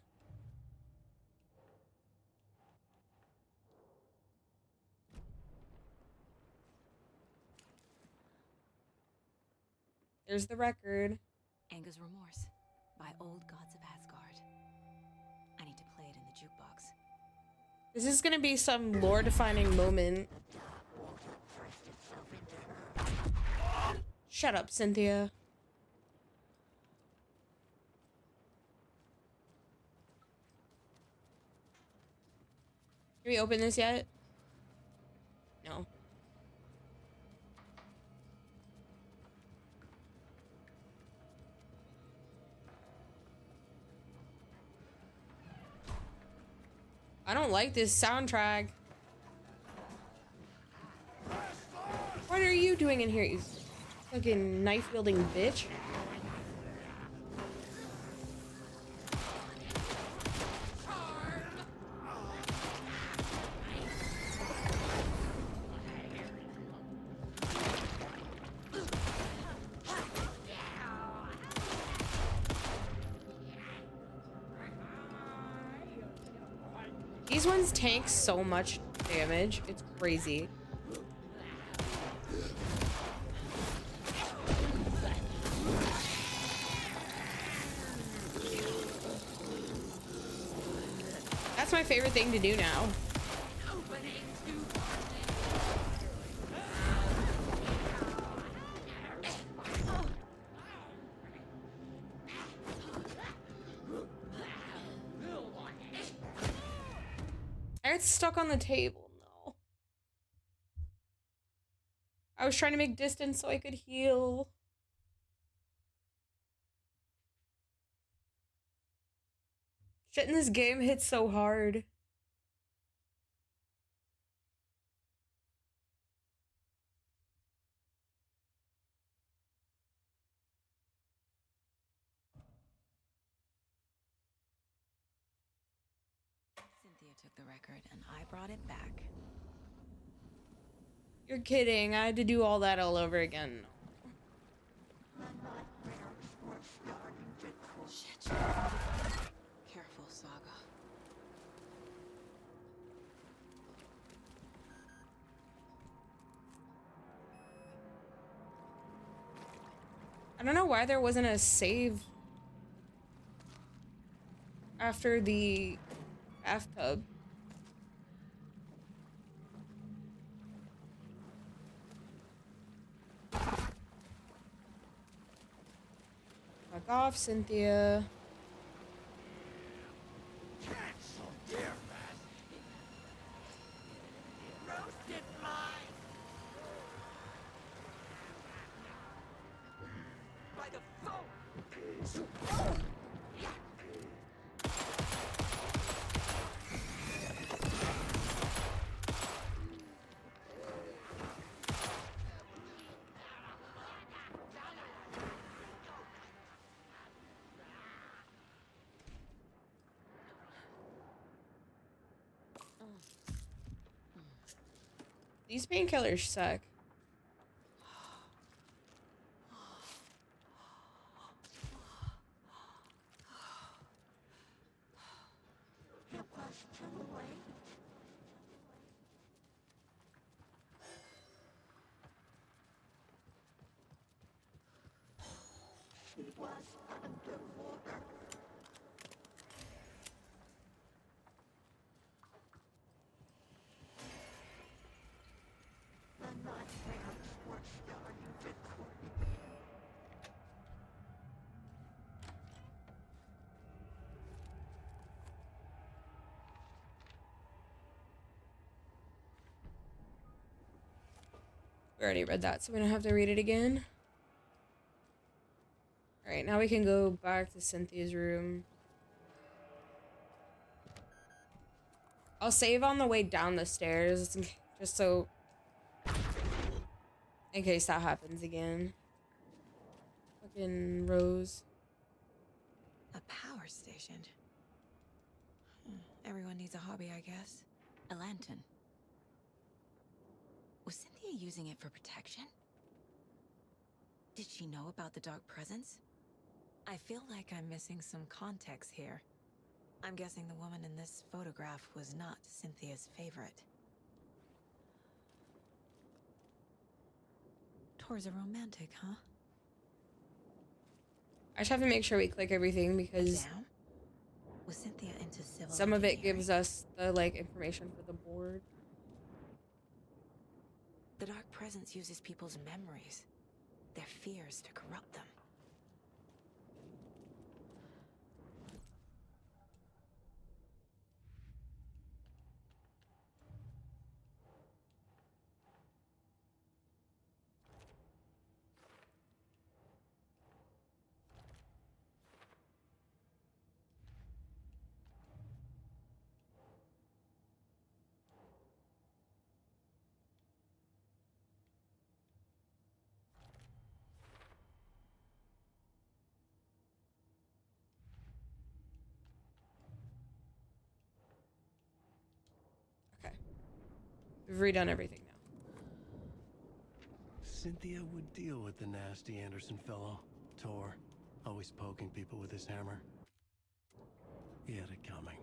There's the record. Anger's Remorse by Old Gods of Asgard. I need to play it in the jukebox. This is gonna be some lore-defining moment. Shut up, Cynthia. Can we open this yet? No. I don't like this soundtrack. What are you doing in here, you fucking knife-wielding bitch? These ones tank so much damage. It's crazy. That's my favorite thing to do now. It's stuck on the table. No. I was trying to make distance so I could heal. Shit in this game hits so hard. Cynthia took the record and I brought it back. You're kidding. I had to do all that all over again. Shit. Careful, Saga. I don't know why there wasn't a save after the bathtub. Fuck off, Cynthia. These painkillers suck. We already read that, so we don't have to read it again. Alright, now we can go back to Cynthia's room. I'll save on the way down the stairs, just so... in case that happens again. Fucking Rose. A power station. Everyone needs a hobby, I guess. A lantern. Was Cynthia using it for protection? Did she know about the dark presence? I feel like I'm missing some context here. I'm guessing the woman in this photograph was not Cynthia's favorite. Tor's a romantic, huh? I just have to make sure we click everything because Was Cynthia into civil some of it gives us the like information for the board. The dark presence uses people's memories, their fears to corrupt them. We've redone everything now. Cynthia would deal with the nasty Anderson fellow, Tor, always poking people with his hammer. He had it coming.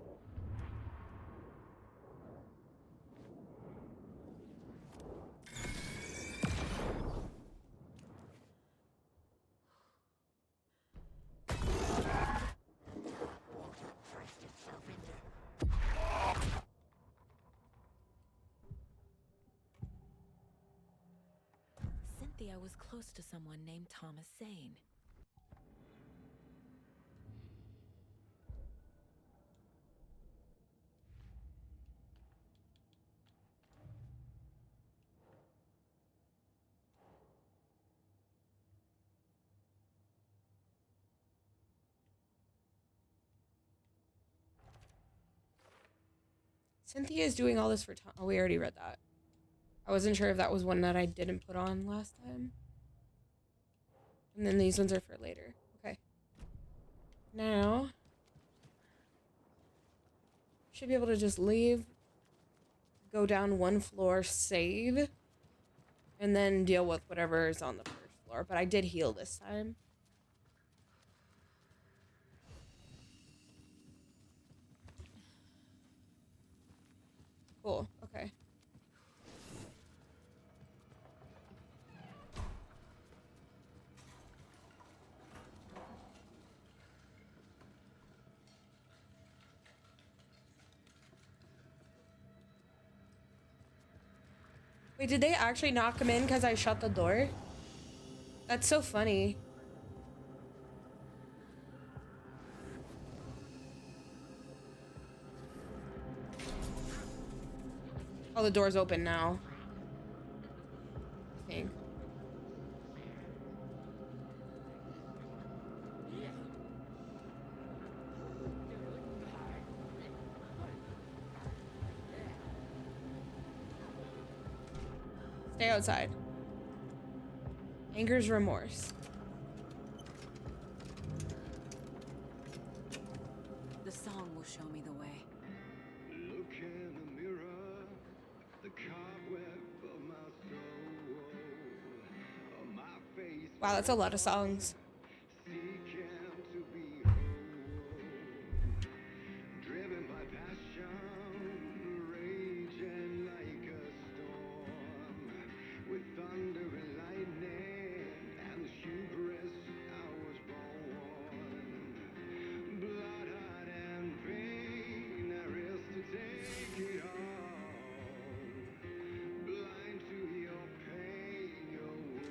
Cynthia was close to someone named Thomas Zane. Cynthia is doing all this for Tom. Oh, we already read that. I wasn't sure if that was one that I didn't put on last time. And then these ones are for later. Okay. Now, should be able to just leave, go down one floor, save, and then deal with whatever is on the first floor. But I did heal this time. Cool. Okay. Wait, did they actually knock him in because I shut the door? That's so funny. Oh, the door's open now. I think. Stay outside. Anger's remorse. The song will show me the way. Look in the mirror, the cobweb of my soul, my face. Wow, that's a lot of songs. Seeking to be whole, driven by passion, raging like a storm, with thunder and lightning and the hubris I was born. Blood, heart, and pain, there is to take it all. Blind to your pain, your wounds.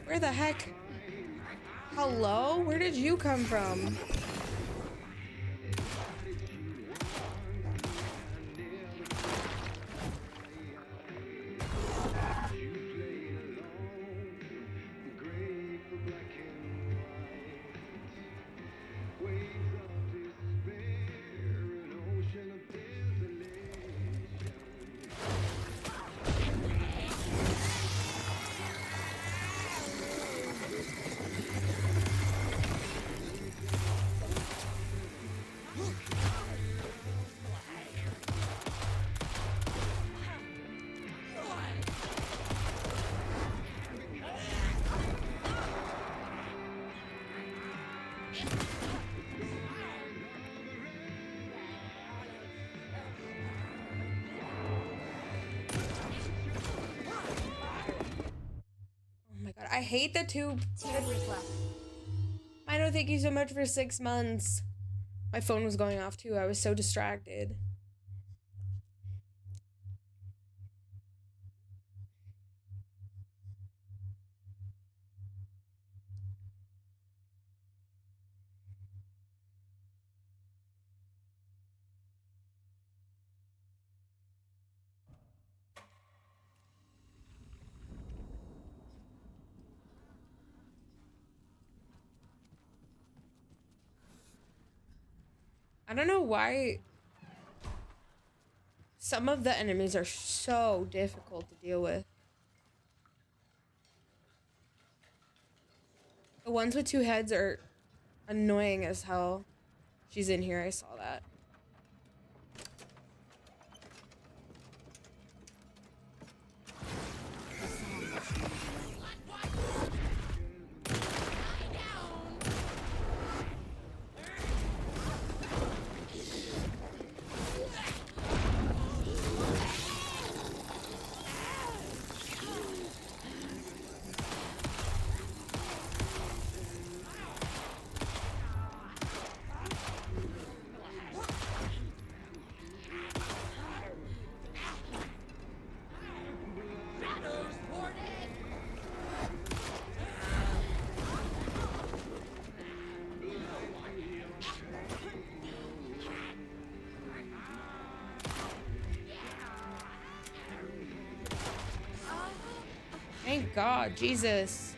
Where the heck? Hello? Where did you come from? I hate the tube. Mino, thank you so much for 6 months. My phone was going off too. I was so distracted. I don't know why some of the enemies are so difficult to deal with. The ones with two heads are annoying as hell. She's in here, I saw that. Thank God, Jesus.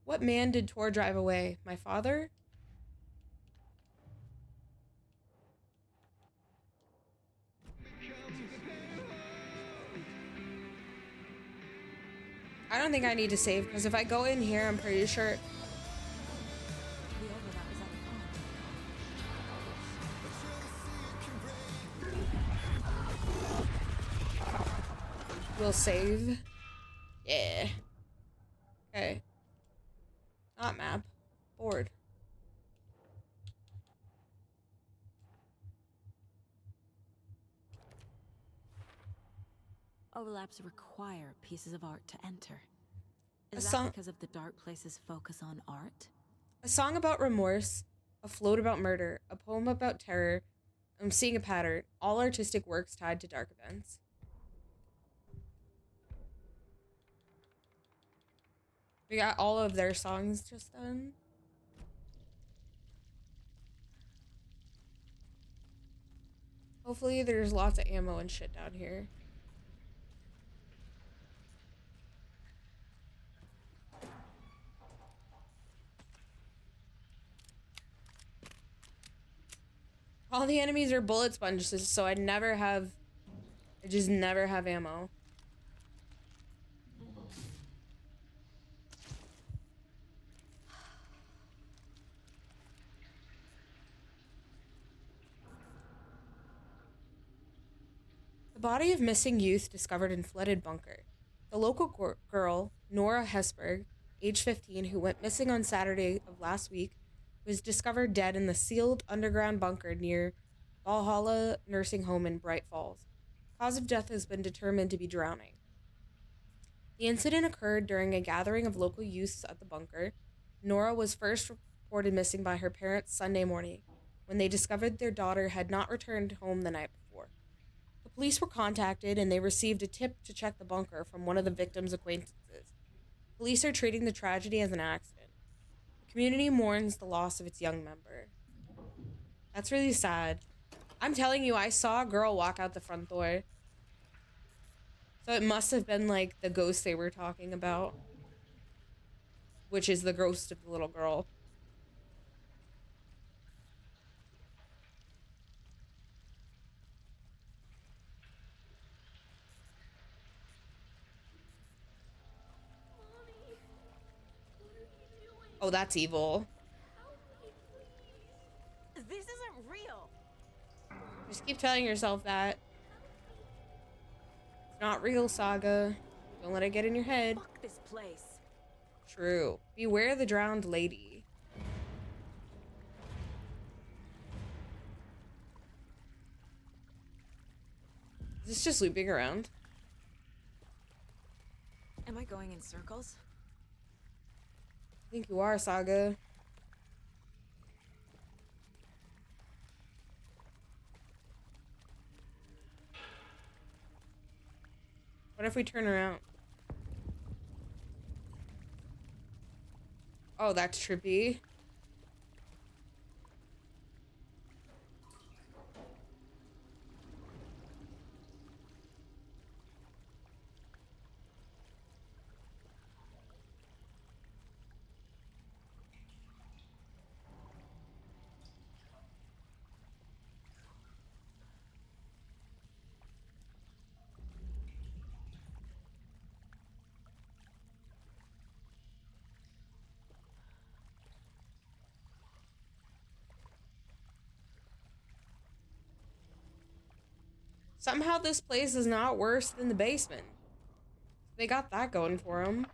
What man did Tor drive away? My father? I don't think I need to save, because if I go in here, I'm pretty sure... We'll save. Yeah. Okay. Not map. Board. Overlaps require pieces of art to enter. A Is song- that because of the Dark Place's focus on art? A song about remorse, a float about murder, a poem about terror. I'm seeing a pattern. All artistic works tied to dark events. We got all of their songs just done. Hopefully there's lots of ammo and shit down here. All the enemies are bullet sponges, so I just never have ammo. The body of missing youth discovered in flooded bunker. The local girl, Nora Hesberg, age 15, who went missing on Saturday of last week, was discovered dead in the sealed underground bunker near Valhalla Nursing Home in Bright Falls. Cause of death has been determined to be drowning. The incident occurred during a gathering of local youths at the bunker. Nora was first reported missing by her parents Sunday morning, when they discovered their daughter had not returned home the night before. The police were contacted and they received a tip to check the bunker from one of the victim's acquaintances. Police are treating the tragedy as an accident. The community mourns the loss of its young member. That's really sad. I'm telling you, I saw a girl walk out the front door. So it must have been like the ghost they were talking about, which is the ghost of the little girl. Oh, that's evil. This isn't real. Just keep telling yourself that. It's not real, Saga. Don't let it get in your head. Fuck this place. True. Beware the drowned lady. Is this just looping around? Am I going in circles? I think you are, Saga. What if we turn around? Oh, that's trippy. Somehow this place is not worse than the basement. They got that going for them.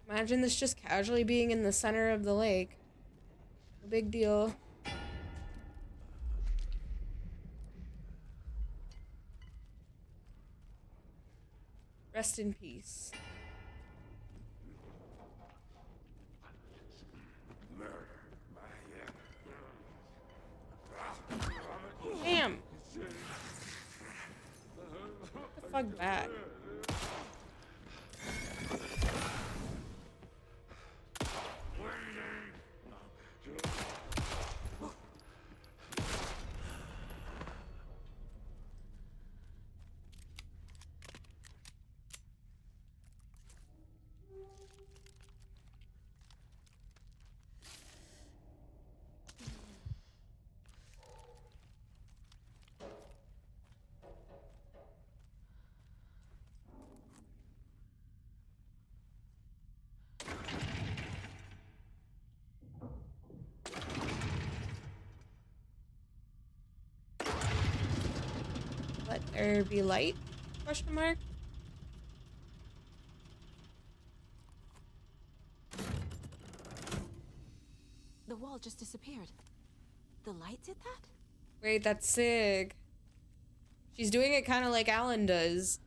Imagine this just casually being in the center of the lake. No big deal. Rest in peace. Damn. Get the fuck back. Let there be light? Question mark. The wall just disappeared. The light did that? Wait, that's Sig. She's doing it kind of like Alan does.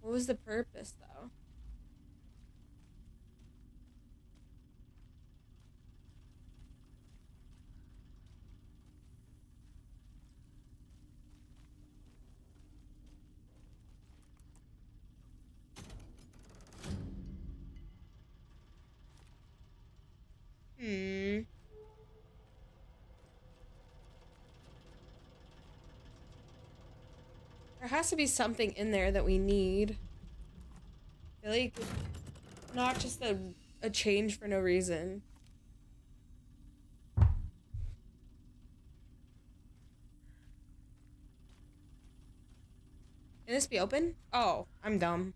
What was the purpose, though? There has to be something in there that we need. I feel like not just a change for no reason. Can this be open? Oh, I'm dumb.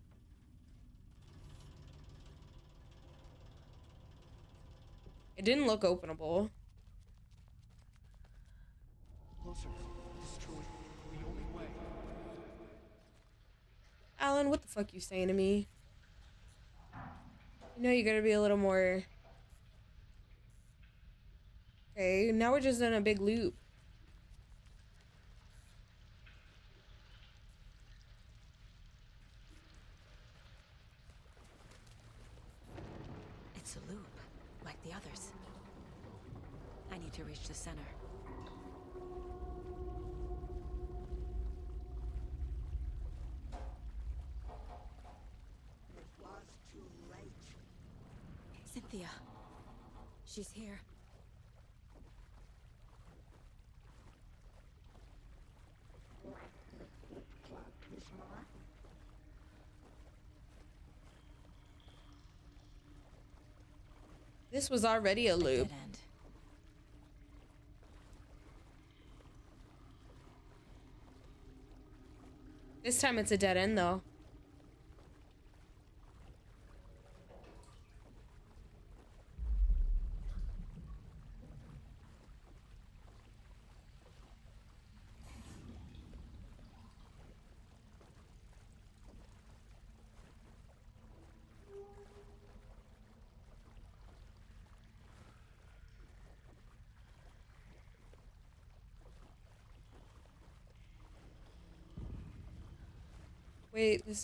It didn't look openable. Closer. Destroy. The only way. Alan, what the fuck you saying to me? You know you gotta be a little more... Okay, now we're just in a big loop. It's a loop, like the others. I need to reach the center. It was too late. Cynthia. She's here. This was already a loop. Dead end. This time it's a dead end, though. Wait, this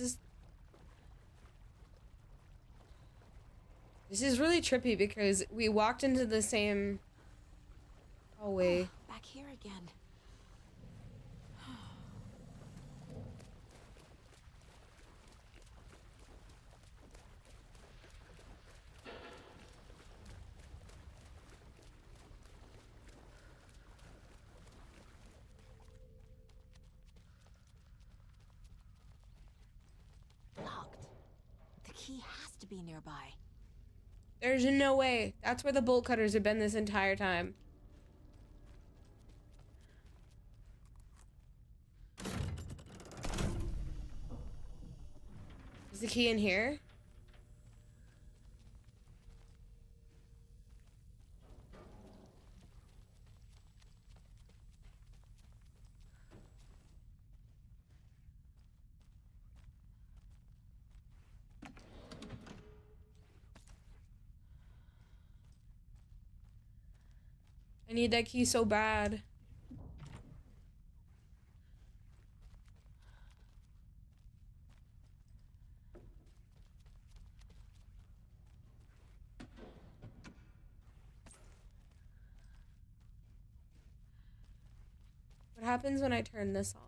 is really trippy because we walked into the same hallway. Back here again. Locked. The key has to be nearby. There's no way. That's where the bolt cutters have been this entire time. Is the key in here? I need that key so bad. What happens when I turn this on?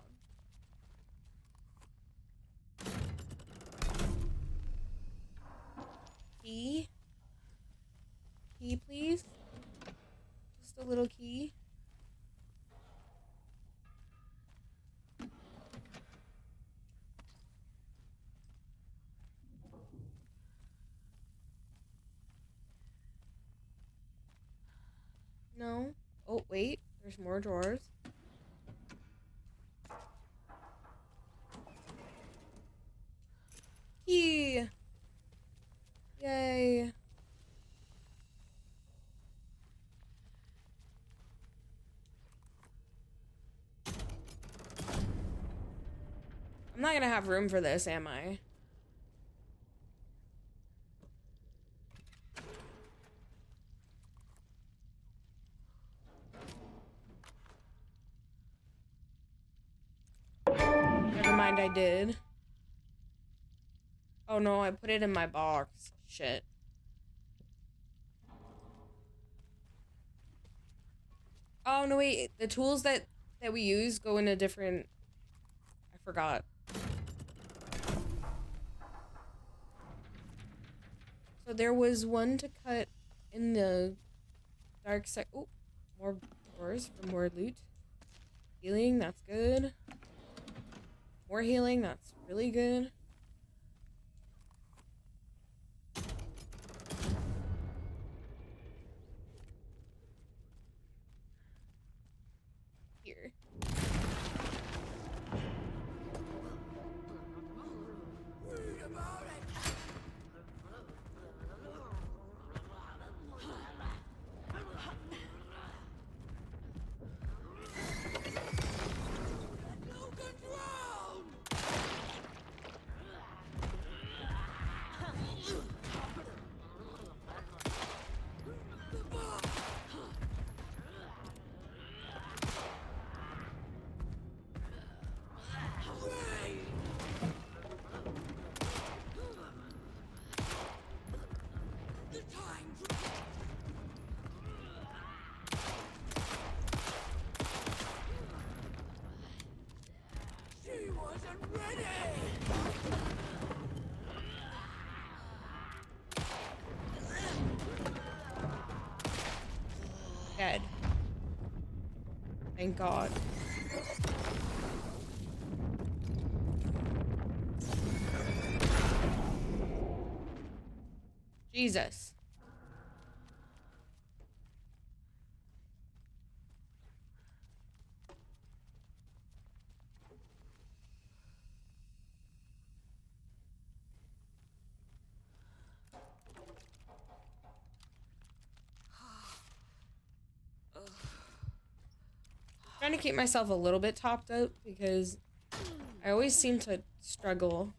Key? Key, please? Just a little key. No. Oh, wait. There's more drawers. Key! Yay. I'm not gonna have room for this, am I? Never mind, I did. Oh no, I put it in my box. Shit. Oh no, wait. The tools that we use go in a different... I forgot. So there was one to cut in the dark side. Oh, more doors for more loot. Healing, that's good. More healing, that's really good. Here. Dead. Thank God. Jesus. Trying to keep myself a little bit topped up because I always seem to struggle.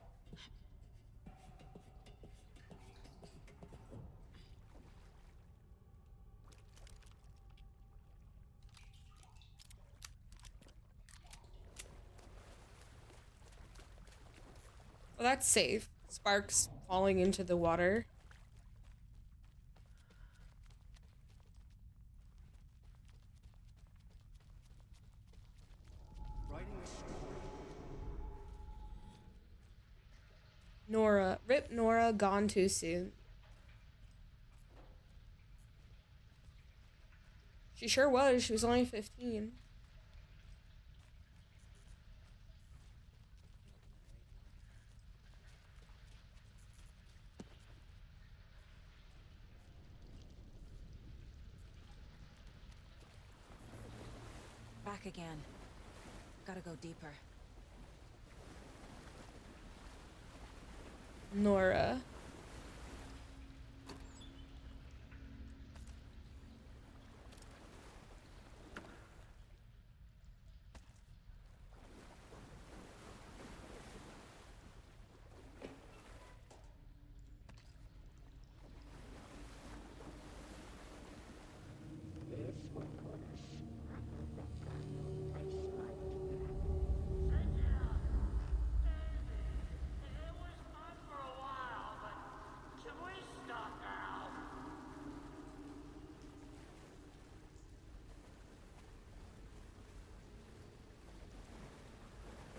Well, that's safe. Sparks falling into the water. Nora. Rip Nora, gone too soon. She sure was. She was only 15. Back again. Gotta go deeper. Nora.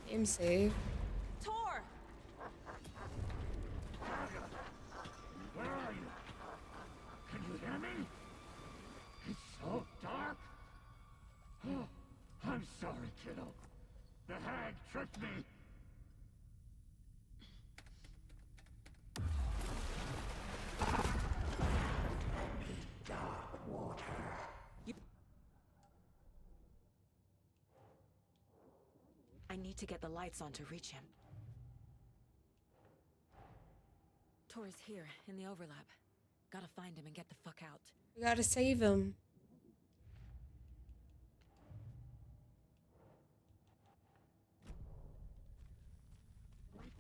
Game save. Tor! Where are you? Can you hear me? It's so dark. Oh, I'm sorry, kiddo. The hag tricked me. Dark water. I need to get the lights on to reach him. Tor is here, in the overlap. Gotta find him and get the fuck out. We gotta save him.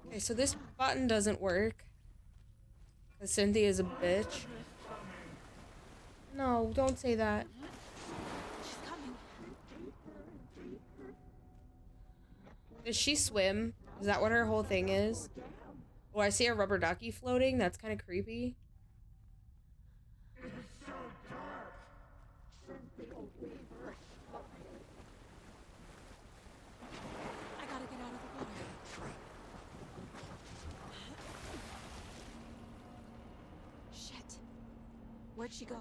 Okay, so this button doesn't work. Cause Cynthia's a bitch. No, don't say that. She's coming. Does she swim? Is that what her whole thing is? Oh, I see a rubber ducky floating. That's kind of creepy. I gotta get out of the water. Shit. Where'd she go?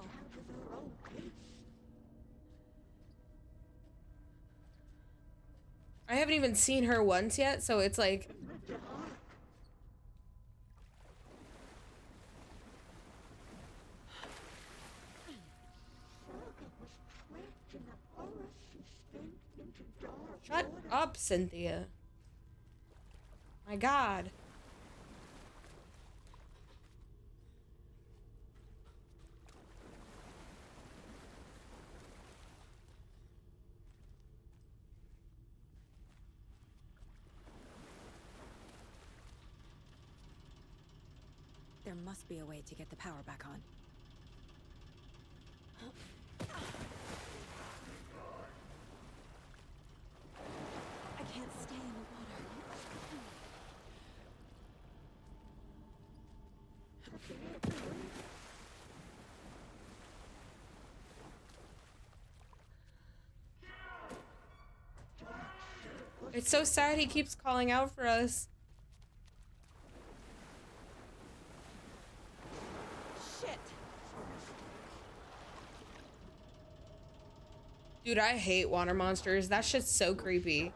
I haven't even seen her once yet, so it's like... Shut up, Cynthia. My God. There must be a way to get the power back on. I can't stay in the water. It's so sad he keeps calling out for us. Shit. Dude, I hate water monsters. That shit's so creepy.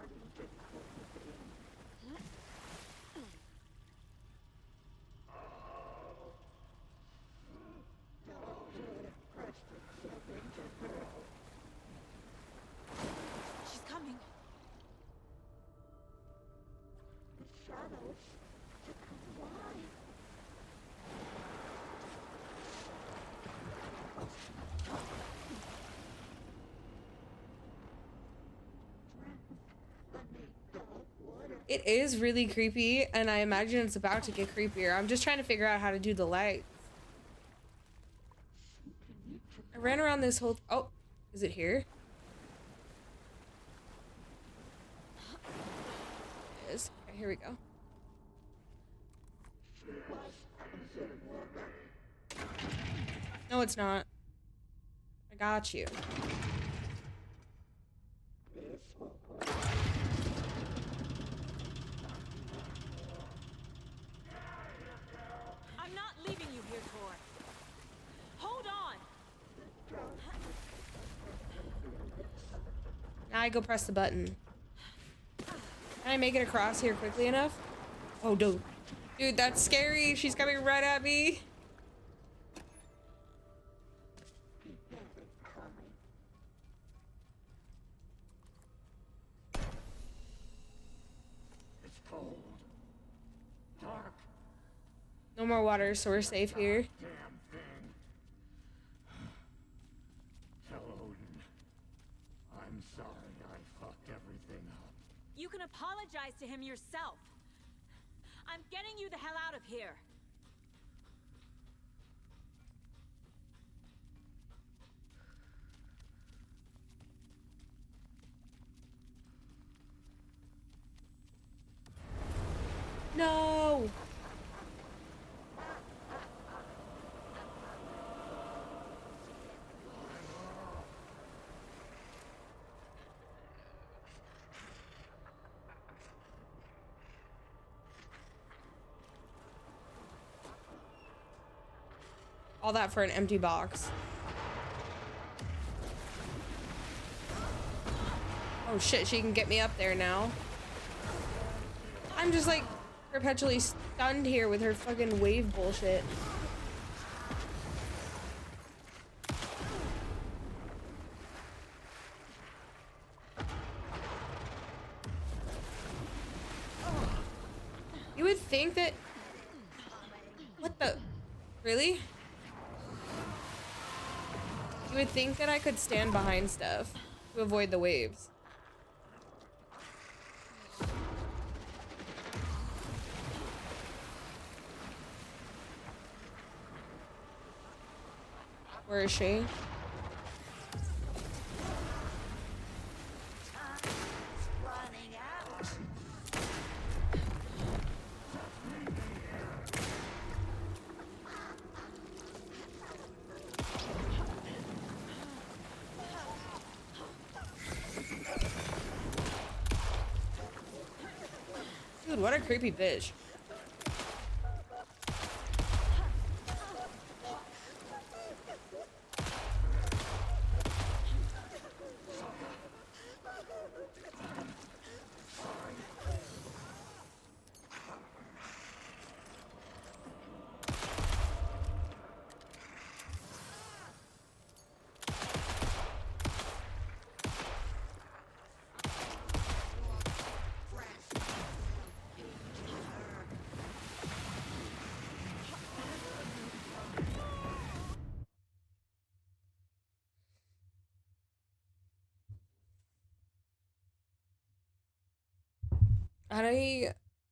She's coming. It is really creepy, and I imagine it's about to get creepier. I'm just trying to figure out how to do the lights. I ran around this whole... Oh, is it here? It is. Okay, here we go. No, it's not. I got you. I'm not leaving you here, Tor. Hold on. Now I go press the button. Can I make it across here quickly enough? Oh, dude. Dude, that's scary. She's coming right at me. It's cold. Dark. No more water, so we're safe here. Damn thing. Tell Odin. I'm sorry I fucked everything up. You can apologize to him yourself. I'm getting you the hell out of here. No. All that for an empty box. Oh shit, she can get me up there now. I'm just like perpetually stunned here with her fucking wave bullshit. You would think that... What the... Really? You would think that I could stand behind stuff to avoid the waves. Where is she? Dude, what a creepy bitch.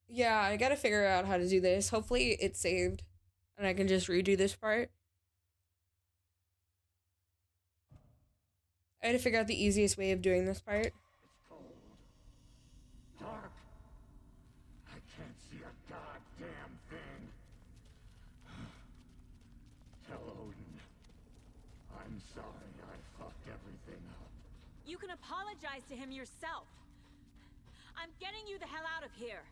Yeah, I gotta figure out how to do this. Hopefully it's saved and I can just redo this part. I had to figure out the easiest way of doing this part. It's cold. Dark. I can't see a goddamn thing. Tell Odin. I'm sorry I fucked everything up. You can apologize to him yourself. I'm getting you the hell out of here.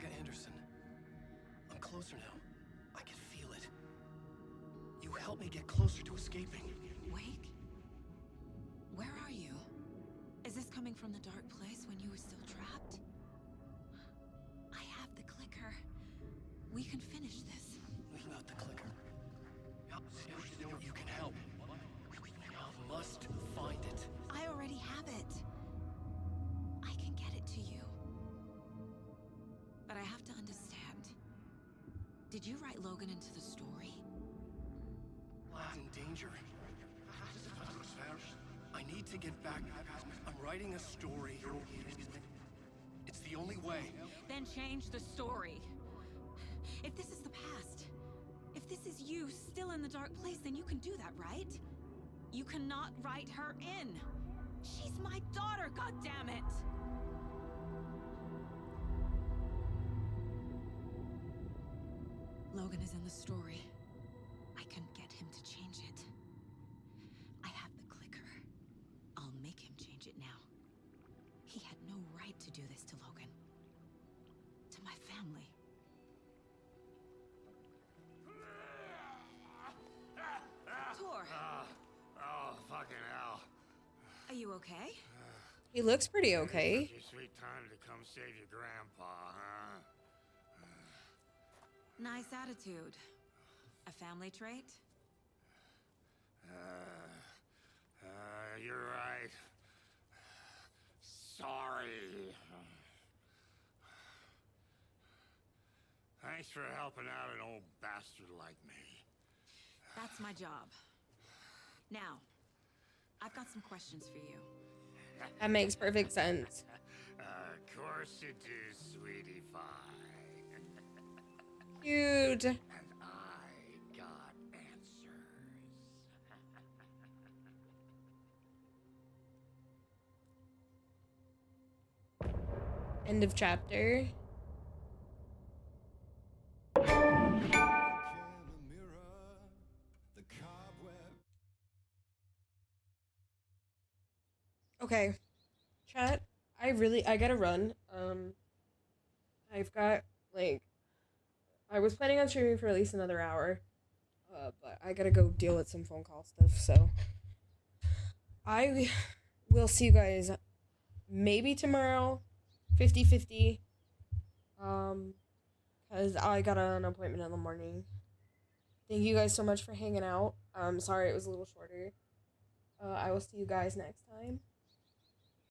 Saga Anderson. I'm closer now. I can feel it. You helped me get closer to escaping. Wake? Where are you? Is this coming from the dark place when you were still trapped? I have the clicker. We can finish this. Without the clicker. You can help. I must find it. I already have it. I can get it to you. But I have to understand. Did you write Logan into the story? Lad's in danger. I need to get back. I'm writing a story. It's the only way. Then change the story. If this is the past, if this is you still in the dark place, then you can do that, right? You cannot write her in. She's my daughter, goddammit! Logan is in the story. I can get him to change it. I have the clicker. I'll make him change it now. He had no right to do this to Logan. To my family. Tor! Oh, fucking hell. Are you okay? He looks pretty okay. Your sweet time to come save your grandpa, huh? Nice attitude. A family trait? You're right. Sorry. Thanks for helping out an old bastard like me. That's my job. Now, I've got some questions for you. That makes perfect sense. Of course you do, sweetie pie. Cute. And I got answers. End of chapter. Okay, chat, I gotta run. I've got, like, I was planning on streaming for at least another hour, but I gotta go deal with some phone call stuff, so I will see you guys maybe tomorrow, 50-50, because I got an appointment in the morning. Thank you guys so much for hanging out. Sorry it was a little shorter. I will see you guys next time.